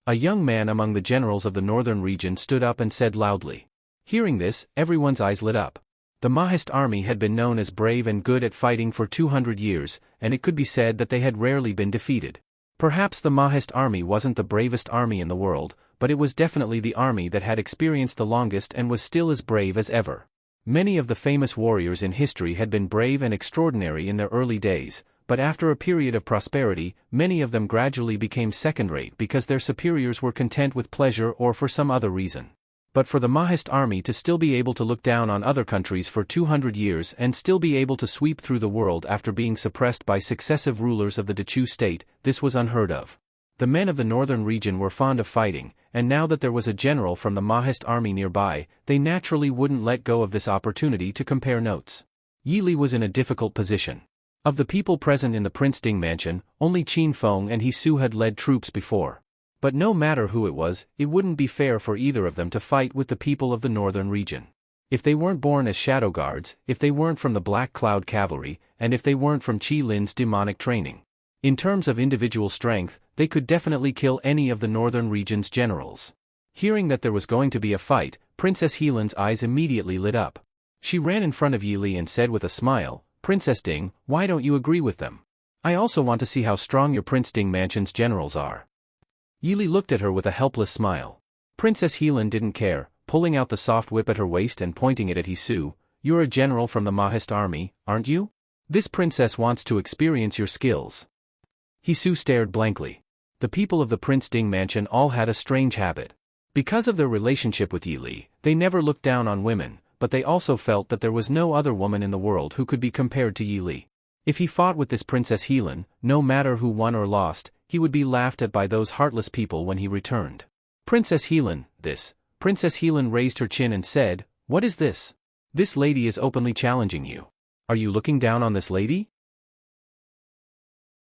A young man among the generals of the northern region stood up and said loudly. Hearing this, everyone's eyes lit up. The Mahist army had been known as brave and good at fighting for 200 years, and it could be said that they had rarely been defeated. Perhaps the Mahist army wasn't the bravest army in the world, but it was definitely the army that had experienced the longest and was still as brave as ever. Many of the famous warriors in history had been brave and extraordinary in their early days, but after a period of prosperity, many of them gradually became second-rate because their superiors were content with pleasure or for some other reason. But for the Mahist army to still be able to look down on other countries for 200 years and still be able to sweep through the world after being suppressed by successive rulers of the Dachu state, this was unheard of. The men of the northern region were fond of fighting, and now that there was a general from the Mahist army nearby, they naturally wouldn't let go of this opportunity to compare notes. Yili was in a difficult position. Of the people present in the Prince Ding mansion, only Qin Feng and He Su had led troops before. But no matter who it was, it wouldn't be fair for either of them to fight with the people of the northern region. If they weren't born as shadow guards, if they weren't from the Black Cloud Cavalry, and if they weren't from Qi Lin's demonic training. In terms of individual strength, they could definitely kill any of the northern region's generals. Hearing that there was going to be a fight, Princess Helen's eyes immediately lit up. She ran in front of Yili and said with a smile, Princess Ding, why don't you agree with them? I also want to see how strong your Prince Ding mansion's generals are. Yili looked at her with a helpless smile. Princess Helen didn't care, pulling out the soft whip at her waist and pointing it at He Su. You're a general from the Mahist army, aren't you? This princess wants to experience your skills. He Su stared blankly. The people of the Prince Ding mansion all had a strange habit. Because of their relationship with Yili, they never looked down on women, but they also felt that there was no other woman in the world who could be compared to Yili. If he fought with this Princess Helen, no matter who won or lost, he would be laughed at by those heartless people when he returned. Princess Helen, this. Princess Helen raised her chin and said, what is this? This lady is openly challenging you. Are you looking down on this lady?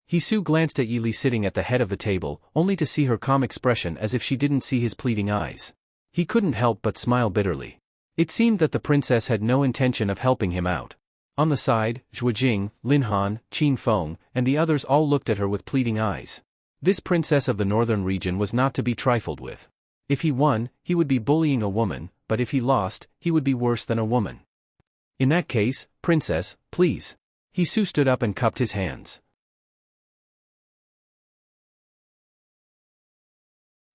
He Su glanced at Yili sitting at the head of the table, only to see her calm expression as if she didn't see his pleading eyes. He couldn't help but smile bitterly. It seemed that the princess had no intention of helping him out. On the side, Zhuojing, Lin Han, Qin Feng, and the others all looked at her with pleading eyes. This princess of the northern region was not to be trifled with. If he won, he would be bullying a woman, but if he lost, he would be worse than a woman. In that case, princess, please. He Su stood up and cupped his hands.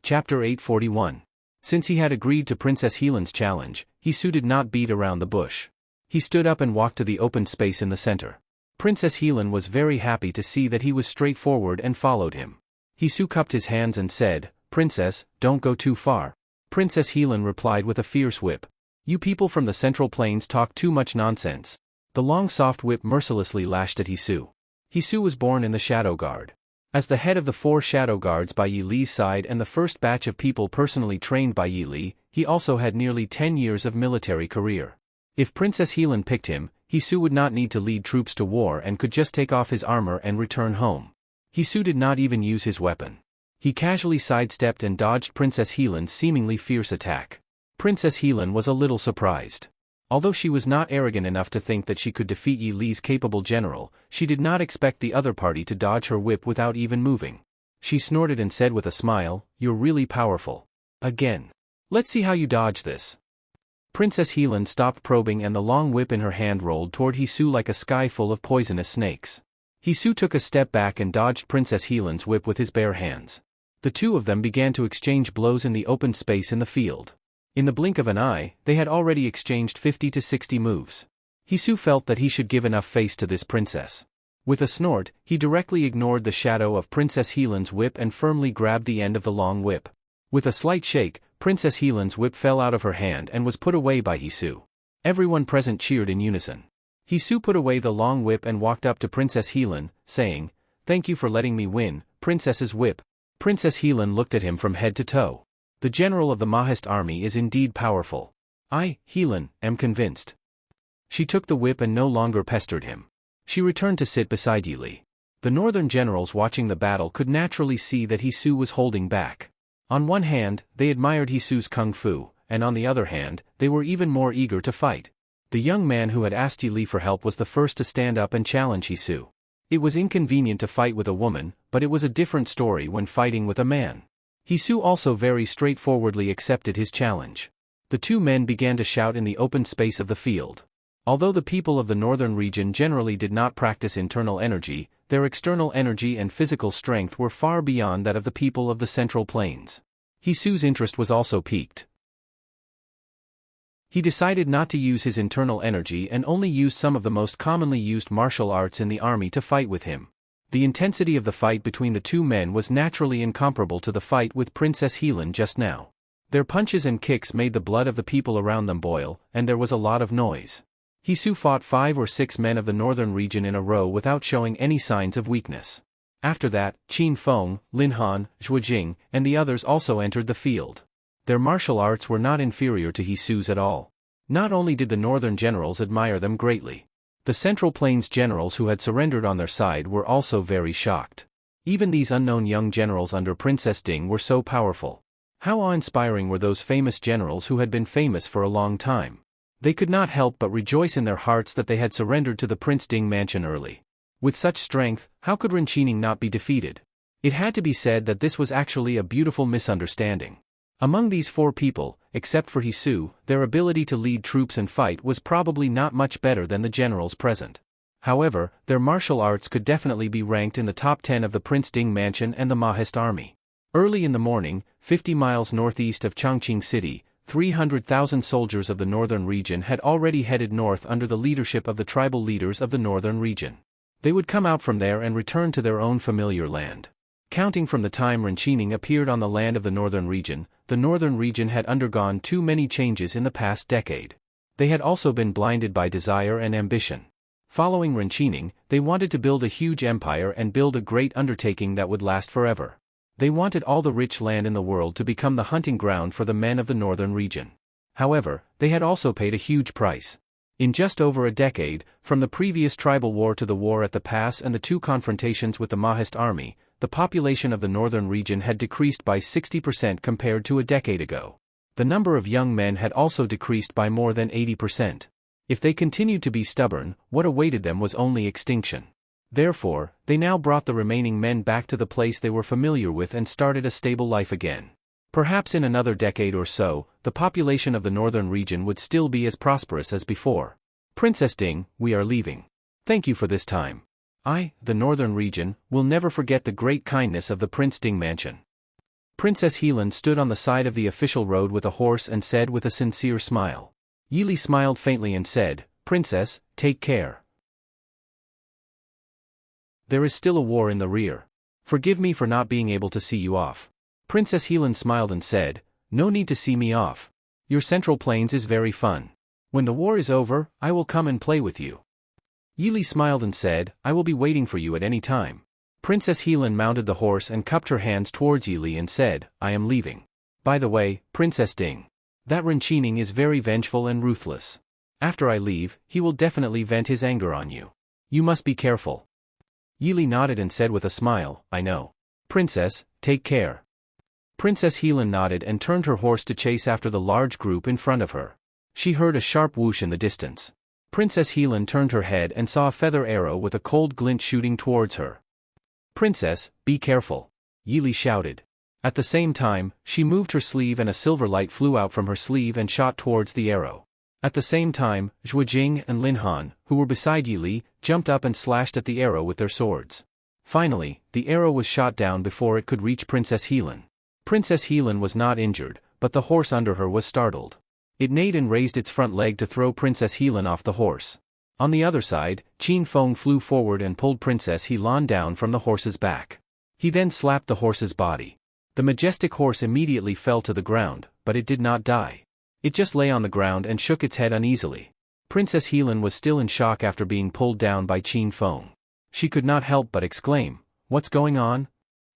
Chapter 841. Since he had agreed to Princess Helen's challenge, He Su did not beat around the bush. He stood up and walked to the open space in the center. Princess Helen was very happy to see that he was straightforward and followed him. He Su cupped his hands and said, Princess, don't go too far. Princess Helen replied with a fierce whip. You people from the Central Plains talk too much nonsense. The long soft whip mercilessly lashed at He Su. He Su was born in the Shadow Guard. As the head of the 4 Shadow Guards by Yi Li's side and the first batch of people personally trained by Yi Li, he also had nearly 10 years of military career. If Princess Helen picked him, He Su would not need to lead troops to war and could just take off his armor and return home. He Su did not even use his weapon. He casually sidestepped and dodged Princess Helen's seemingly fierce attack. Princess Helen was a little surprised. Although she was not arrogant enough to think that she could defeat Yi Li's capable general, she did not expect the other party to dodge her whip without even moving. She snorted and said with a smile, You're really powerful. Again. Let's see how you dodge this. Princess Helen stopped probing and the long whip in her hand rolled toward He Su like a sky full of poisonous snakes. Hisu took a step back and dodged Princess Helen's whip with his bare hands. The two of them began to exchange blows in the open space in the field. In the blink of an eye, they had already exchanged 50 to 60 moves. Hisu felt that he should give enough face to this princess. With a snort, he directly ignored the shadow of Princess Helen's whip and firmly grabbed the end of the long whip. With a slight shake, Princess Helen's whip fell out of her hand and was put away by Hisu. Everyone present cheered in unison. Hisu put away the long whip and walked up to Princess Helen, saying, "Thank you for letting me win, Princess's whip." Princess Helen looked at him from head to toe. The general of the Mahist army is indeed powerful. I, Helen, am convinced. She took the whip and no longer pestered him. She returned to sit beside Yili. The northern generals watching the battle could naturally see that Hisu was holding back. On one hand, they admired Hisu's kung fu, and on the other hand, they were even more eager to fight. The young man who had asked Yili for help was the first to stand up and challenge Hisu. It was inconvenient to fight with a woman, but it was a different story when fighting with a man. Hisu also very straightforwardly accepted his challenge. The two men began to shout in the open space of the field. Although the people of the northern region generally did not practice internal energy, their external energy and physical strength were far beyond that of the people of the Central Plains. Hisu's interest was also piqued. He decided not to use his internal energy and only used some of the most commonly used martial arts in the army to fight with him. The intensity of the fight between the two men was naturally incomparable to the fight with Princess Helen just now. Their punches and kicks made the blood of the people around them boil, and there was a lot of noise. Hisu fought 5 or 6 men of the northern region in a row without showing any signs of weakness. After that, Qin Feng, Lin Han, Zhuo Jing, and the others also entered the field. Their martial arts were not inferior to Hisu's at all. Not only did the northern generals admire them greatly. The Central Plains generals who had surrendered on their side were also very shocked. Even these unknown young generals under Princess Ding were so powerful. How awe-inspiring were those famous generals who had been famous for a long time. They could not help but rejoice in their hearts that they had surrendered to the Prince Ding mansion early. With such strength, how could Renqining not be defeated? It had to be said that this was actually a beautiful misunderstanding. Among these 4 people, except for Hisu, their ability to lead troops and fight was probably not much better than the generals present. However, their martial arts could definitely be ranked in the top 10 of the Prince Ding mansion and the Mahist army. Early in the morning, 50 miles northeast of Chongqing City, 300,000 soldiers of the northern region had already headed north under the leadership of the tribal leaders of the northern region. They would come out from there and return to their own familiar land. Counting from the time Renqining appeared on the land of the northern region had undergone too many changes in the past decade. They had also been blinded by desire and ambition. Following Renqining, they wanted to build a huge empire and build a great undertaking that would last forever. They wanted all the rich land in the world to become the hunting ground for the men of the northern region. However, they had also paid a huge price. In just over a decade, from the previous tribal war to the war at the pass and the 2 confrontations with the Mahist army, the population of the northern region had decreased by 60% compared to a decade ago. The number of young men had also decreased by more than 80%. If they continued to be stubborn, what awaited them was only extinction. Therefore, they now brought the remaining men back to the place they were familiar with and started a stable life again. Perhaps in another decade or so, the population of the northern region would still be as prosperous as before. Princess Ding, we are leaving. Thank you for this time. I, the northern region, will never forget the great kindness of the Prince Ding mansion. Princess Helen stood on the side of the official road with a horse and said with a sincere smile. Yili smiled faintly and said, Princess, take care. There is still a war in the rear. Forgive me for not being able to see you off. Princess Helen smiled and said, no need to see me off. Your Central Plains is very fun. When the war is over, I will come and play with you. Yili smiled and said, I will be waiting for you at any time. Princess Helen mounted the horse and cupped her hands towards Yili and said, I am leaving. By the way, Princess Ding. That Renqining is very vengeful and ruthless. After I leave, he will definitely vent his anger on you. You must be careful. Yili nodded and said with a smile, I know. Princess, take care. Princess Helen nodded and turned her horse to chase after the large group in front of her. She heard a sharp whoosh in the distance. Princess Helen turned her head and saw a feather arrow with a cold glint shooting towards her. Princess, be careful. Yili shouted. At the same time, she moved her sleeve and a silver light flew out from her sleeve and shot towards the arrow. At the same time, Zhuo Jing and Lin Han, who were beside Yili, jumped up and slashed at the arrow with their swords. Finally, the arrow was shot down before it could reach Princess Helan. Princess Helan was not injured, but the horse under her was startled. It neighed and raised its front leg to throw Princess Helan off the horse. On the other side, Qin Feng flew forward and pulled Princess Helan down from the horse's back. He then slapped the horse's body. The majestic horse immediately fell to the ground, but it did not die. It just lay on the ground and shook its head uneasily. Princess Helan was still in shock after being pulled down by Qin Feng. She could not help but exclaim, "What's going on?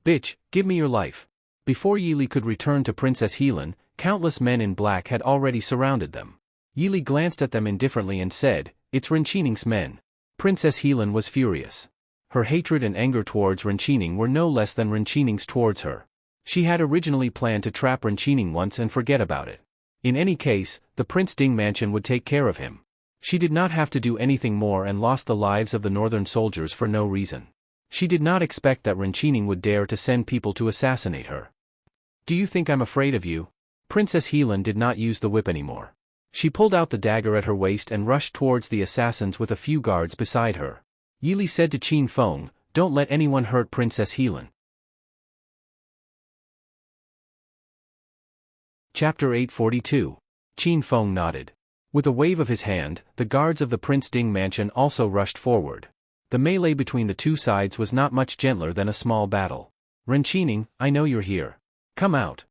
Bitch, give me your life." Before Yili could return to Princess Helan, countless men in black had already surrounded them. Yili glanced at them indifferently and said, "It's Renqining's men." Princess Helan was furious. Her hatred and anger towards Renqining were no less than Renqining's towards her. She had originally planned to trap Renqining once and forget about it. In any case, the Prince Ding mansion would take care of him. She did not have to do anything more and lost the lives of the northern soldiers for no reason. She did not expect that Renqining would dare to send people to assassinate her. "Do you think I'm afraid of you?" Princess Helan did not use the whip anymore. She pulled out the dagger at her waist and rushed towards the assassins with a few guards beside her. Yili said to Qin Feng, "Don't let anyone hurt Princess Helan." Chapter 842. Qin Feng nodded. With a wave of his hand, the guards of the Prince Ding mansion also rushed forward. The melee between the two sides was not much gentler than a small battle. "Renqining, I know you're here. Come out."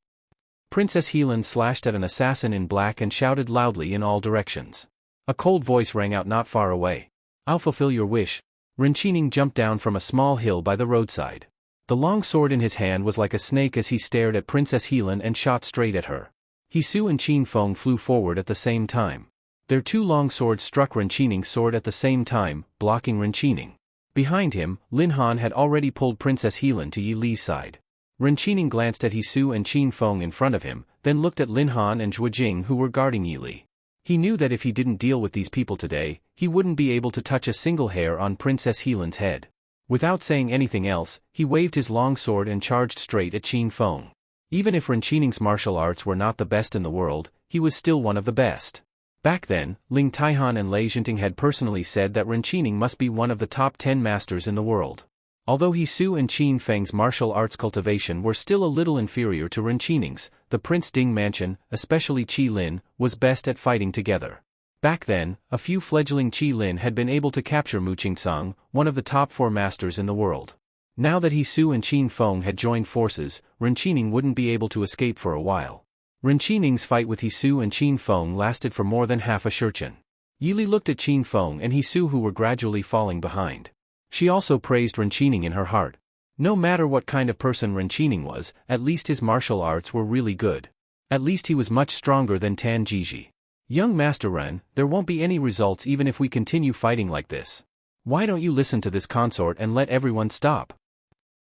Princess Helan slashed at an assassin in black and shouted loudly in all directions. A cold voice rang out not far away. "I'll fulfill your wish." Renqining jumped down from a small hill by the roadside. The long sword in his hand was like a snake as he stared at Princess Helan and shot straight at her. Hisu and Qin Feng flew forward at the same time. Their two long swords struck Renqining's sword at the same time, blocking Renqining. Behind him, Lin Han had already pulled Princess Helan to Yi Li's side. Renqining glanced at Hisu and Qin Feng in front of him, then looked at Lin Han and Zhuo Jing who were guarding Yi Li. He knew that if he didn't deal with these people today, he wouldn't be able to touch a single hair on Princess Helan's head. Without saying anything else, he waved his long sword and charged straight at Qin Feng. Even if Renqining's martial arts were not the best in the world, he was still one of the best. Back then, Ling Taihan and Lei Zhenting had personally said that Renqining must be one of the top 10 masters in the world. Although Hisu and Qin Feng's martial arts cultivation were still a little inferior to Renqining's, the Prince Ding mansion, especially Qi Lin, was best at fighting together. Back then, a few fledgling Qi Lin had been able to capture Mu Qingsong, one of the top 4 masters in the world. Now that Hisu and Qin Feng had joined forces, Renqining wouldn't be able to escape for a while. Renqining's fight with Hisu and Qin Feng lasted for more than half a shurchen. Yili looked at Qin Feng and Hisu who were gradually falling behind. She also praised Renqining in her heart. No matter what kind of person Renqining was, at least his martial arts were really good. At least he was much stronger than Tan Jiji. "Young Master Ren, there won't be any results even if we continue fighting like this. Why don't you listen to this consort and let everyone stop?"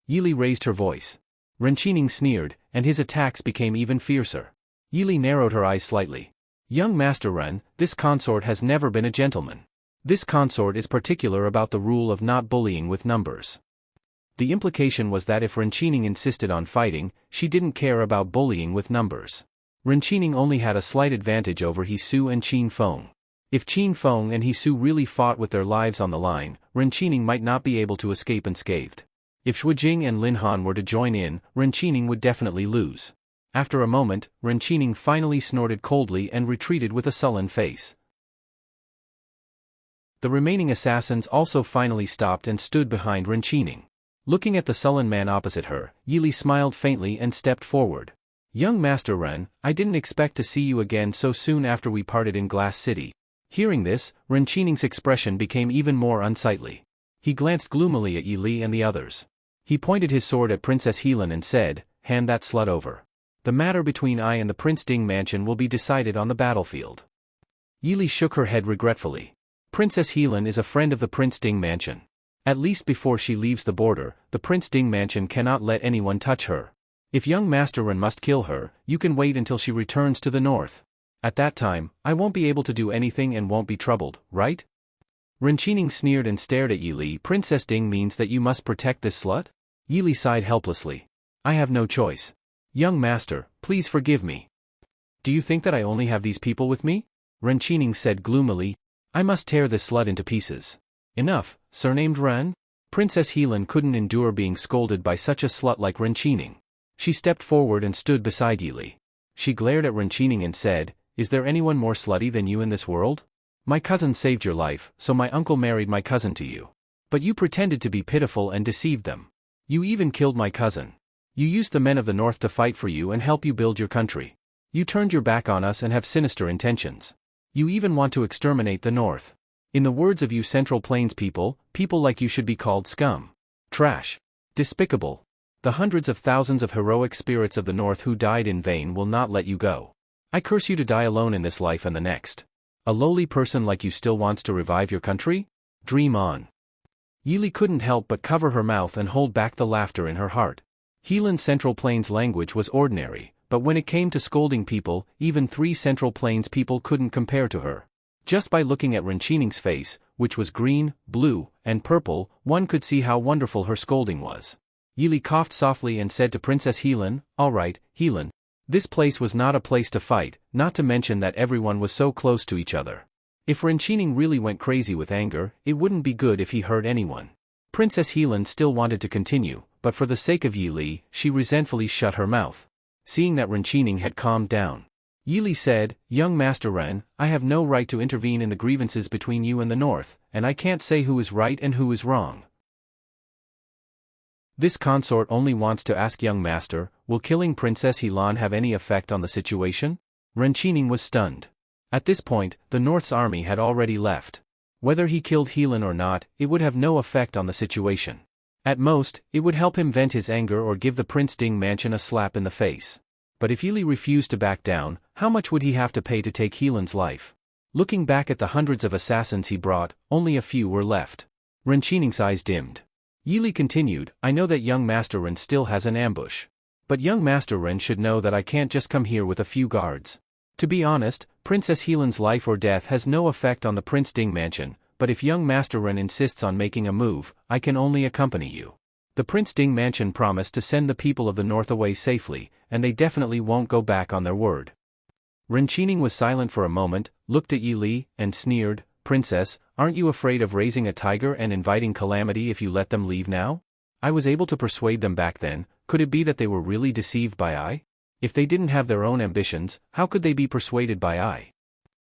Yili raised her voice. Renqining sneered, and his attacks became even fiercer. Yili narrowed her eyes slightly. "Young Master Ren, this consort has never been a gentleman. This consort is particular about the rule of not bullying with numbers." The implication was that if Renqining insisted on fighting, she didn't care about bullying with numbers. Renqining only had a slight advantage over Hisu and Qin Feng. If Qin Feng and Hisu really fought with their lives on the line, Renqining might not be able to escape unscathed. If Zhuo Jing and Lin Han were to join in, Renqining would definitely lose. After a moment, Renqining finally snorted coldly and retreated with a sullen face. The remaining assassins also finally stopped and stood behind Renqining. Looking at the sullen man opposite her, Yili smiled faintly and stepped forward. "Young Master Ren, I didn't expect to see you again so soon after we parted in Glass City." Hearing this, Renqining's expression became even more unsightly. He glanced gloomily at Yi Li and the others. He pointed his sword at Princess Helan and said, "Hand that slut over. The matter between I and the Prince Ding mansion will be decided on the battlefield." Yi Li shook her head regretfully. Princess Helan is a friend of the Prince Ding mansion. At least before she leaves the border, the Prince Ding mansion cannot let anyone touch her. If young Master Ren must kill her, you can wait until she returns to the north. At that time, I won't be able to do anything and won't be troubled, right? Renqining sneered and stared at Yi Li. "Princess Ding means that you must protect this slut?" Yi Li sighed helplessly. "I have no choice. Young master, please forgive me." "Do you think that I only have these people with me?" Renqining said gloomily. "I must tear this slut into pieces." "Enough, surnamed Ren? Princess Helan couldn't endure being scolded by such a slut like Renchining. She stepped forward and stood beside Yili. She glared at Renchining and said, "Is there anyone more slutty than you in this world? My cousin saved your life, so my uncle married my cousin to you. But you pretended to be pitiful and deceived them. You even killed my cousin. You used the men of the north to fight for you and help you build your country. You turned your back on us and have sinister intentions. You even want to exterminate the north. In the words of you Central Plains people, people like you should be called scum. Trash. Despicable. The hundreds of thousands of heroic spirits of the north who died in vain will not let you go. I curse you to die alone in this life and the next. A lowly person like you still wants to revive your country? Dream on." Yili couldn't help but cover her mouth and hold back the laughter in her heart. Helan's Central Plains language was ordinary, but when it came to scolding people, even 3 Central Plains people couldn't compare to her. Just by looking at Renchining's face, which was green, blue, and purple, one could see how wonderful her scolding was. Yili coughed softly and said to Princess Helan, "All right, Helan. This place was not a place to fight, not to mention that everyone was so close to each other. If Renchining really went crazy with anger, it wouldn't be good if he hurt anyone." Princess Helan still wanted to continue, but for the sake of Yili, she resentfully shut her mouth. Seeing that Renchining had calmed down, Yili said, "Young Master Ren, I have no right to intervene in the grievances between you and the North, and I can't say who is right and who is wrong. This consort only wants to ask young Master, will killing Princess Helan have any effect on the situation?" Renchining was stunned. At this point, the North's army had already left. Whether he killed Helan or not, it would have no effect on the situation. At most, it would help him vent his anger or give the Prince Ding mansion a slap in the face. But if Yili refused to back down, how much would he have to pay to take Helan's life? Looking back at the hundreds of assassins he brought, only a few were left. Renchining's eyes dimmed. Yili continued, "I know that young Master Ren still has an ambush. But young Master Ren should know that I can't just come here with a few guards. To be honest, Princess Helan's life or death has no effect on the Prince Ding mansion, but if young Master Ren insists on making a move, I can only accompany you. The Prince Ding mansion promised to send the people of the north away safely, and they definitely won't go back on their word." Renchining was silent for a moment, looked at Yili, and sneered, "Princess, aren't you afraid of raising a tiger and inviting calamity if you let them leave now? I was able to persuade them back then, could it be that they were really deceived by I? If they didn't have their own ambitions, how could they be persuaded by I?"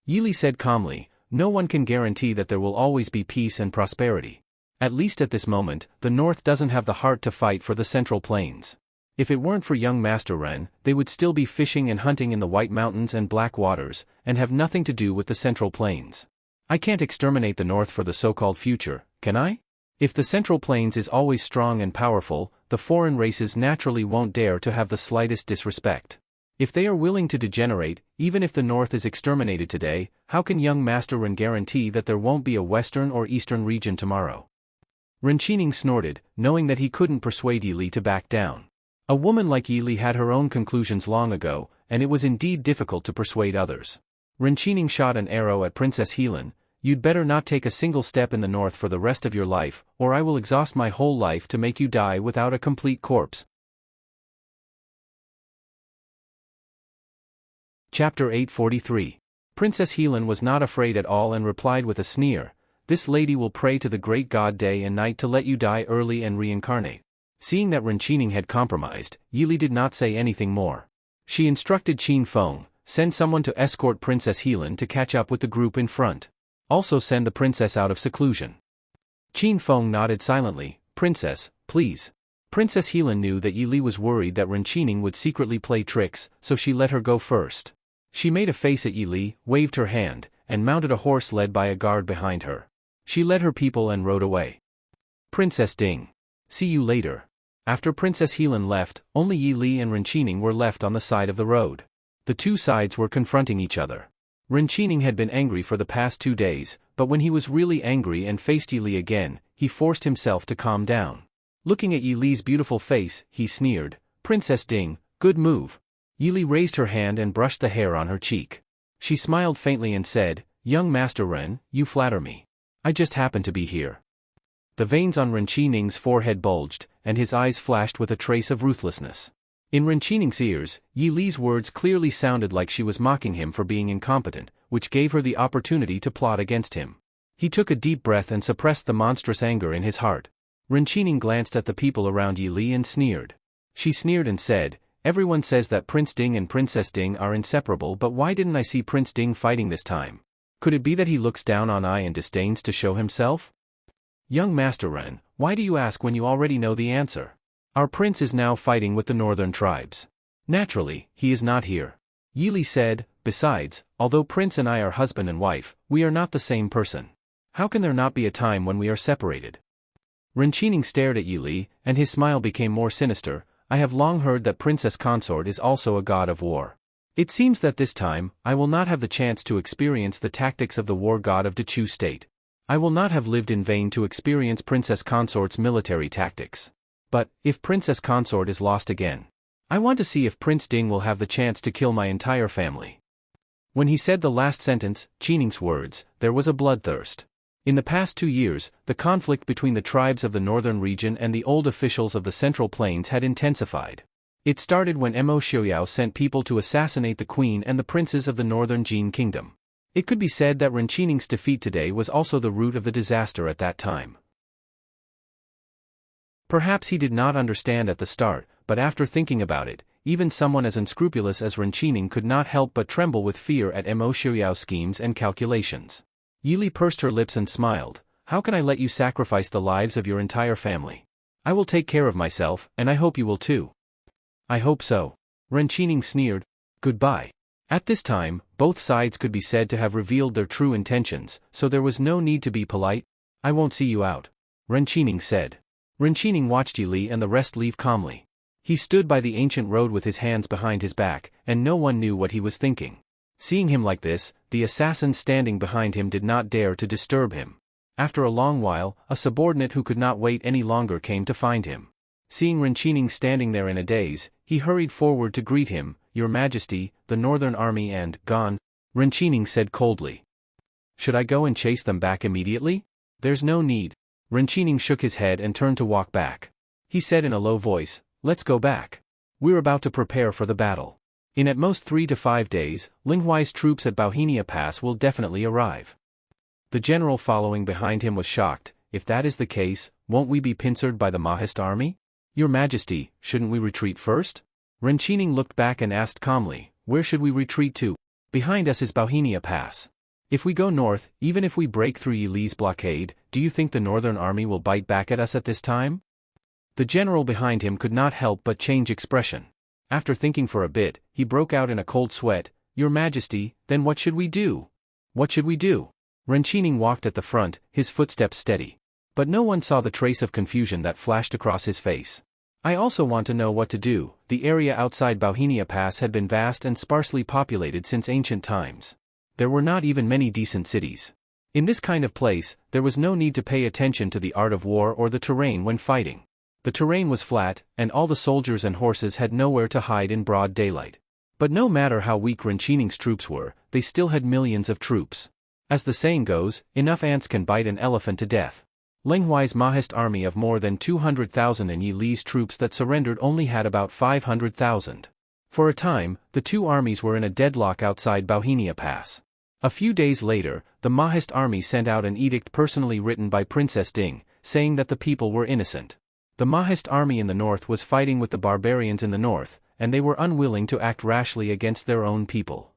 Yili said calmly, "No one can guarantee that there will always be peace and prosperity. At least at this moment, the North doesn't have the heart to fight for the Central Plains. If it weren't for young Master Ren, they would still be fishing and hunting in the White Mountains and Black Waters, and have nothing to do with the Central Plains. I can't exterminate the North for the so-called future, can I? If the Central Plains is always strong and powerful, the foreign races naturally won't dare to have the slightest disrespect. If they are willing to degenerate, even if the North is exterminated today, how can young Master Ren guarantee that there won't be a western or eastern region tomorrow?" Renchining snorted, knowing that he couldn't persuade Yili to back down. A woman like Yili had her own conclusions long ago, and it was indeed difficult to persuade others. Renchining shot an arrow at Princess Helan, "You'd better not take a single step in the north for the rest of your life, or I will exhaust my whole life to make you die without a complete corpse." Chapter 843. Princess Helan was not afraid at all and replied with a sneer, "This lady will pray to the great god day and night to let you die early and reincarnate." Seeing that Renchining had compromised, Yili did not say anything more. She instructed Qin Feng, "Send someone to escort Princess Helan to catch up with the group in front. Also send the princess out of seclusion." Qin Feng nodded silently, "Princess, please." Princess Helan knew that Yili was worried that Renchining would secretly play tricks, so she let her go first. She made a face at Yili, waved her hand, and mounted a horse led by a guard behind her. She led her people and rode away. "Princess Ding. See you later." After Princess Helan left, only Yili and Renchining were left on the side of the road. The two sides were confronting each other. Renchining had been angry for the past 2 days, but when he was really angry and faced Yili again, he forced himself to calm down. Looking at Yili's beautiful face, he sneered, "Princess Ding, good move." Yili raised her hand and brushed the hair on her cheek. She smiled faintly and said, "Young Master Ren, you flatter me. I just happened to be here." The veins on Renchining's forehead bulged, and his eyes flashed with a trace of ruthlessness. In Renchining's ears, Yili's words clearly sounded like she was mocking him for being incompetent, which gave her the opportunity to plot against him. He took a deep breath and suppressed the monstrous anger in his heart. Ren Qining glanced at the people around Yi Li and sneered. She sneered and said, "Everyone says that Prince Ding and Princess Ding are inseparable, but why didn't I see Prince Ding fighting this time? Could it be that he looks down on I and disdains to show himself?" "Young Master Ren, why do you ask when you already know the answer? Our prince is now fighting with the northern tribes. Naturally, he is not here." Yi Li said, "Besides, although Prince and I are husband and wife, we are not the same person. How can there not be a time when we are separated?" Ren Qining stared at Yi Li, and his smile became more sinister. "I have long heard that Princess Consort is also a god of war. It seems that this time, I will not have the chance to experience the tactics of the war god of Dechu state. I will not have lived in vain to experience Princess Consort's military tactics. But, if Princess Consort is lost again, I want to see if Prince Ding will have the chance to kill my entire family." When he said the last sentence, Qining's words, there was a bloodthirst. In the past 2 years, the conflict between the tribes of the northern region and the old officials of the Central Plains had intensified. It started when Mo Xiaoyao sent people to assassinate the queen and the princes of the northern Jin kingdom. It could be said that Ren Qining's defeat today was also the root of the disaster at that time. Perhaps he did not understand at the start, but after thinking about it, even someone as unscrupulous as Ren Qining could not help but tremble with fear at Mo Xiaoyao's schemes and calculations. Yi Li pursed her lips and smiled. "How can I let you sacrifice the lives of your entire family? I will take care of myself, and I hope you will too." "I hope so." Ren Qining sneered. "Goodbye." At this time, both sides could be said to have revealed their true intentions, so there was no need to be polite. "I won't see you out," Ren Qining said. Ren Qining watched Yi Li and the rest leave calmly. He stood by the ancient road with his hands behind his back, and no one knew what he was thinking. Seeing him like this, the assassins standing behind him did not dare to disturb him. After a long while, a subordinate who could not wait any longer came to find him. Seeing Ren Qining standing there in a daze, he hurried forward to greet him. "Your Majesty, the Northern Army and gone," Ren Qining said coldly. "Should I go and chase them back immediately?" "There's no need." Ren Qining shook his head and turned to walk back. He said in a low voice, "Let's go back. We're about to prepare for the battle. In at most 3 to 5 days, Linghuai's troops at Bauhinia Pass will definitely arrive." The general following behind him was shocked. "If that is the case, won't we be pincered by the Mahist army?" "Your Majesty, shouldn't we retreat first?" Ren Qining looked back and asked calmly, "Where should we retreat to?" "Behind us is Bauhinia Pass. If we go north, even if we break through Yi Li's blockade, do you think the Northern Army will bite back at us at this time?" The general behind him could not help but change expression. After thinking for a bit, he broke out in a cold sweat. "Your Majesty, then what should we do?" "What should we do?" Ren Qining walked at the front, his footsteps steady. But no one saw the trace of confusion that flashed across his face. "I also want to know what to do." The area outside Bauhinia Pass had been vast and sparsely populated since ancient times. There were not even many decent cities. In this kind of place, there was no need to pay attention to the art of war or the terrain when fighting. The terrain was flat, and all the soldiers and horses had nowhere to hide in broad daylight. But no matter how weak Ren Qining's troops were, they still had millions of troops. As the saying goes, enough ants can bite an elephant to death. Linghuai's Mahist army of more than 200,000 and Yi Li's troops that surrendered only had about 500,000. For a time, the two armies were in a deadlock outside Bauhinia Pass. A few days later, the Mahist army sent out an edict personally written by Princess Ding, saying that the people were innocent. The Mahist army in the north was fighting with the barbarians in the north, and they were unwilling to act rashly against their own people.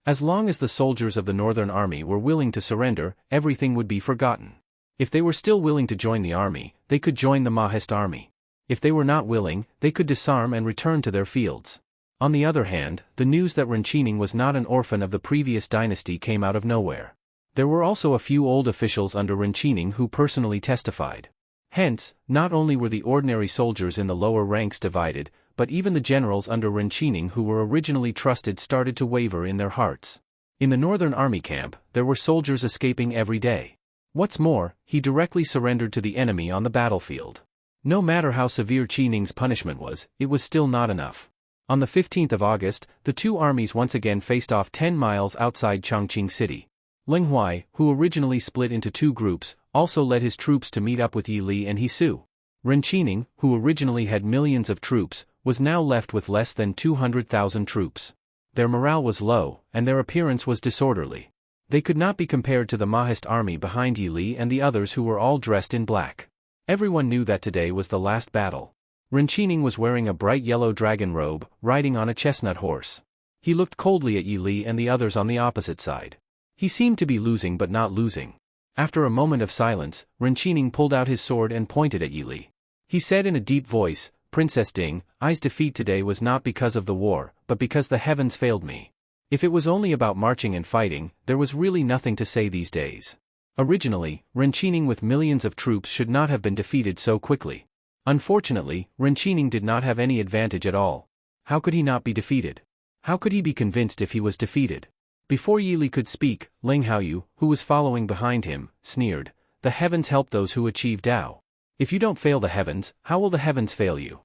As long as the soldiers of the northern army were willing to surrender, everything would be forgotten. If they were still willing to join the army, they could join the Mahist army. If they were not willing, they could disarm and return to their fields. On the other hand, the news that Ren Qining was not an orphan of the previous dynasty came out of nowhere. There were also a few old officials under Ren Qining who personally testified. Hence, not only were the ordinary soldiers in the lower ranks divided, but even the generals under Ren Qining who were originally trusted started to waver in their hearts. In the northern army camp, there were soldiers escaping every day. What's more, he directly surrendered to the enemy on the battlefield. No matter how severe Qining's punishment was, it was still not enough. On the 15th of August, the two armies once again faced off 10 miles outside Chongqing City. Linghuai, who originally split into 2 groups, also led his troops to meet up with Yi Li and Hisu. Ren Qining, who originally had millions of troops, was now left with less than 200,000 troops. Their morale was low, and their appearance was disorderly. They could not be compared to the Mahist army behind Yi Li and the others who were all dressed in black. Everyone knew that today was the last battle. Enchanting was wearing a bright yellow dragon robe, riding on a chestnut horse. He looked coldly at Yi Li and the others on the opposite side. He seemed to be losing but not losing. After a moment of silence, Enchanting pulled out his sword and pointed at Yi Li. He said in a deep voice, "Princess Ding, I's defeat today was not because of the war, but because the heavens failed me. If it was only about marching and fighting, there was really nothing to say these days. Originally, Enchanting with millions of troops should not have been defeated so quickly. Unfortunately, Enchanting did not have any advantage at all. How could he not be defeated? How could he be convinced if he was defeated?" Before Yi Li could speak, Ling Haoyu, who was following behind him, sneered, "The heavens help those who achieve Tao. If you don't fail the heavens, how will the heavens fail you?"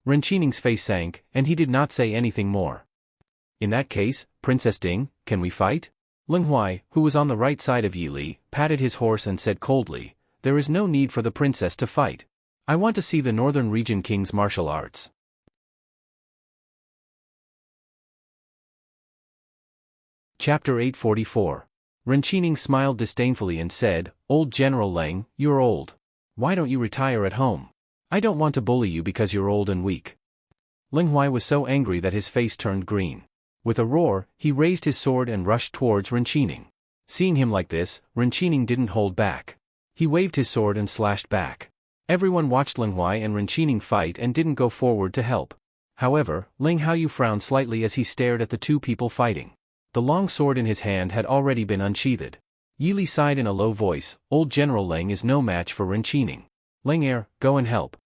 Enchanting's face sank, and he did not say anything more. "In that case, Princess Ding, can we fight?" Ling Huai, who was on the right side of Yi Li, patted his horse and said coldly, "There is no need for the princess to fight. I want to see the Northern Region King's martial arts." Chapter 844. Enchanting smiled disdainfully and said, "Old General Lang, you're old. Why don't you retire at home? I don't want to bully you because you're old and weak." Ling Huai was so angry that his face turned green. With a roar, he raised his sword and rushed towards Enchanting. Seeing him like this, Enchanting didn't hold back. He waved his sword and slashed back. Everyone watched Ling Huai and Enchanting fight and didn't go forward to help. However, Ling Haoyu frowned slightly as he stared at the two people fighting. The long sword in his hand had already been unsheathed. Yi Li sighed in a low voice, "Old General Lang is no match for Enchanting. Lang Er, go and help."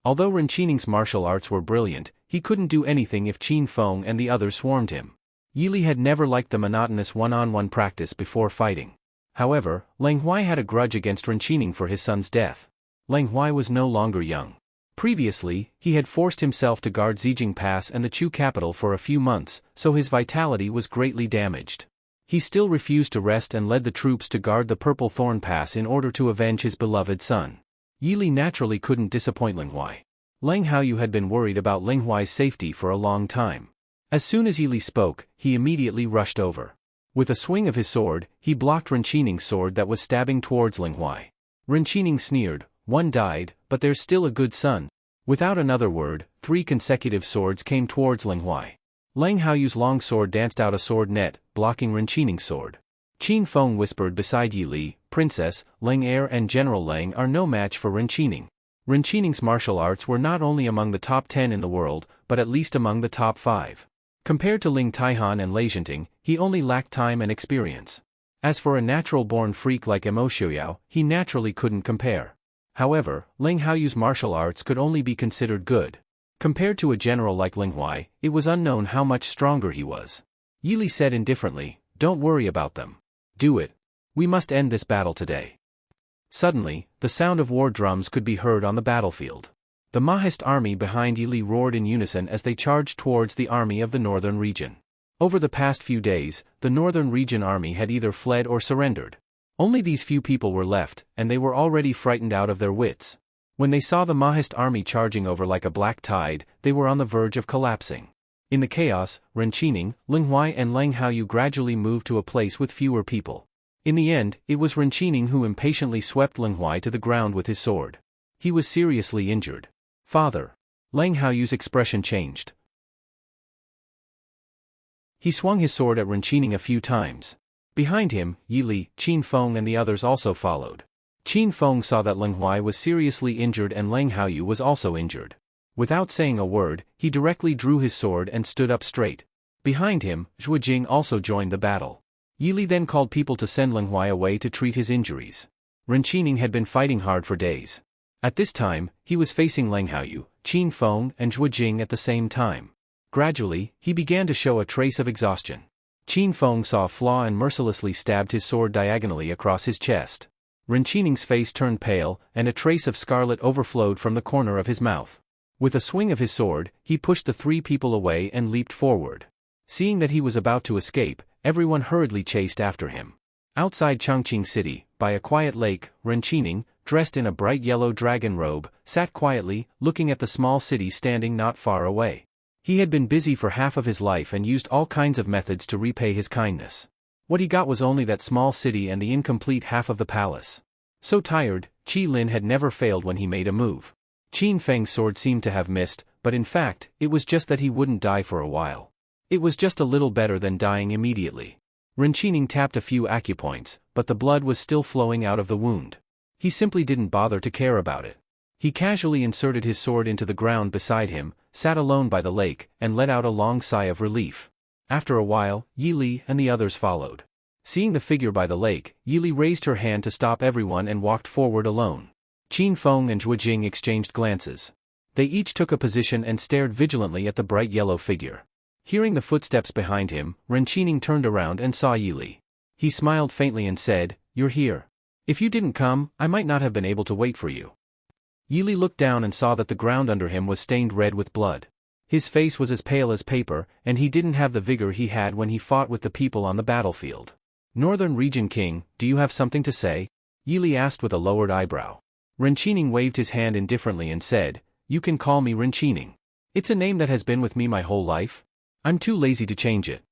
Although Enchanting's martial arts were brilliant, he couldn't do anything if Qin Feng and the others swarmed him. Yi Li had never liked the monotonous one-on-one practice before fighting. However, Ling Huai had a grudge against Enchanting for his son's death. Ling Huai was no longer young. Previously, he had forced himself to guard Zijing Pass and the Chu capital for a few months, so his vitality was greatly damaged. He still refused to rest and led the troops to guard the Purple Thorn Pass in order to avenge his beloved son. Yi Li naturally couldn't disappoint Ling Huai. Ling Haoyu had been worried about Ling Huai's safety for a long time. As soon as Yi Li spoke, he immediately rushed over. With a swing of his sword, he blocked Enchanting's sword that was stabbing towards Ling Huai. Enchanting sneered, "One died, but there's still a good son." Without another word, 3 consecutive swords came towards Ling Huai. Ling Haoyu's long sword danced out a sword net, blocking Enchanting's sword. Qin Feng whispered beside Yi Li, "Princess, Lang Er and General Lang are no match for Enchanting." Enchanting's martial arts were not only among the top 10 in the world, but at least among the top 5. Compared to Ling Taihan and Lei Zhenting, he only lacked time and experience. As for a natural-born freak like Immerse, he naturally couldn't compare. However, Ling Haoyu's martial arts could only be considered good. Compared to a general like Ling Huai, it was unknown how much stronger he was. Yi Li said indifferently, "Don't worry about them. Do it. We must end this battle today." Suddenly, the sound of war drums could be heard on the battlefield. The Mahist army behind Yi Li roared in unison as they charged towards the army of the northern region. Over the past few days, the northern region army had either fled or surrendered. Only these few people were left, and they were already frightened out of their wits. When they saw the Mahist army charging over like a black tide, they were on the verge of collapsing. In the chaos, Enchanting, Ling Huai and Ling Haoyu gradually moved to a place with fewer people. In the end, it was Enchanting who impatiently swept Ling Huai to the ground with his sword. He was seriously injured. "Father." Ling Haoyu's expression changed. He swung his sword at Enchanting a few times. Behind him, Yi Li, Qin Feng and the others also followed. Qin Feng saw that Ling Huai was seriously injured and Ling Haoyu was also injured. Without saying a word, he directly drew his sword and stood up straight. Behind him, Zhuo Jing also joined the battle. Yi Li then called people to send Ling Huai away to treat his injuries. Enchanting had been fighting hard for days. At this time, he was facing Ling Haoyu, Qin Feng and Zhuo Jing at the same time. Gradually, he began to show a trace of exhaustion. Qin Feng saw a flaw and mercilessly stabbed his sword diagonally across his chest. Enchanting's face turned pale, and a trace of scarlet overflowed from the corner of his mouth. With a swing of his sword, he pushed the 3 people away and leaped forward. Seeing that he was about to escape, everyone hurriedly chased after him. Outside Chongqing City, by a quiet lake, Enchanting, dressed in a bright yellow dragon robe, sat quietly, looking at the small city standing not far away. He had been busy for half of his life and used all kinds of methods to repay his kindness. What he got was only that small city and the incomplete half of the palace. So tired, Qi Lin had never failed when he made a move. Qin Feng's sword seemed to have missed, but in fact, it was just that he wouldn't die for a while. It was just a little better than dying immediately. Renqining tapped a few acupoints, but the blood was still flowing out of the wound. He simply didn't bother to care about it. He casually inserted his sword into the ground beside him, sat alone by the lake, and let out a long sigh of relief. After a while, Yi Li and the others followed. Seeing the figure by the lake, Yi Li raised her hand to stop everyone and walked forward alone. Qin Feng and Zhuo Jing exchanged glances. They each took a position and stared vigilantly at the bright yellow figure. Hearing the footsteps behind him, Renqining turned around and saw Yi Li. He smiled faintly and said, "You're here. If you didn't come, I might not have been able to wait for you." Yi Li looked down and saw that the ground under him was stained red with blood. His face was as pale as paper, and he didn't have the vigor he had when he fought with the people on the battlefield. "Northern Region King, do you have something to say?" Yi Li asked with a lowered eyebrow. Renqining waved his hand indifferently and said, "You can call me Renqining. It's a name that has been with me my whole life. I'm too lazy to change it."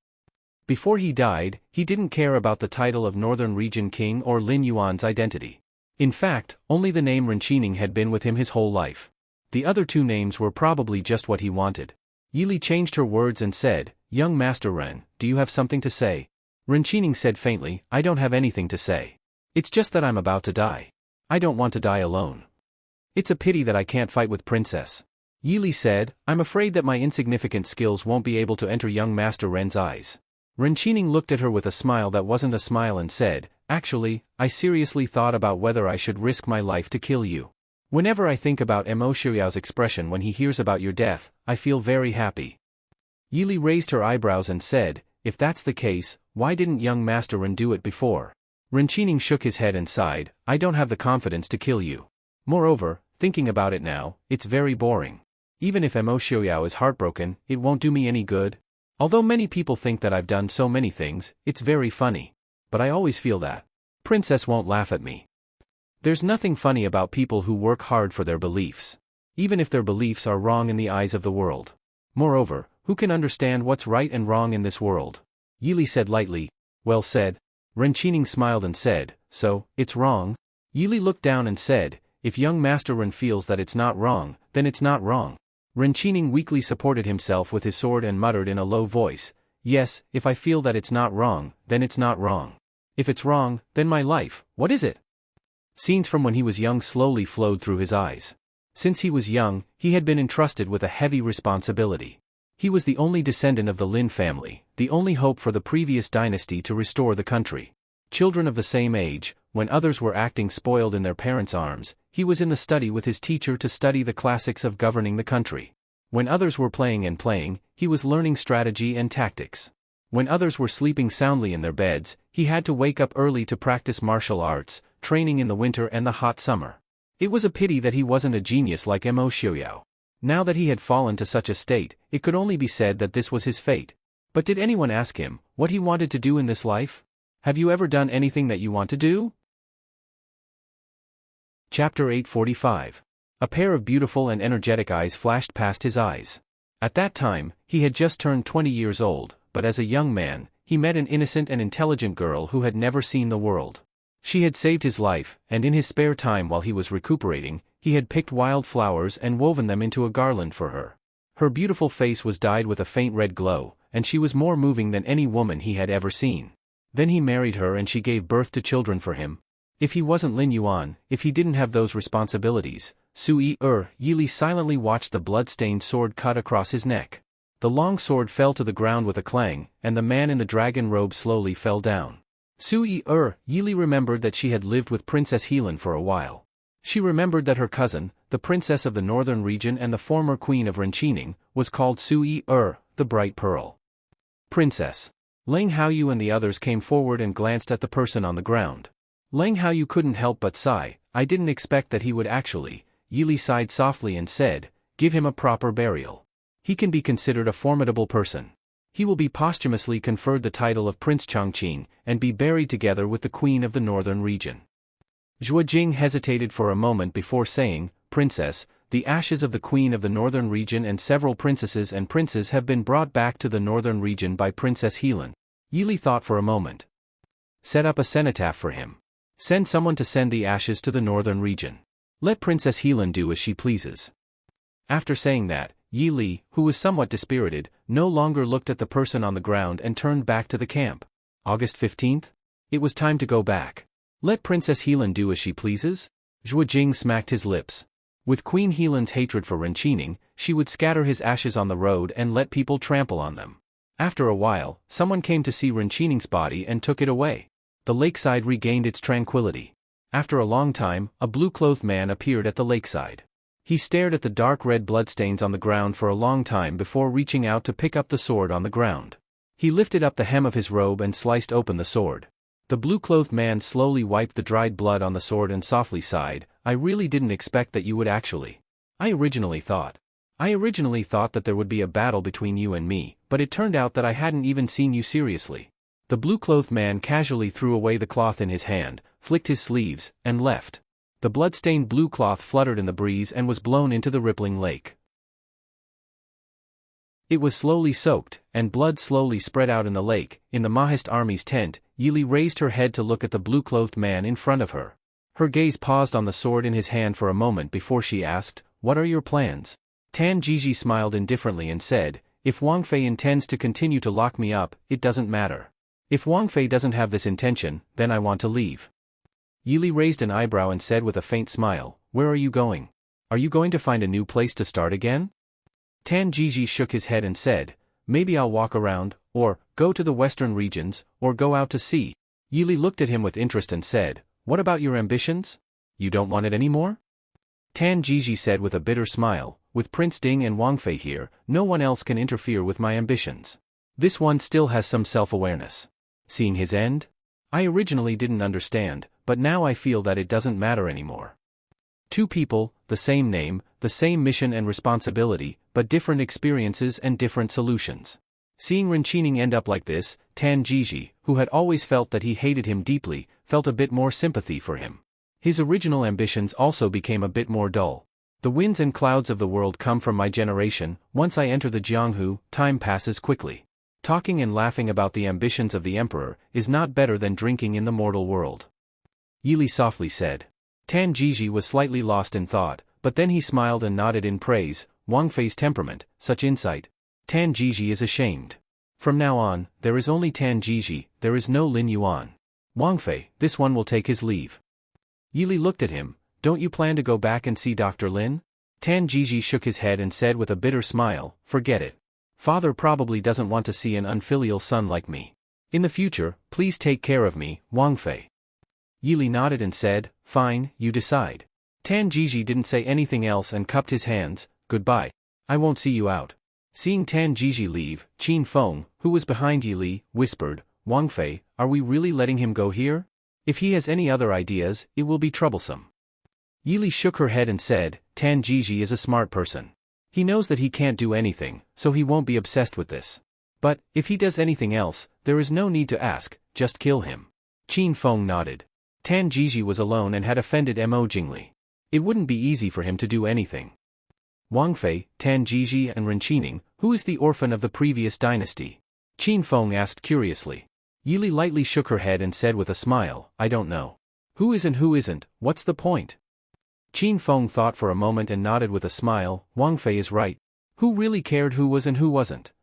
Before he died, he didn't care about the title of Northern Region King or Lin Yuan's identity. In fact, only the name Renqining had been with him his whole life. The other two names were probably just what he wanted. Yi Li changed her words and said, "Young Master Ren, do you have something to say?" Renqining said faintly, "I don't have anything to say. It's just that I'm about to die. I don't want to die alone. It's a pity that I can't fight with Princess." Yi Li said, "I'm afraid that my insignificant skills won't be able to enter young Master Ren's eyes." Renqining looked at her with a smile that wasn't a smile and said, "Actually, I seriously thought about whether I should risk my life to kill you. Whenever I think about Mo Xiaoyao's expression when he hears about your death, I feel very happy." Yi Li raised her eyebrows and said, "If that's the case, why didn't young Master Ren do it before?" Renqining shook his head and sighed, "I don't have the confidence to kill you. Moreover, thinking about it now, it's very boring. Even if Mo Xiaoyao is heartbroken, it won't do me any good. Although many people think that I've done so many things, it's very funny. But I always feel that Princess won't laugh at me. There's nothing funny about people who work hard for their beliefs. Even if their beliefs are wrong in the eyes of the world. Moreover, who can understand what's right and wrong in this world?" Yi Li said lightly. "Well said." Renqining smiled and said, "So, it's wrong?" Yi Li looked down and said, "If young Master Ren feels that it's not wrong, then it's not wrong." Renqining weakly supported himself with his sword and muttered in a low voice, "Yes, if I feel that it's not wrong, then it's not wrong. If it's wrong, then my life, what is it?" Scenes from when he was young slowly flowed through his eyes. Since he was young, he had been entrusted with a heavy responsibility. He was the only descendant of the Lin family, the only hope for the previous dynasty to restore the country. Children of the same age, when others were acting spoiled in their parents' arms, he was in the study with his teacher to study the classics of governing the country. When others were playing, he was learning strategy and tactics. When others were sleeping soundly in their beds, he had to wake up early to practice martial arts, training in the winter and the hot summer. It was a pity that he wasn't a genius like Mo Xiaoyao. Now that he had fallen to such a state, it could only be said that this was his fate. But did anyone ask him what he wanted to do in this life? Have you ever done anything that you want to do? Chapter 845. A pair of beautiful and energetic eyes flashed past his eyes. At that time, he had just turned 20 years old, but as a young man, he met an innocent and intelligent girl who had never seen the world. She had saved his life, and in his spare time while he was recuperating, he had picked wild flowers and woven them into a garland for her. Her beautiful face was dyed with a faint red glow, and she was more moving than any woman he had ever seen. Then he married her and she gave birth to children for him. If he wasn't Lin Yuan, if he didn't have those responsibilities, Yi Li silently watched the blood-stained sword cut across his neck. The long sword fell to the ground with a clang, and the man in the dragon robe slowly fell down. Yi Li remembered that she had lived with Princess Helan for a while. She remembered that her cousin, the princess of the northern region and the former queen of Renqining, was called Yi the Bright Pearl. "Princess." Leng Haoyu and the others came forward and glanced at the person on the ground. Leng Haoyu couldn't help but sigh. "I didn't expect that he would actually." Yi Li sighed softly and said, "Give him a proper burial. He can be considered a formidable person. He will be posthumously conferred the title of Prince Chongqing, and be buried together with the queen of the northern region." Zhuo Jing hesitated for a moment before saying, "Princess, The ashes of the queen of the northern region and several princesses and princes have been brought back to the northern region by Princess Helan. Yili thought for a moment. Set up a cenotaph for him. Send someone to send the ashes to the northern region. Let Princess Helan do as she pleases. After saying that, Yili, who was somewhat dispirited, no longer looked at the person on the ground and turned back to the camp. August 15th? It was time to go back. Let Princess Helan do as she pleases? Zhuo Jing smacked his lips. With Queen Helan's hatred for Renqining, she would scatter his ashes on the road and let people trample on them. After a while, someone came to see Renqining's body and took it away. The lakeside regained its tranquility. After a long time, a blue-clothed man appeared at the lakeside. He stared at the dark red bloodstains on the ground for a long time before reaching out to pick up the sword on the ground. He lifted up the hem of his robe and sliced open the sword. The blue-clothed man slowly wiped the dried blood on the sword and softly sighed. I really didn't expect that you would actually. I originally thought that there would be a battle between you and me, but it turned out that I hadn't even seen you seriously. The blue-clothed man casually threw away the cloth in his hand, flicked his sleeves, and left. The blood-stained blue cloth fluttered in the breeze and was blown into the rippling lake. It was slowly soaked, and blood slowly spread out in the lake. In the Mahist army's tent, Yili raised her head to look at the blue-clothed man in front of her. Her gaze paused on the sword in his hand for a moment before she asked, "What are your plans?" Tan Jiji smiled indifferently and said, "If Wang Fei intends to continue to lock me up, it doesn't matter. If Wang Fei doesn't have this intention, then I want to leave." Yili raised an eyebrow and said with a faint smile, "Where are you going? Are you going to find a new place to start again?" Tan Jiji shook his head and said, "Maybe I'll walk around, or go to the western regions, or go out to sea." Yili looked at him with interest and said, "What about your ambitions? You don't want it anymore?" Tan Jiji said with a bitter smile, "With Prince Ding and Wang Fei here, no one else can interfere with my ambitions. This one still has some self-awareness. Seeing his end? I originally didn't understand, but now I feel that it doesn't matter anymore. Two people, the same name, the same mission and responsibility, but different experiences and different solutions." Seeing Renqining end up like this, Tan Jiji, who had always felt that he hated him deeply, felt a bit more sympathy for him. His original ambitions also became a bit more dull. The winds and clouds of the world come from my generation. Once I enter the Jianghu, time passes quickly. Talking and laughing about the ambitions of the emperor is not better than drinking in the mortal world. Yili softly said. Tan Jiji was slightly lost in thought, but then he smiled and nodded in praise. Wang Fei's temperament, such insight. Tan Jiji is ashamed. From now on, there is only Tan Jiji, there is no Lin Yuan. Wang Fei, this one will take his leave. Yili looked at him. Don't you plan to go back and see Dr. Lin? Tan Jiji shook his head and said with a bitter smile, forget it. Father probably doesn't want to see an unfilial son like me. In the future, please take care of me, Wang Fei. Yili nodded and said, fine, you decide. Tan Jiji didn't say anything else and cupped his hands, goodbye. I won't see you out. Seeing Tan Jiji leave, Qin Feng, who was behind Yili, whispered, Wang Fei, are we really letting him go here? If he has any other ideas, it will be troublesome. Yili shook her head and said, Tan Jiji is a smart person. He knows that he can't do anything, so he won't be obsessed with this. But, if he does anything else, there is no need to ask, just kill him. Qin Feng nodded. Tan Jiji was alone and had offended Mo Jingli. It wouldn't be easy for him to do anything. Wang Fei, Tan Jiji and Renqining, who is the orphan of the previous dynasty? Qin Feng asked curiously. Yili lightly shook her head and said with a smile, I don't know. Who is and who isn't, what's the point? Qin Feng thought for a moment and nodded with a smile, Wang Fei is right. Who really cared who was and who wasn't?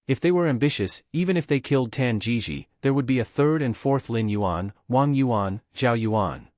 If they were ambitious, even if they killed Tan Jiji, there would be a third and fourth Lin Yuan, Wang Yuan, Zhao Yuan.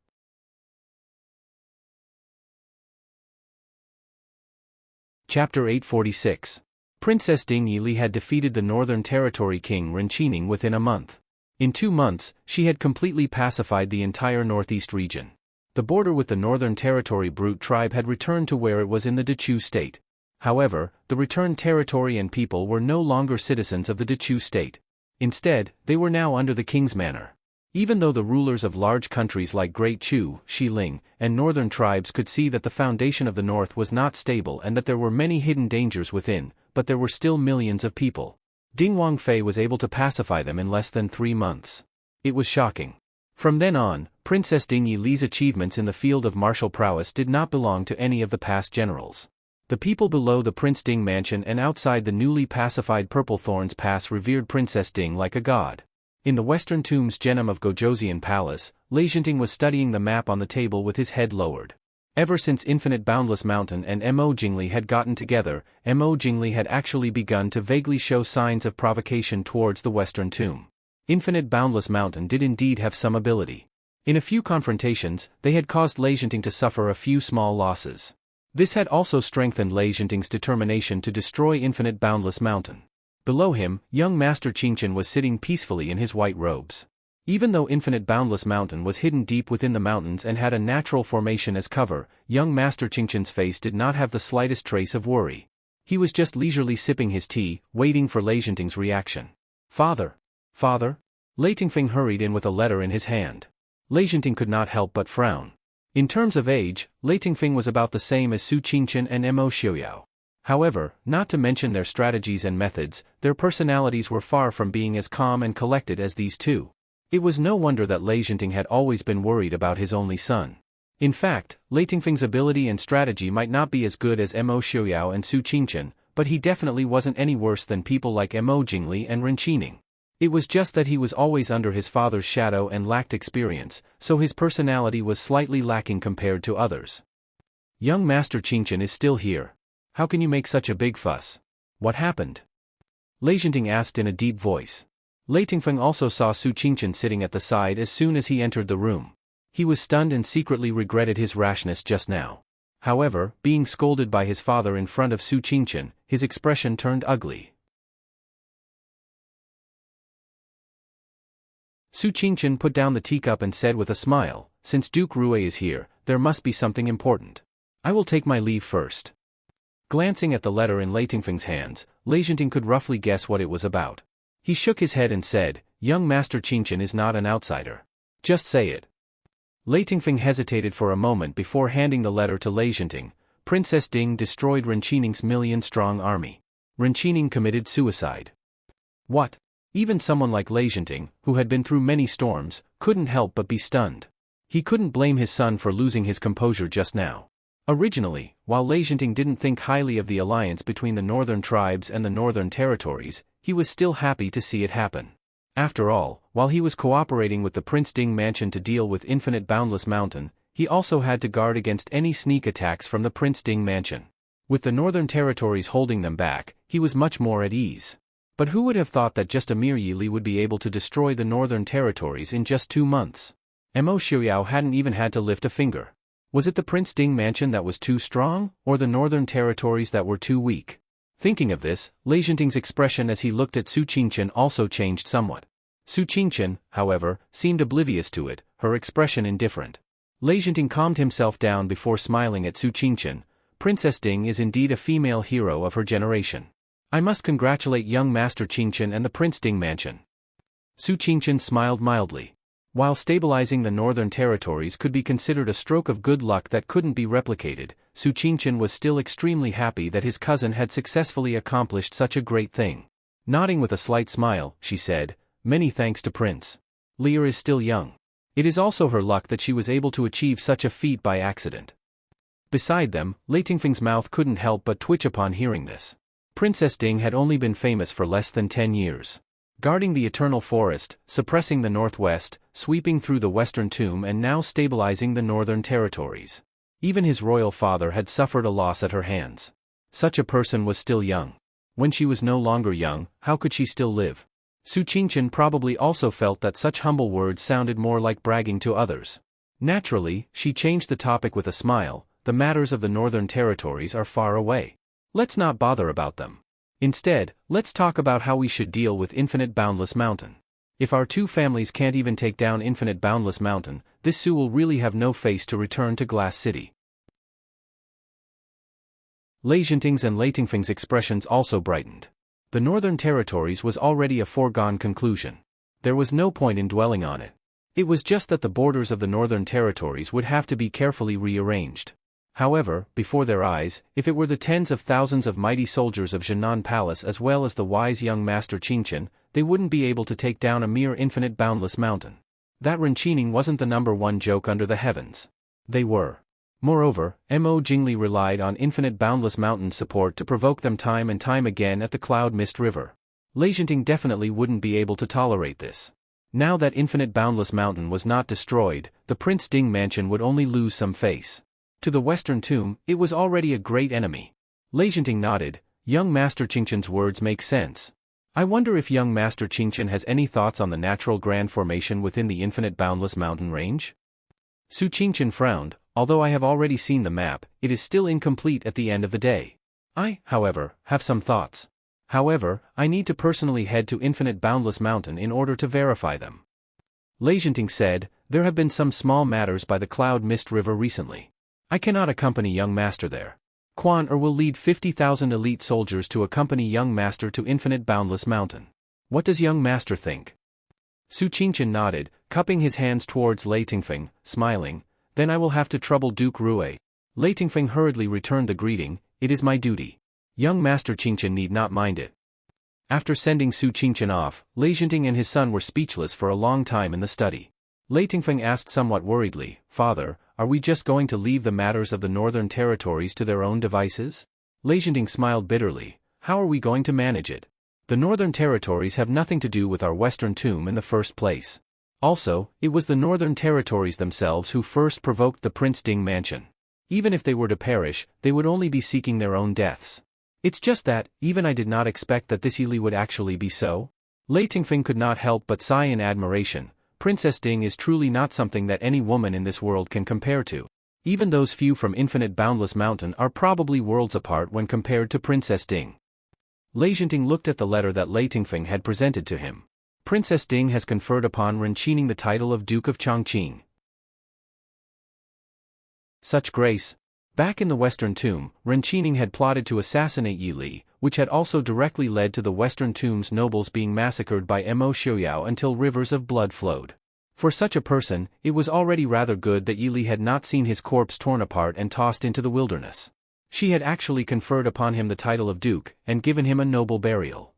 Chapter 846. Princess Ding Yili had defeated the Northern Territory King Renqining within a month. In 2 months, she had completely pacified the entire northeast region. The border with the Northern Territory Brute tribe had returned to where it was in the Dechu state. However, the returned territory and people were no longer citizens of the Dechu state. Instead, they were now under the king's manor. Even though the rulers of large countries like Great Chu, Xiling, and northern tribes could see that the foundation of the north was not stable and that there were many hidden dangers within, but there were still millions of people. Ding Wang Fei was able to pacify them in less than 3 months. It was shocking. From then on, Princess Ding Yili's achievements in the field of martial prowess did not belong to any of the past generals. The people below the Prince Ding mansion and outside the newly pacified Purple Thorns Pass revered Princess Ding like a god. In the Western Tombs Genom of Gojoseon Palace, Enchanting was studying the map on the table with his head lowered. Ever since Infinite Boundless Mountain and Mo Jingli had gotten together, Mo Jingli had actually begun to vaguely show signs of provocation towards the Western Tomb. Infinite Boundless Mountain did indeed have some ability. In a few confrontations, they had caused Enchanting to suffer a few small losses. This had also strengthened Enchanting's determination to destroy Infinite Boundless Mountain. Below him, young Master Qinchin was sitting peacefully in his white robes. Even though Infinite Boundless Mountain was hidden deep within the mountains and had a natural formation as cover, young Master Qinchin's face did not have the slightest trace of worry. He was just leisurely sipping his tea, waiting for Enchanting's reaction. "Father! Father?" Enchanting hurried in with a letter in his hand. Enchanting could not help but frown. In terms of age, Enchanting was about the same as Su Qinchin and Mo Xiuyao. However, not to mention their strategies and methods, their personalities were far from being as calm and collected as these two. It was no wonder that Enchanting had always been worried about his only son. In fact, Enchanting's ability and strategy might not be as good as Mo Xiuyao and Su Qinchin, but he definitely wasn't any worse than people like Mo Jingli and Enchanting. It was just that he was always under his father's shadow and lacked experience, so his personality was slightly lacking compared to others. "Young Master Qinchin is still here. How can you make such a big fuss? What happened?" Enchanting asked in a deep voice. Enchanting also saw Su Qinchin sitting at the side as soon as he entered the room. He was stunned and secretly regretted his rashness just now. However, being scolded by his father in front of Su Qinchin, his expression turned ugly. Su Qinchin put down the teacup and said with a smile, "Since Duke Rue is here, there must be something important. I will take my leave first." Glancing at the letter in Enchanting's hands, Enchanting could roughly guess what it was about. He shook his head and said, "Young Master Qinchin is not an outsider. Just say it." Enchanting hesitated for a moment before handing the letter to Enchanting. Princess Ding destroyed Enchanting's million-strong army. Enchanting committed suicide. What? Even someone like Enchanting, who had been through many storms, couldn't help but be stunned. He couldn't blame his son for losing his composure just now. Originally, while Enchanting didn't think highly of the alliance between the northern tribes and the northern territories, he was still happy to see it happen. After all, while he was cooperating with the Prince Ding Mansion to deal with Infinite Boundless Mountain, he also had to guard against any sneak attacks from the Prince Ding Mansion. With the northern territories holding them back, he was much more at ease. But who would have thought that just a mere Yili would be able to destroy the northern territories in just 2 months? Mo Xiuyao hadn't even had to lift a finger. Was it the Prince Ding Mansion that was too strong, or the northern territories that were too weak? Thinking of this, Enchanting's expression as he looked at Su Qinchin also changed somewhat. Su Qinchin, however, seemed oblivious to it, her expression indifferent. Enchanting calmed himself down before smiling at Su Qinchin. Princess Ding is indeed a female hero of her generation. I must congratulate young Master Qinchin and the Prince Ding Mansion. Su Qinchin smiled mildly. While stabilizing the northern territories could be considered a stroke of good luck that couldn't be replicated, Su Qinchin was still extremely happy that his cousin had successfully accomplished such a great thing. Nodding with a slight smile, she said, "Many thanks to Prince. Lear is still young. It is also her luck that she was able to achieve such a feat by accident." Beside them, Enchanting's mouth couldn't help but twitch upon hearing this. Princess Ding had only been famous for less than 10 years. Guarding the Eternal Forest, suppressing the Northwest, sweeping through the Western Tomb and now stabilizing the Northern Territories. Even his royal father had suffered a loss at her hands. Such a person was still young. When she was no longer young, how could she still live? Su Qinchin probably also felt that such humble words sounded more like bragging to others. Naturally, she changed the topic with a smile. "The matters of the Northern Territories are far away. Let's not bother about them. Instead, let's talk about how we should deal with Infinite Boundless Mountain. If our two families can't even take down Infinite Boundless Mountain, this Su will really have no face to return to Glass City." Enchanting's and Enchanting's expressions also brightened. The Northern Territories was already a foregone conclusion. There was no point in dwelling on it. It was just that the borders of the Northern Territories would have to be carefully rearranged. However, before their eyes, if it were the tens of thousands of mighty soldiers of Jinan Palace as well as the wise young Master Qinchin, they wouldn't be able to take down a mere Infinite Boundless Mountain. That Renqining wasn't the #1 joke under the heavens. They were. Moreover, Mo Jingli relied on infinite boundless mountain support to provoke them time and time again at the Cloud Mist River. Enchanting definitely wouldn't be able to tolerate this. Now that infinite boundless mountain was not destroyed, the Prince Ding mansion would only lose some face. To the Western Tomb, it was already a great enemy. Enchanting nodded. Young Master Qingqian's words make sense. I wonder if young Master Qingqian has any thoughts on the natural grand formation within the infinite boundless mountain range? Su Qingqian frowned. Although I have already seen the map, it is still incomplete at the end of the day. I, however, have some thoughts. However, I need to personally head to Infinite Boundless Mountain in order to verify them. Enchanting said, there have been some small matters by the Cloud Mist River recently. I cannot accompany young master there. Quan Er will lead 50,000 elite soldiers to accompany young master to Infinite Boundless Mountain. What does young master think? Su Qingqian nodded, cupping his hands towards Lei Tingfeng, smiling. Then I will have to trouble Duke Rui. Lei Tingfeng hurriedly returned the greeting. It is my duty. Young Master Qingqian need not mind it. After sending Su Qingqian off, Enchanting and his son were speechless for a long time in the study. Lei Tingfeng asked somewhat worriedly, Father, are we just going to leave the matters of the northern territories to their own devices? Enchanting smiled bitterly. How are we going to manage it? The northern territories have nothing to do with our western tomb in the first place. Also, it was the northern territories themselves who first provoked the Prince Ding mansion. Even if they were to perish, they would only be seeking their own deaths. It's just that, even I did not expect that this Yili would actually be so. Lei Tingfeng could not help but sigh in admiration. Princess Ding is truly not something that any woman in this world can compare to. Even those few from Infinite Boundless Mountain are probably worlds apart when compared to Princess Ding. Enchanting looked at the letter that Lei Tingfeng had presented to him. Princess Ding has conferred upon Renqining the title of Duke of Chongqing. Such grace. Back in the Western Tomb, Renqining had plotted to assassinate Yi Li, which had also directly led to the Western Tomb's nobles being massacred by Mo Xiaoyao until rivers of blood flowed. For such a person, it was already rather good that Yi Li had not seen his corpse torn apart and tossed into the wilderness. She had actually conferred upon him the title of Duke, and given him a noble burial.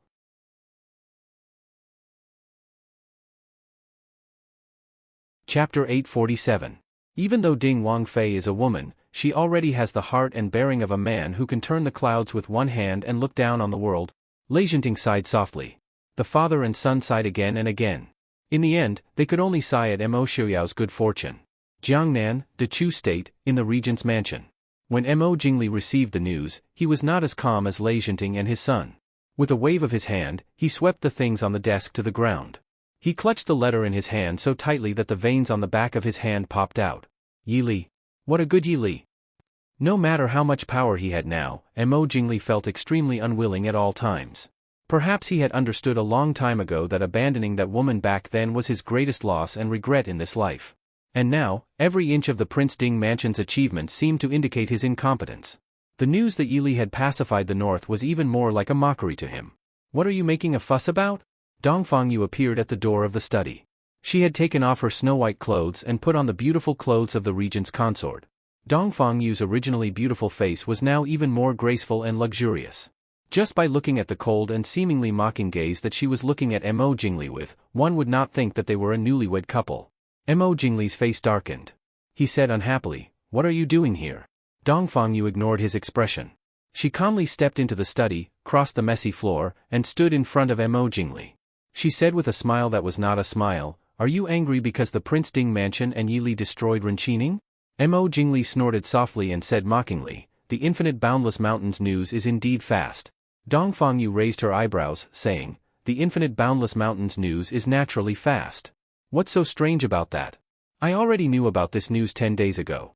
Chapter 847. Even though Ding Wangfei is a woman, she already has the heart and bearing of a man who can turn the clouds with one hand and look down on the world. Enchanting sighed softly. The father and son sighed again and again. In the end, they could only sigh at Mo Xiaoyao's good fortune. Jiangnan, Dechu State, in the regent's mansion. When Mo Jingli received the news, he was not as calm as Enchanting and his son. With a wave of his hand, he swept the things on the desk to the ground. He clutched the letter in his hand so tightly that the veins on the back of his hand popped out. Yi Li. What a good Yi Li. No matter how much power he had now, Mo Jingli felt extremely unwilling at all times. Perhaps he had understood a long time ago that abandoning that woman back then was his greatest loss and regret in this life. And now, every inch of the Prince Ding mansion's achievements seemed to indicate his incompetence. The news that Yi Li had pacified the north was even more like a mockery to him. What are you making a fuss about? Dongfang Yu appeared at the door of the study. She had taken off her snow-white clothes and put on the beautiful clothes of the regent's consort. Dongfang Yu's originally beautiful face was now even more graceful and luxurious. Just by looking at the cold and seemingly mocking gaze that she was looking at Mo Jingli with, one would not think that they were a newlywed couple. Mo Jingli's face darkened. He said unhappily, "What are you doing here?" Dongfang Yu ignored his expression. She calmly stepped into the study, crossed the messy floor, and stood in front of Mo Jingli. She said with a smile that was not a smile, "Are you angry because the Prince Ding mansion and Yi Li destroyed Renqining?" Mo Jingli snorted softly and said mockingly, "The Infinite Boundless Mountain's news is indeed fast." Dongfang Yu raised her eyebrows, saying, "The Infinite Boundless Mountain's news is naturally fast. What's so strange about that? I already knew about this news 10 days ago."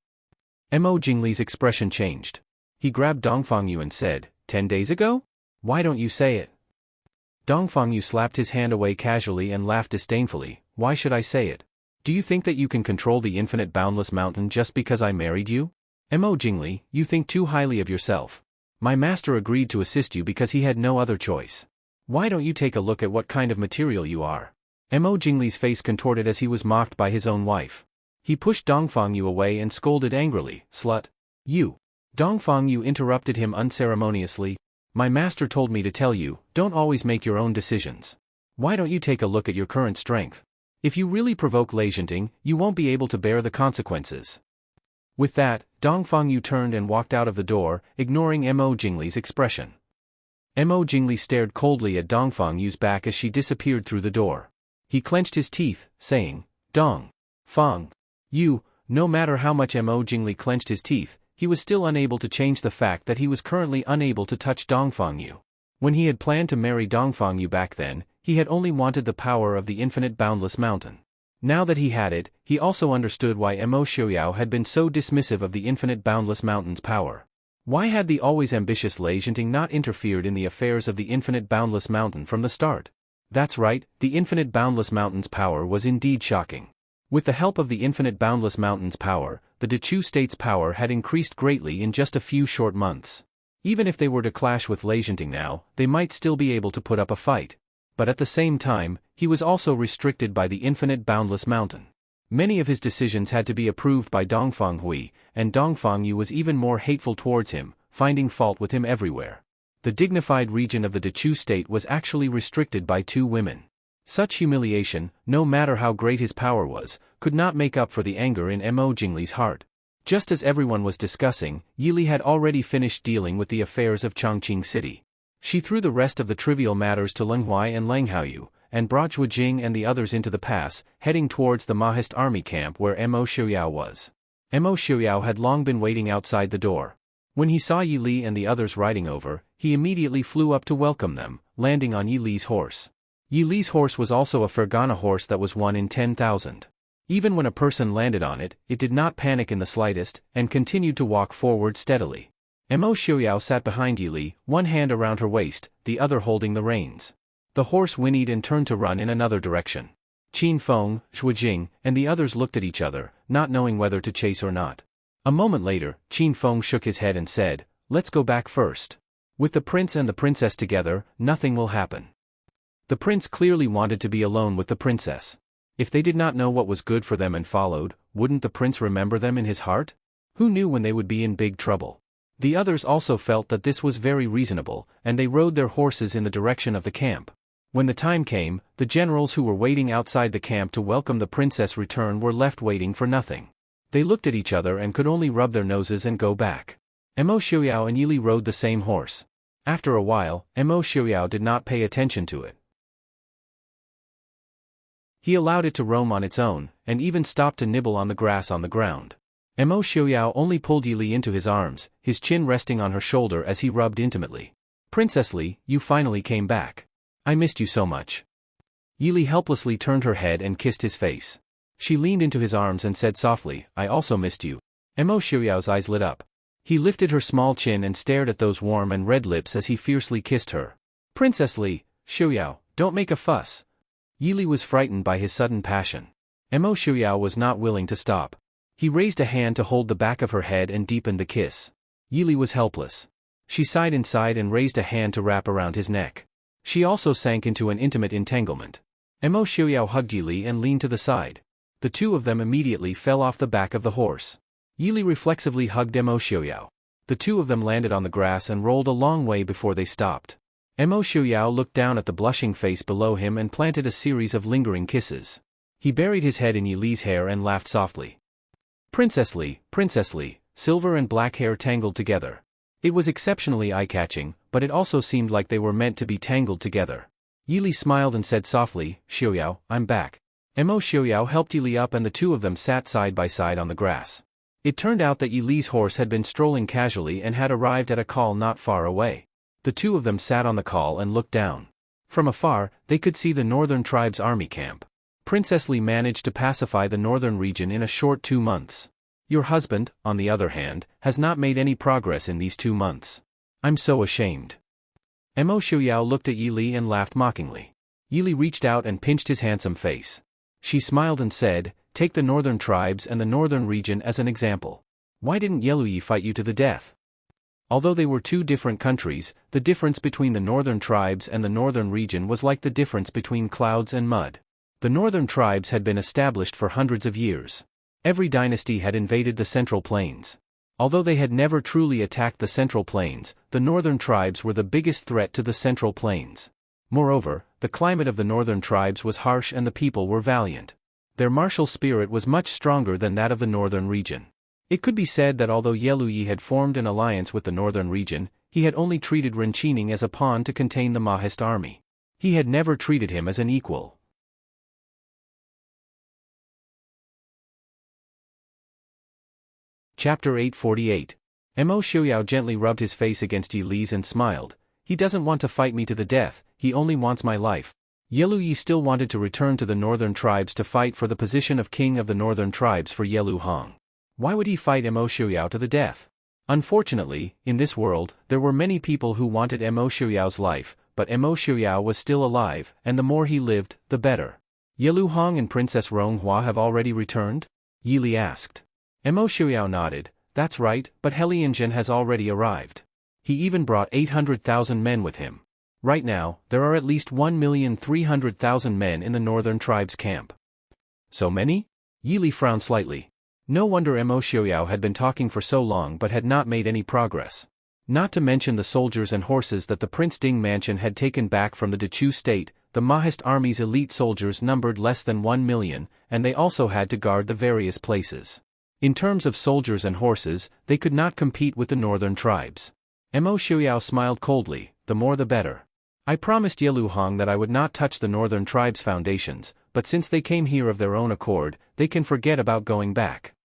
Mo Jingli's expression changed. He grabbed Dongfang Yu and said, 10 days ago? Why don't you say it?" Dongfang Yu slapped his hand away casually and laughed disdainfully. "Why should I say it? Do you think that you can control the Infinite Boundless Mountain just because I married you? Mo Jingli, you think too highly of yourself. My master agreed to assist you because he had no other choice. Why don't you take a look at what kind of material you are?" Mo Jingli's face contorted as he was mocked by his own wife. He pushed Dongfang Yu away and scolded angrily, "Slut. You." Dongfang Yu interrupted him unceremoniously. "My master told me to tell you, don't always make your own decisions. Why don't you take a look at your current strength? If you really provoke Enchanting, you won't be able to bear the consequences. With that, Dongfang Yu turned and walked out of the door, ignoring Mo Jingli's expression. Mo Jingli stared coldly at Dongfang Yu's back as she disappeared through the door. He clenched his teeth, saying, Dong-Fang Yu. No matter how much Mo Jingli clenched his teeth, he was still unable to change the fact that he was currently unable to touch Dongfang Yu. When he had planned to marry Dongfang Yu back then, he had only wanted the power of the infinite boundless mountain. Now that he had it, he also understood why Mo Xiaoyao had been so dismissive of the infinite boundless mountain's power. Why had the always ambitious Enchanting not interfered in the affairs of the infinite boundless mountain from the start? That's right, the infinite boundless mountain's power was indeed shocking. With the help of the infinite boundless mountain's power, the Dechu state's power had increased greatly in just a few short months. Even if they were to clash with Enchanting now, they might still be able to put up a fight. But at the same time, he was also restricted by the infinite boundless mountain. Many of his decisions had to be approved by Dongfang Hui, and Dongfang Yu was even more hateful towards him, finding fault with him everywhere. The dignified region of the Dechu state was actually restricted by 2 women. Such humiliation, no matter how great his power was, could not make up for the anger in Mo Jingli's heart. Just as everyone was discussing, Yili had already finished dealing with the affairs of Chongqing City. She threw the rest of the trivial matters to Leng Huai and Lang Haoyu, and brought Zhuo Jing and the others into the pass, heading towards the Mahist army camp where Mo Xiaoyao was. Mo Xiaoyao had long been waiting outside the door. When he saw Yi Li and the others riding over, he immediately flew up to welcome them, landing on Yi Li's horse. Yi Li's horse was also a Fergana horse that was 1 in 10,000. Even when a person landed on it, it did not panic in the slightest, and continued to walk forward steadily. Mo Xiaoyao sat behind Yi Li, one hand around her waist, the other holding the reins. The horse whinnied and turned to run in another direction. Qin Feng, Zhuo Jing, and the others looked at each other, not knowing whether to chase or not. A moment later, Qin Feng shook his head and said, "Let's go back first. With the prince and the princess together, nothing will happen." The prince clearly wanted to be alone with the princess. If they did not know what was good for them and followed, wouldn't the prince remember them in his heart? Who knew when they would be in big trouble? The others also felt that this was very reasonable, and they rode their horses in the direction of the camp. When the time came, the generals who were waiting outside the camp to welcome the princess' return were left waiting for nothing. They looked at each other and could only rub their noses and go back. Mo Xiaoyao and Yi Li rode the same horse. After a while, Mo Xiaoyao did not pay attention to it. He allowed it to roam on its own, and even stopped to nibble on the grass on the ground. Mo Xiaoyao only pulled Yi Li into his arms, his chin resting on her shoulder as he rubbed intimately. "Princess Li, you finally came back. I missed you so much." Yi Li helplessly turned her head and kissed his face. She leaned into his arms and said softly, "I also missed you." Mo Xiaoyao's eyes lit up. He lifted her small chin and stared at those warm and red lips as he fiercely kissed her. "Princess Li, Xiaoyao, don't make a fuss." Yi Li was frightened by his sudden passion. Mo Xiaoyao was not willing to stop. He raised a hand to hold the back of her head and deepened the kiss. Yi Li was helpless. She sighed inside and raised a hand to wrap around his neck. She also sank into an intimate entanglement. Mo Xiaoyao hugged Yi Li and leaned to the side. The two of them immediately fell off the back of the horse. Yi Li reflexively hugged Mo Xiaoyao. The two of them landed on the grass and rolled a long way before they stopped. Mo Xiaoyao looked down at the blushing face below him and planted a series of lingering kisses. He buried his head in Yi Li's hair and laughed softly. Princess Li, silver and black hair tangled together. It was exceptionally eye-catching, but it also seemed like they were meant to be tangled together. Yi Li smiled and said softly, "Xiaoyao, I'm back." Mo Xiaoyao helped Yi Li up and the two of them sat side by side on the grass. It turned out that Yi Li's horse had been strolling casually and had arrived at a call not far away. The two of them sat on the call and looked down. From afar, they could see the northern tribe's army camp. Princess Li managed to pacify the northern region in a short 2 months. Your husband, on the other hand, has not made any progress in these 2 months. I'm so ashamed. Mo Xiaoyao looked at Yi Li and laughed mockingly. Yi Li reached out and pinched his handsome face. She smiled and said, "Take the northern tribes and the northern region as an example. Why didn't Yeluyi fight you to the death?" Although they were 2 different countries, the difference between the northern tribes and the northern region was like the difference between clouds and mud. The northern tribes had been established for hundreds of years. Every dynasty had invaded the Central Plains. Although they had never truly attacked the Central Plains, the northern tribes were the biggest threat to the Central Plains. Moreover, the climate of the northern tribes was harsh and the people were valiant. Their martial spirit was much stronger than that of the northern region. It could be said that although Yeluyi had formed an alliance with the northern region, he had only treated Renqining as a pawn to contain the Mahist army. He had never treated him as an equal. Chapter 848. Mo Xiuyao gently rubbed his face against Yi Li's and smiled. He doesn't want to fight me to the death, he only wants my life. Yeluyi still wanted to return to the northern tribes to fight for the position of king of the northern tribes for Yelu Hong. Why would he fight Mo Xiuyao to the death? Unfortunately, in this world, there were many people who wanted Mo Xiuyao's life, but Mo Xiuyao was still alive, and the more he lived, the better. Yelu Hong and Princess Ronghua have already returned? Yi Li asked. Mo Xiuyao nodded. That's right, but Helianjin has already arrived. He even brought 800,000 men with him. Right now, there are at least 1,300,000 men in the northern tribes camp. So many? Yi Li frowned slightly. No wonder Mo Xiuyao had been talking for so long but had not made any progress. Not to mention the soldiers and horses that the Prince Ding mansion had taken back from the Dechu state, the Mahist army's elite soldiers numbered less than 1 million, and they also had to guard the various places. In terms of soldiers and horses, they could not compete with the northern tribes. Mo Xiuyao smiled coldly, the more the better. I promised Yelu Hong that I would not touch the northern tribes' foundations, but since they came here of their own accord, they can forget about going back.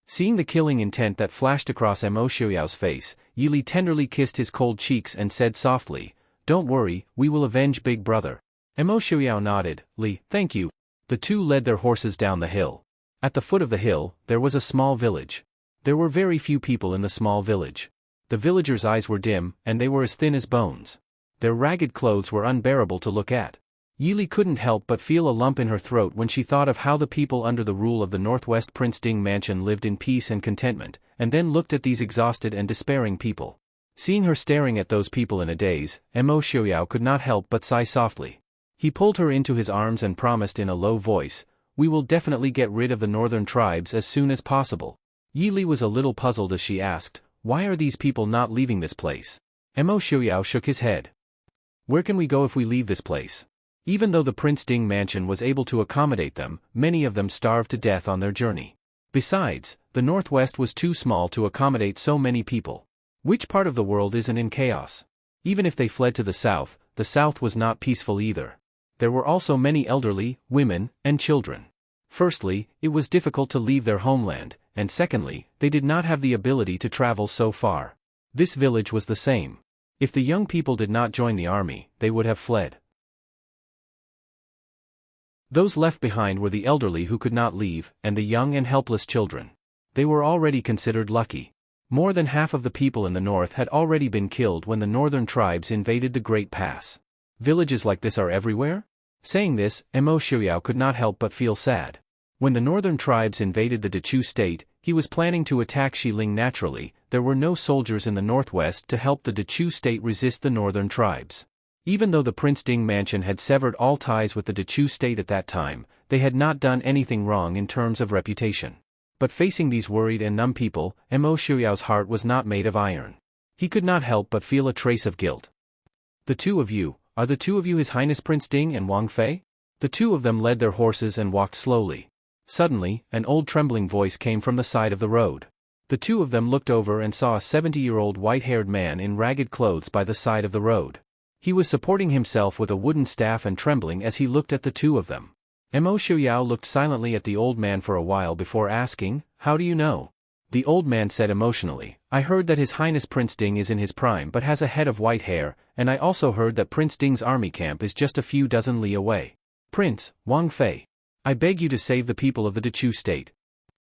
Seeing the killing intent that flashed across Mo Xiuyao's face, Yi Li tenderly kissed his cold cheeks and said softly, "Don't worry, we will avenge Big Brother." Mo Xiuyao nodded. "Li, thank you." The two led their horses down the hill. At the foot of the hill, there was a small village. There were very few people in the small village. The villagers' eyes were dim, and they were as thin as bones. Their ragged clothes were unbearable to look at. Yi Li couldn't help but feel a lump in her throat when she thought of how the people under the rule of the Northwest Prince Ding mansion lived in peace and contentment, and then looked at these exhausted and despairing people. Seeing her staring at those people in a daze, Mo Xiuyao could not help but sigh softly. He pulled her into his arms and promised in a low voice, "We will definitely get rid of the northern tribes as soon as possible." Yi Li was a little puzzled as she asked, "Why are these people not leaving this place?" Mo Xiuyao shook his head. "Where can we go if we leave this place?" Even though the Prince Ding mansion was able to accommodate them, many of them starved to death on their journey. Besides, the Northwest was too small to accommodate so many people. Which part of the world isn't in chaos? Even if they fled to the South was not peaceful either. There were also many elderly, women, and children. Firstly, it was difficult to leave their homeland, and secondly, they did not have the ability to travel so far. This village was the same. If the young people did not join the army, they would have fled. Those left behind were the elderly who could not leave, and the young and helpless children. They were already considered lucky. More than half of the people in the north had already been killed when the northern tribes invaded the Great Pass. Villages like this are everywhere? Saying this, Mo Xiuyao could not help but feel sad. When the northern tribes invaded the Dechu state, he was planning to attack Xiling naturally. There were no soldiers in the northwest to help the Dechu state resist the northern tribes. Even though the Prince Ding mansion had severed all ties with the Dechu state at that time, they had not done anything wrong in terms of reputation. But facing these worried and numb people, Mo Xiuyao's heart was not made of iron. He could not help but feel a trace of guilt. Are the two of you His Highness Prince Ding and Wang Fei? The two of them led their horses and walked slowly. Suddenly, an old trembling voice came from the side of the road. The two of them looked over and saw a 70-year-old white-haired man in ragged clothes by the side of the road. He was supporting himself with a wooden staff and trembling as he looked at the two of them. Mo Xiuyao looked silently at the old man for a while before asking, "How do you know?" The old man said emotionally, "I heard that His Highness Prince Ding is in his prime but has a head of white hair, and I also heard that Prince Ding's army camp is just a few dozen li away. Prince, Wang Fei, I beg you to save the people of the Dechu state."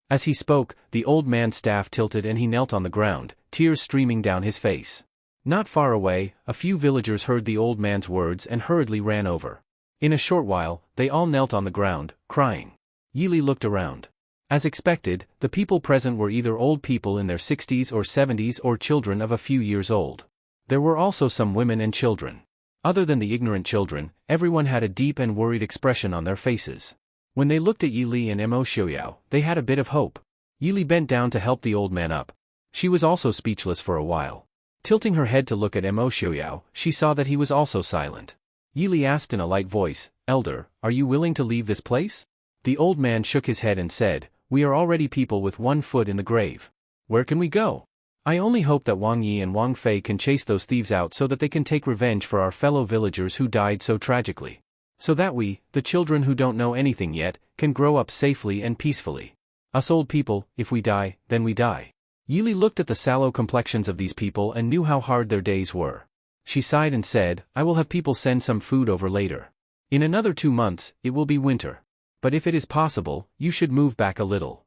As he spoke, the old man's staff tilted and he knelt on the ground, tears streaming down his face. Not far away, a few villagers heard the old man's words and hurriedly ran over. In a short while, they all knelt on the ground, crying. Yi Li looked around. As expected, the people present were either old people in their 60s or 70s or children of a few years old. There were also some women and children. Other than the ignorant children, everyone had a deep and worried expression on their faces. When they looked at Yi Li and Mo Xiuyao, they had a bit of hope. Yi Li bent down to help the old man up. She was also speechless for a while. Tilting her head to look at Mo Xiuyao, she saw that he was also silent. Yili asked in a light voice, "Elder, are you willing to leave this place?" The old man shook his head and said, "We are already people with one foot in the grave. Where can we go? I only hope that Wang Yi and Wang Fei can chase those thieves out so that they can take revenge for our fellow villagers who died so tragically. So that we, the children who don't know anything yet, can grow up safely and peacefully. Us old people, if we die, then we die." Yili looked at the sallow complexions of these people and knew how hard their days were. She sighed and said, "I will have people send some food over later. In another 2 months, it will be winter. But if it is possible, you should move back a little."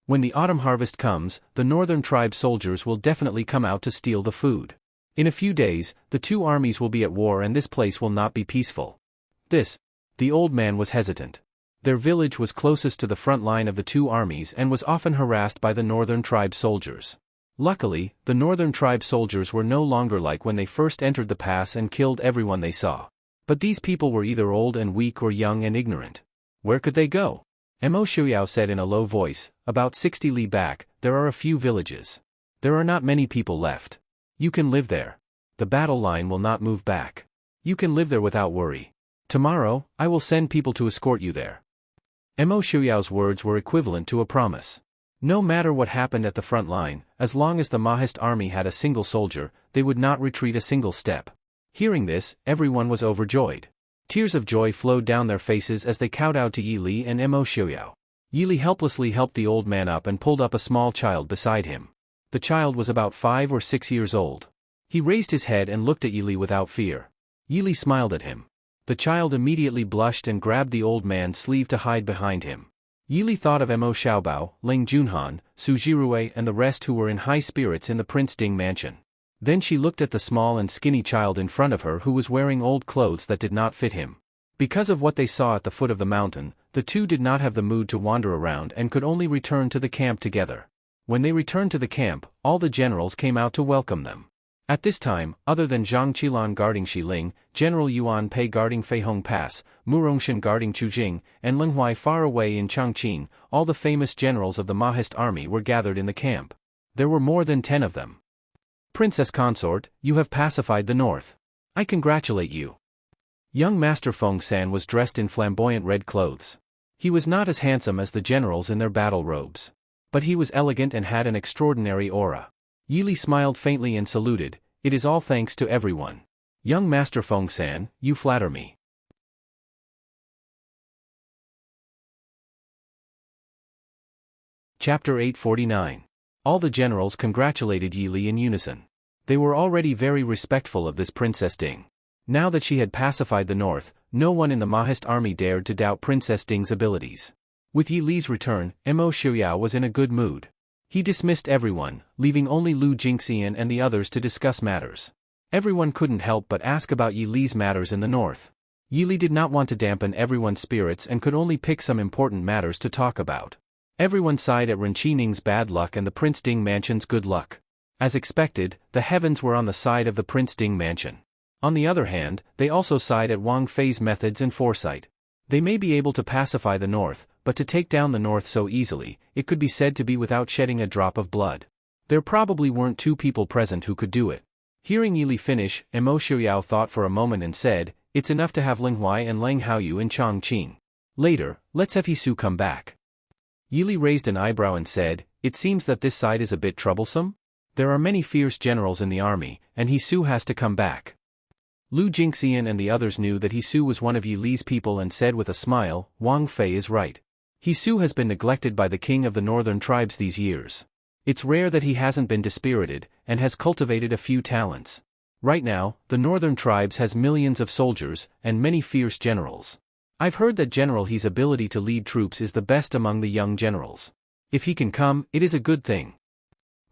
When the autumn harvest comes, the northern tribe soldiers will definitely come out to steal the food. In a few days, the two armies will be at war and this place will not be peaceful. The old man was hesitant. Their village was closest to the front line of the two armies and was often harassed by the northern tribe soldiers. Luckily, the northern tribe soldiers were no longer like when they first entered the pass and killed everyone they saw. But these people were either old and weak or young and ignorant. Where could they go? Mo Xiuyao said in a low voice, "About 60 li back, there are a few villages. There are not many people left. You can live there. The battle line will not move back. You can live there without worry. Tomorrow, I will send people to escort you there." Mo Xiuyao's words were equivalent to a promise. No matter what happened at the front line, as long as the Mahist army had a single soldier, they would not retreat a single step. Hearing this, everyone was overjoyed. Tears of joy flowed down their faces as they kowtowed to Yi Li and Mo Xiuyao. Yi Li helplessly helped the old man up and pulled up a small child beside him. The child was about 5 or 6 years old. He raised his head and looked at Yi Li without fear. Yi Li smiled at him. The child immediately blushed and grabbed the old man's sleeve to hide behind him. Yi Li thought of Mo Xiaobao, Ling Junhan, Su Jirue and the rest who were in high spirits in the Prince Ding mansion. Then she looked at the small and skinny child in front of her who was wearing old clothes that did not fit him. Because of what they saw at the foot of the mountain, the two did not have the mood to wander around and could only return to the camp together. When they returned to the camp, all the generals came out to welcome them. At this time, other than Zhang Qilan guarding Xiling, General Yuan Pei guarding Feihong Pass, Mu Rongshan guarding Chujing, and Ling Huai far away in Changqing, all the famous generals of the Mahist army were gathered in the camp. There were more than 10 of them. "Princess Consort, you have pacified the north. I congratulate you." Young Master Feng San was dressed in flamboyant red clothes. He was not as handsome as the generals in their battle robes. But he was elegant and had an extraordinary aura. Yi Li smiled faintly and saluted, "It is all thanks to everyone. Young Master Feng San, you flatter me." Chapter 849. All the generals congratulated Yi Li in unison. They were already very respectful of this Princess Ding. Now that she had pacified the north, no one in the Mahist army dared to doubt Princess Ding's abilities. With Yi Li's return, Mo Xiuyao was in a good mood. He dismissed everyone, leaving only Lu Jingxian and the others to discuss matters. Everyone couldn't help but ask about Yi Li's matters in the north. Yi Li did not want to dampen everyone's spirits and could only pick some important matters to talk about. Everyone sighed at Renqining's bad luck and the Prince Ding mansion's good luck. As expected, the heavens were on the side of the Prince Ding mansion. On the other hand, they also sighed at Wang Fei's methods and foresight. They may be able to pacify the north, but to take down the north so easily, it could be said to be without shedding a drop of blood. There probably weren't 2 people present who could do it. Hearing Yi Li finish, Mo Xiuyao thought for a moment and said, "It's enough to have Ling Huai and Lang Haoyu in Chongqing. Later, let's have Hisu come back." Yi Li raised an eyebrow and said, "It seems that this side is a bit troublesome? There are many fierce generals in the army, and Hisu has to come back." Lu Jingxian and the others knew that Hisu was one of Yi Li's people and said with a smile, "Wang Fei is right. Hisu has been neglected by the king of the northern tribes these years. It's rare that he hasn't been dispirited, and has cultivated a few talents. Right now, the northern tribes has millions of soldiers, and many fierce generals. I've heard that General He's ability to lead troops is the best among the young generals. If he can come, it is a good thing."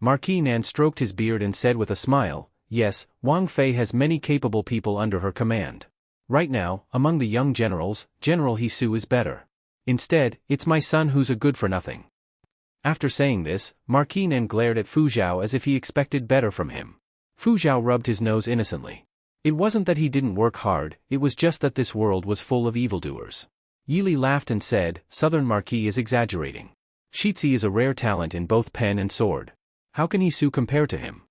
Marquis Nan stroked his beard and said with a smile, "Yes, Wang Fei has many capable people under her command. Right now, among the young generals, General Hisu is better. Instead, it's my son who's a good-for-nothing." After saying this, Marquis Nan glared at Fu Zhao as if he expected better from him. Fu Zhao rubbed his nose innocently. It wasn't that he didn't work hard, it was just that this world was full of evildoers. Yi Li laughed and said, "Southern Marquis is exaggerating. Shitzi is a rare talent in both pen and sword. How can Hisu compare to him?"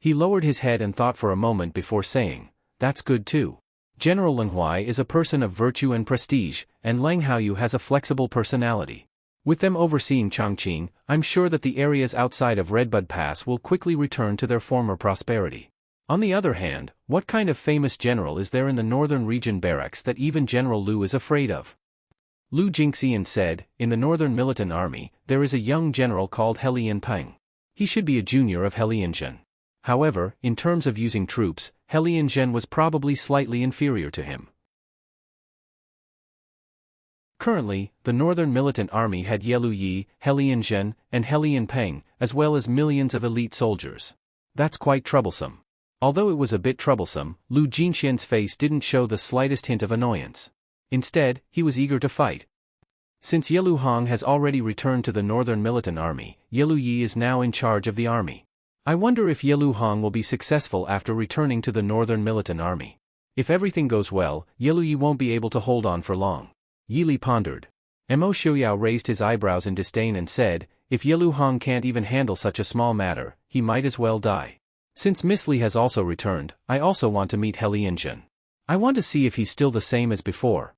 He lowered his head and thought for a moment before saying, "That's good too. General Leng Huai is a person of virtue and prestige, and Leng Haoyu has a flexible personality. With them overseeing Chongqing, I'm sure that the areas outside of Redbud Pass will quickly return to their former prosperity." On the other hand, what kind of famous general is there in the northern region barracks that even General Lu is afraid of? Lu Jingxian said, "In the Northern Militant Army, there is a young general called He Lianpeng. He should be a junior of He Lianzhen. However, in terms of using troops, He Lianzhen was probably slightly inferior to him." Currently, the Northern Militant Army had Yelu Yi, He Lianzhen, and He Lianpeng, as well as millions of elite soldiers. That's quite troublesome. Although it was a bit troublesome, Lu Jingxian's face didn't show the slightest hint of annoyance. Instead, he was eager to fight. Since Yelu Hong has already returned to the Northern Militant Army, Yelu Yi is now in charge of the army. I wonder if Yelu Hong will be successful after returning to the Northern Militant Army. If everything goes well, Yelu Yi won't be able to hold on for long. Yi Li pondered. Mo Xiuyao raised his eyebrows in disdain and said, "If Yelu Hong can't even handle such a small matter, he might as well die. Since Miss Li has also returned, I also want to meet He Lianzhen. I want to see if he's still the same as before."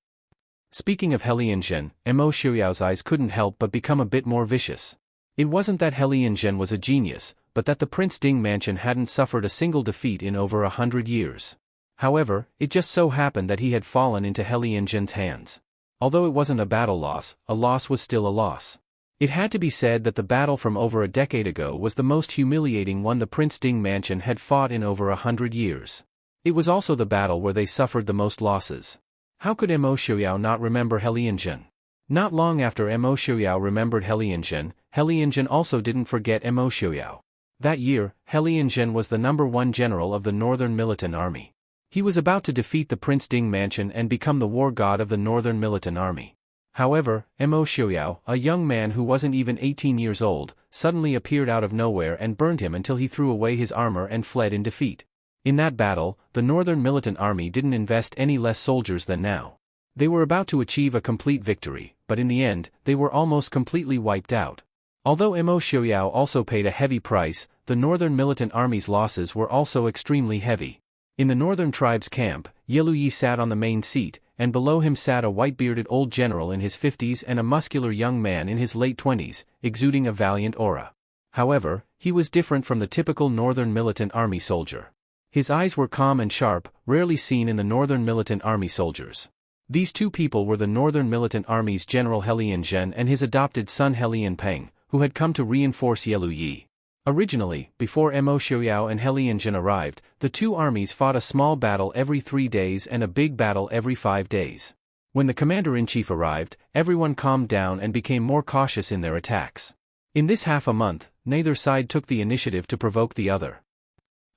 Speaking of He Lianzhen, Mo Xiuyao's eyes couldn't help but become a bit more vicious. It wasn't that He Lianzhen was a genius, but that the Prince Ding mansion hadn't suffered a single defeat in over 100 years. However, it just so happened that he had fallen into He Lianzhen's hands. Although it wasn't a battle loss, a loss was still a loss. It had to be said that the battle from over a decade ago was the most humiliating one the Prince Ding mansion had fought in over 100 years. It was also the battle where they suffered the most losses. How could Mo Xiuyao not remember He Lianzhen? Not long after Mo Xiuyao remembered He Lianzhen also didn't forget Mo Xiuyao. That year, He Lianzhen was the #1 general of the Northern Militant Army. He was about to defeat the Prince Ding mansion and become the war god of the Northern Militant Army. However, Mo Xiuyao, a young man who wasn't even 18 years old, suddenly appeared out of nowhere and burned him until he threw away his armor and fled in defeat. In that battle, the Northern Militant Army didn't invest any less soldiers than now. They were about to achieve a complete victory, but in the end, they were almost completely wiped out. Although Mo Xiuyao also paid a heavy price, the Northern Militant Army's losses were also extremely heavy. In the Northern Tribes camp, Yelu Yi sat on the main seat, and below him sat a white-bearded old general in his 50s and a muscular young man in his late 20s, exuding a valiant aura. However, he was different from the typical Northern Militant Army soldier. His eyes were calm and sharp, rarely seen in the Northern Militant Army soldiers. These two people were the Northern Militant Army's General He Lianzhen and his adopted son He Lianpeng, who had come to reinforce Yelu Yi. Originally, before Mo Xiuyao and He Lianzhen arrived, the two armies fought a small battle every 3 days and a big battle every 5 days. When the commander-in-chief arrived, everyone calmed down and became more cautious in their attacks. In this half a month, neither side took the initiative to provoke the other.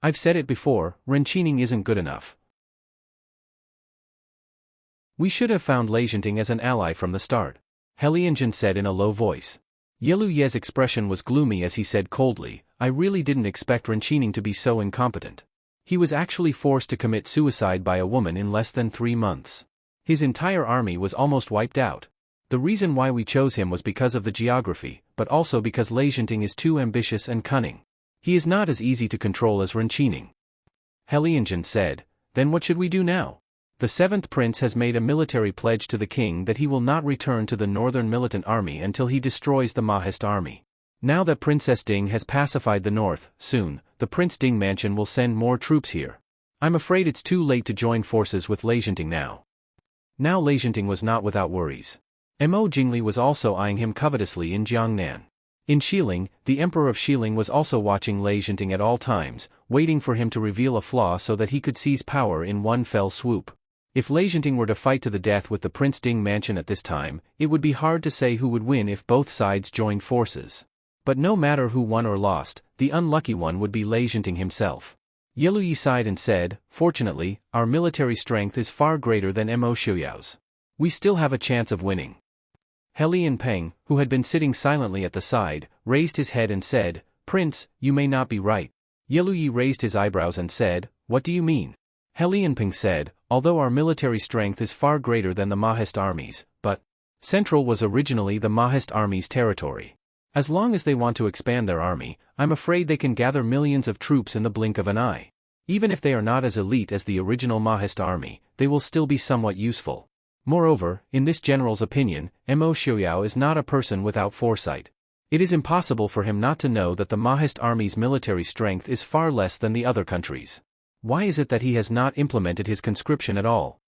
I've said it before, Renqining isn't good enough. We should have found Leizhenting as an ally from the start, He Lianzhen said in a low voice. Yelu Ye's expression was gloomy as he said coldly, "I really didn't expect Renqining to be so incompetent. He was actually forced to commit suicide by a woman in less than 3 months. His entire army was almost wiped out. The reason why we chose him was because of the geography, but also because Leizhenting is too ambitious and cunning. He is not as easy to control as Renqining." He Lianzhen said, "Then what should we do now? The 7th Prince has made a military pledge to the king that he will not return to the Northern Militant Army until he destroys the Mahist army. Now that Princess Ding has pacified the north, soon, the Prince Ding mansion will send more troops here. I'm afraid it's too late to join forces with Leizhenting now." Now Leizhenting was not without worries. Mo Jingli was also eyeing him covetously in Jiangnan. In Xiling, the Emperor of Xiling was also watching Leizhenting at all times, waiting for him to reveal a flaw so that he could seize power in one fell swoop. If Leizhenting were to fight to the death with the Prince Ding mansion at this time, it would be hard to say who would win if both sides joined forces. But no matter who won or lost, the unlucky one would be Leizhenting himself. Yelu Yi sighed and said, "Fortunately, our military strength is far greater than Mo Xiuyao's. We still have a chance of winning." He Lianpeng, who had been sitting silently at the side, raised his head and said, "Prince, you may not be right." Yelu Yi raised his eyebrows and said, "What do you mean?" He Lianpeng said, "Although our military strength is far greater than the Mahist armies, but Central was originally the Mahist army's territory. As long as they want to expand their army, I'm afraid they can gather millions of troops in the blink of an eye. Even if they are not as elite as the original Mahist army, they will still be somewhat useful. Moreover, in this general's opinion, Mo Xiaoyao is not a person without foresight. It is impossible for him not to know that the Mahist army's military strength is far less than the other countries. Why is it that he has not implemented his conscription at all?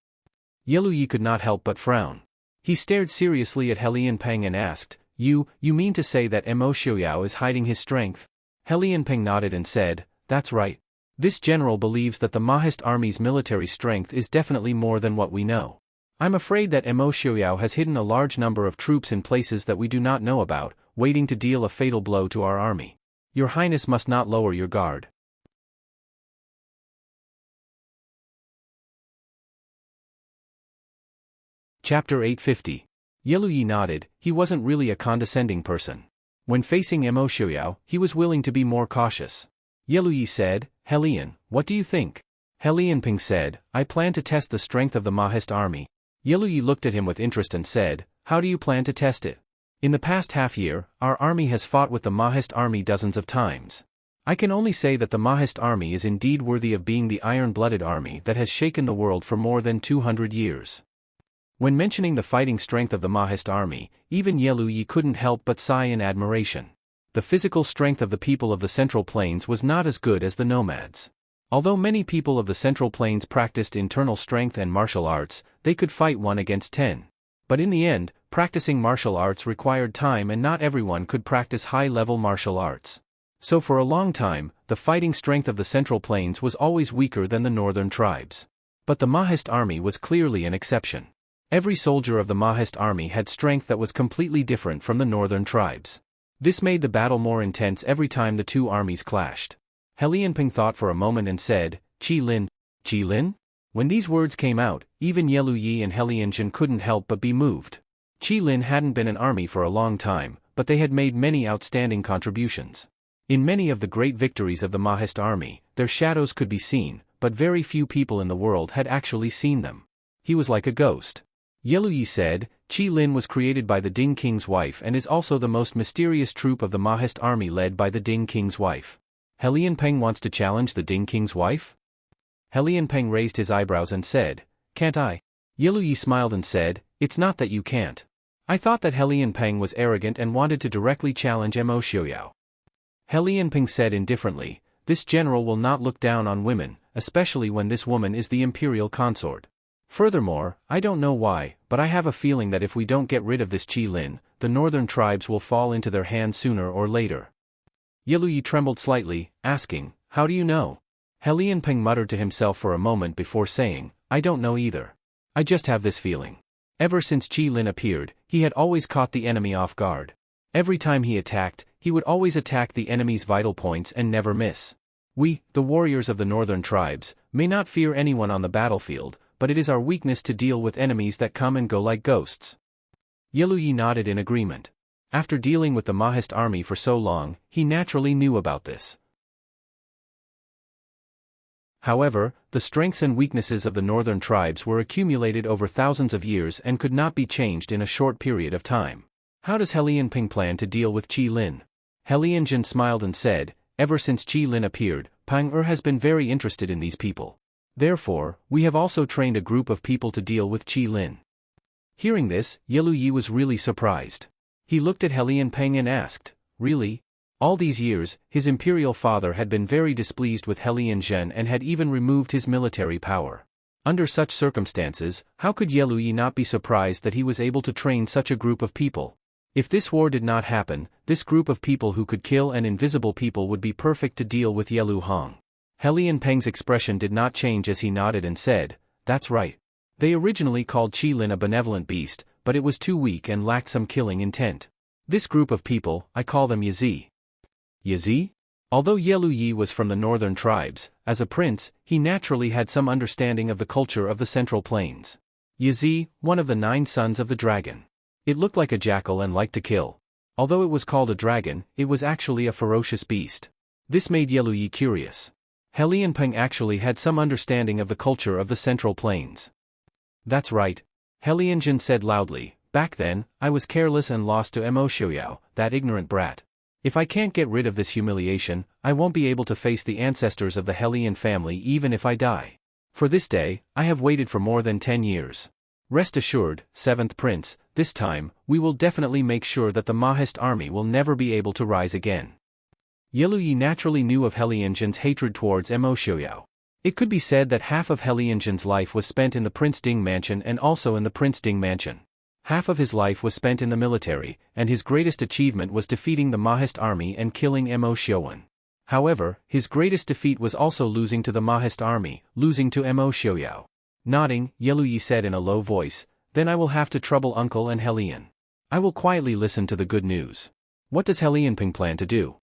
Yeluyi could not help but frown. He stared seriously at He Lianpeng and asked, You mean to say that Mo Xiaoyao is hiding his strength? He Lianpeng nodded and said, That's right. This general believes that the Mahist army's military strength is definitely more than what we know. I'm afraid that Mo Xiaoyao has hidden a large number of troops in places that we do not know about, waiting to deal a fatal blow to our army. Your Highness must not lower your guard. Chapter 850. Yeluyi nodded. He wasn't really a condescending person. When facing Mo Xiaoyao, he was willing to be more cautious. Yeluyi said, Helian, what do you think? He Lianpeng said, I plan to test the strength of the Mahist army. Yeluyi looked at him with interest and said, How do you plan to test it? In the past half year, our army has fought with the Mahist army dozens of times. I can only say that the Mahist army is indeed worthy of being the iron-blooded army that has shaken the world for more than 200 years. When mentioning the fighting strength of the Mahist army, even Yeluyi couldn't help but sigh in admiration. The physical strength of the people of the Central Plains was not as good as the nomads. Although many people of the Central Plains practiced internal strength and martial arts, they could fight 1 against 10. But in the end, practicing martial arts required time and not everyone could practice high-level martial arts. So for a long time, the fighting strength of the Central Plains was always weaker than the northern tribes. But the Mahist army was clearly an exception. Every soldier of the Mahist army had strength that was completely different from the northern tribes. This made the battle more intense every time the two armies clashed. He Lianpeng thought for a moment and said, Qi Lin? Qi Lin? When these words came out, even Yeluyi and He Lianpeng couldn't help but be moved. Qi Lin hadn't been an army for a long time, but they had made many outstanding contributions. In many of the great victories of the Mahist army, their shadows could be seen, but very few people in the world had actually seen them. He was like a ghost. Yeluyi said, Qi Lin was created by the Ding King's wife and is also the most mysterious troop of the Mahist army led by the Ding King's wife. He Lianpeng wants to challenge the Ding King's wife? He Lianpeng raised his eyebrows and said, Can't I? Yeluyi smiled and said, It's not that you can't. I thought that He Lianpeng was arrogant and wanted to directly challenge Mo Xiaoyao. He Lianpeng said indifferently, This general will not look down on women, especially when this woman is the imperial consort. Furthermore, I don't know why, but I have a feeling that if we don't get rid of this Qi Lin, the northern tribes will fall into their hands sooner or later. Yeluyi trembled slightly, asking, How do you know? He Lianpeng muttered to himself for a moment before saying, I don't know either. I just have this feeling. Ever since Qi Lin appeared, he had always caught the enemy off guard. Every time he attacked, he would always attack the enemy's vital points and never miss. We, the warriors of the northern tribes, may not fear anyone on the battlefield, but it is our weakness to deal with enemies that come and go like ghosts. Yeluyi nodded in agreement. After dealing with the Mahist army for so long, he naturally knew about this. However, the strengths and weaknesses of the northern tribes were accumulated over thousands of years and could not be changed in a short period of time. How does He Lianpeng plan to deal with Qi Lin? He Lianpeng smiled and said, Ever since Qi Lin appeared, Pang Er has been very interested in these people. Therefore, we have also trained a group of people to deal with Qi Lin. Hearing this, Yeluyi was really surprised. He looked at He Lianpeng and asked, Really? All these years, his imperial father had been very displeased with He Lianpeng and had even removed his military power. Under such circumstances, how could Yeluyi not be surprised that he was able to train such a group of people? If this war did not happen, this group of people who could kill an invisible people would be perfect to deal with Yelu Hong. He Lianpeng's expression did not change as he nodded and said, That's right. They originally called Qi Lin a benevolent beast, but it was too weak and lacked some killing intent. This group of people, I call them Yazi. Yazi? Although Yeluyi was from the northern tribes, as a prince, he naturally had some understanding of the culture of the Central Plains. Yazi, one of the 9 sons of the dragon. It looked like a jackal and liked to kill. Although it was called a dragon, it was actually a ferocious beast. This made Yeluyi curious. He Lianpeng actually had some understanding of the culture of the Central Plains. That's right. He Lianpeng said loudly, Back then, I was careless and lost to Mo Xiaoyao, that ignorant brat. If I can't get rid of this humiliation, I won't be able to face the ancestors of the Helian family even if I die. For this day, I have waited for more than 10 years. Rest assured, 7th Prince, this time, we will definitely make sure that the Mahist army will never be able to rise again. Yeluyi naturally knew of Helianjin's hatred towards Mo Xiaoyao. It could be said that half of Helianjin's life was spent in the Prince Ding mansion and also in the Prince Ding mansion. Half of his life was spent in the military, and his greatest achievement was defeating the Mahist army and killing Mo Xiaowen. However, his greatest defeat was also losing to the Mahist army, losing to Mo Xiaoyao. Nodding, Yeluyi said in a low voice, "Then I will have to trouble Uncle and Helian. I will quietly listen to the good news. What does Helianping plan to do?"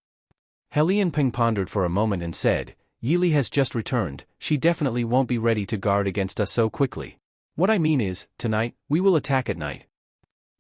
Helianping pondered for a moment and said, "Yili has just returned, she definitely won't be ready to guard against us so quickly. What I mean is, tonight, we will attack at night."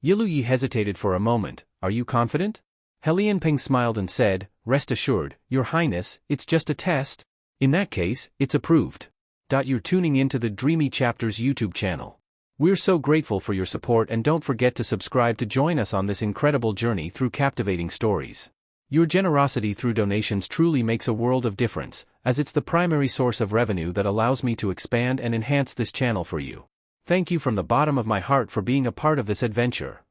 Yeluyi hesitated for a moment. "Are you confident?" Helianping smiled and said, "Rest assured, Your Highness, it's just a test. In that case, it's approved. You're tuning into the Dreamy Chapters YouTube channel. We're so grateful for your support and don't forget to subscribe to join us on this incredible journey through captivating stories. Your generosity through donations truly makes a world of difference, as it's the primary source of revenue that allows me to expand and enhance this channel for you. Thank you from the bottom of my heart for being a part of this adventure.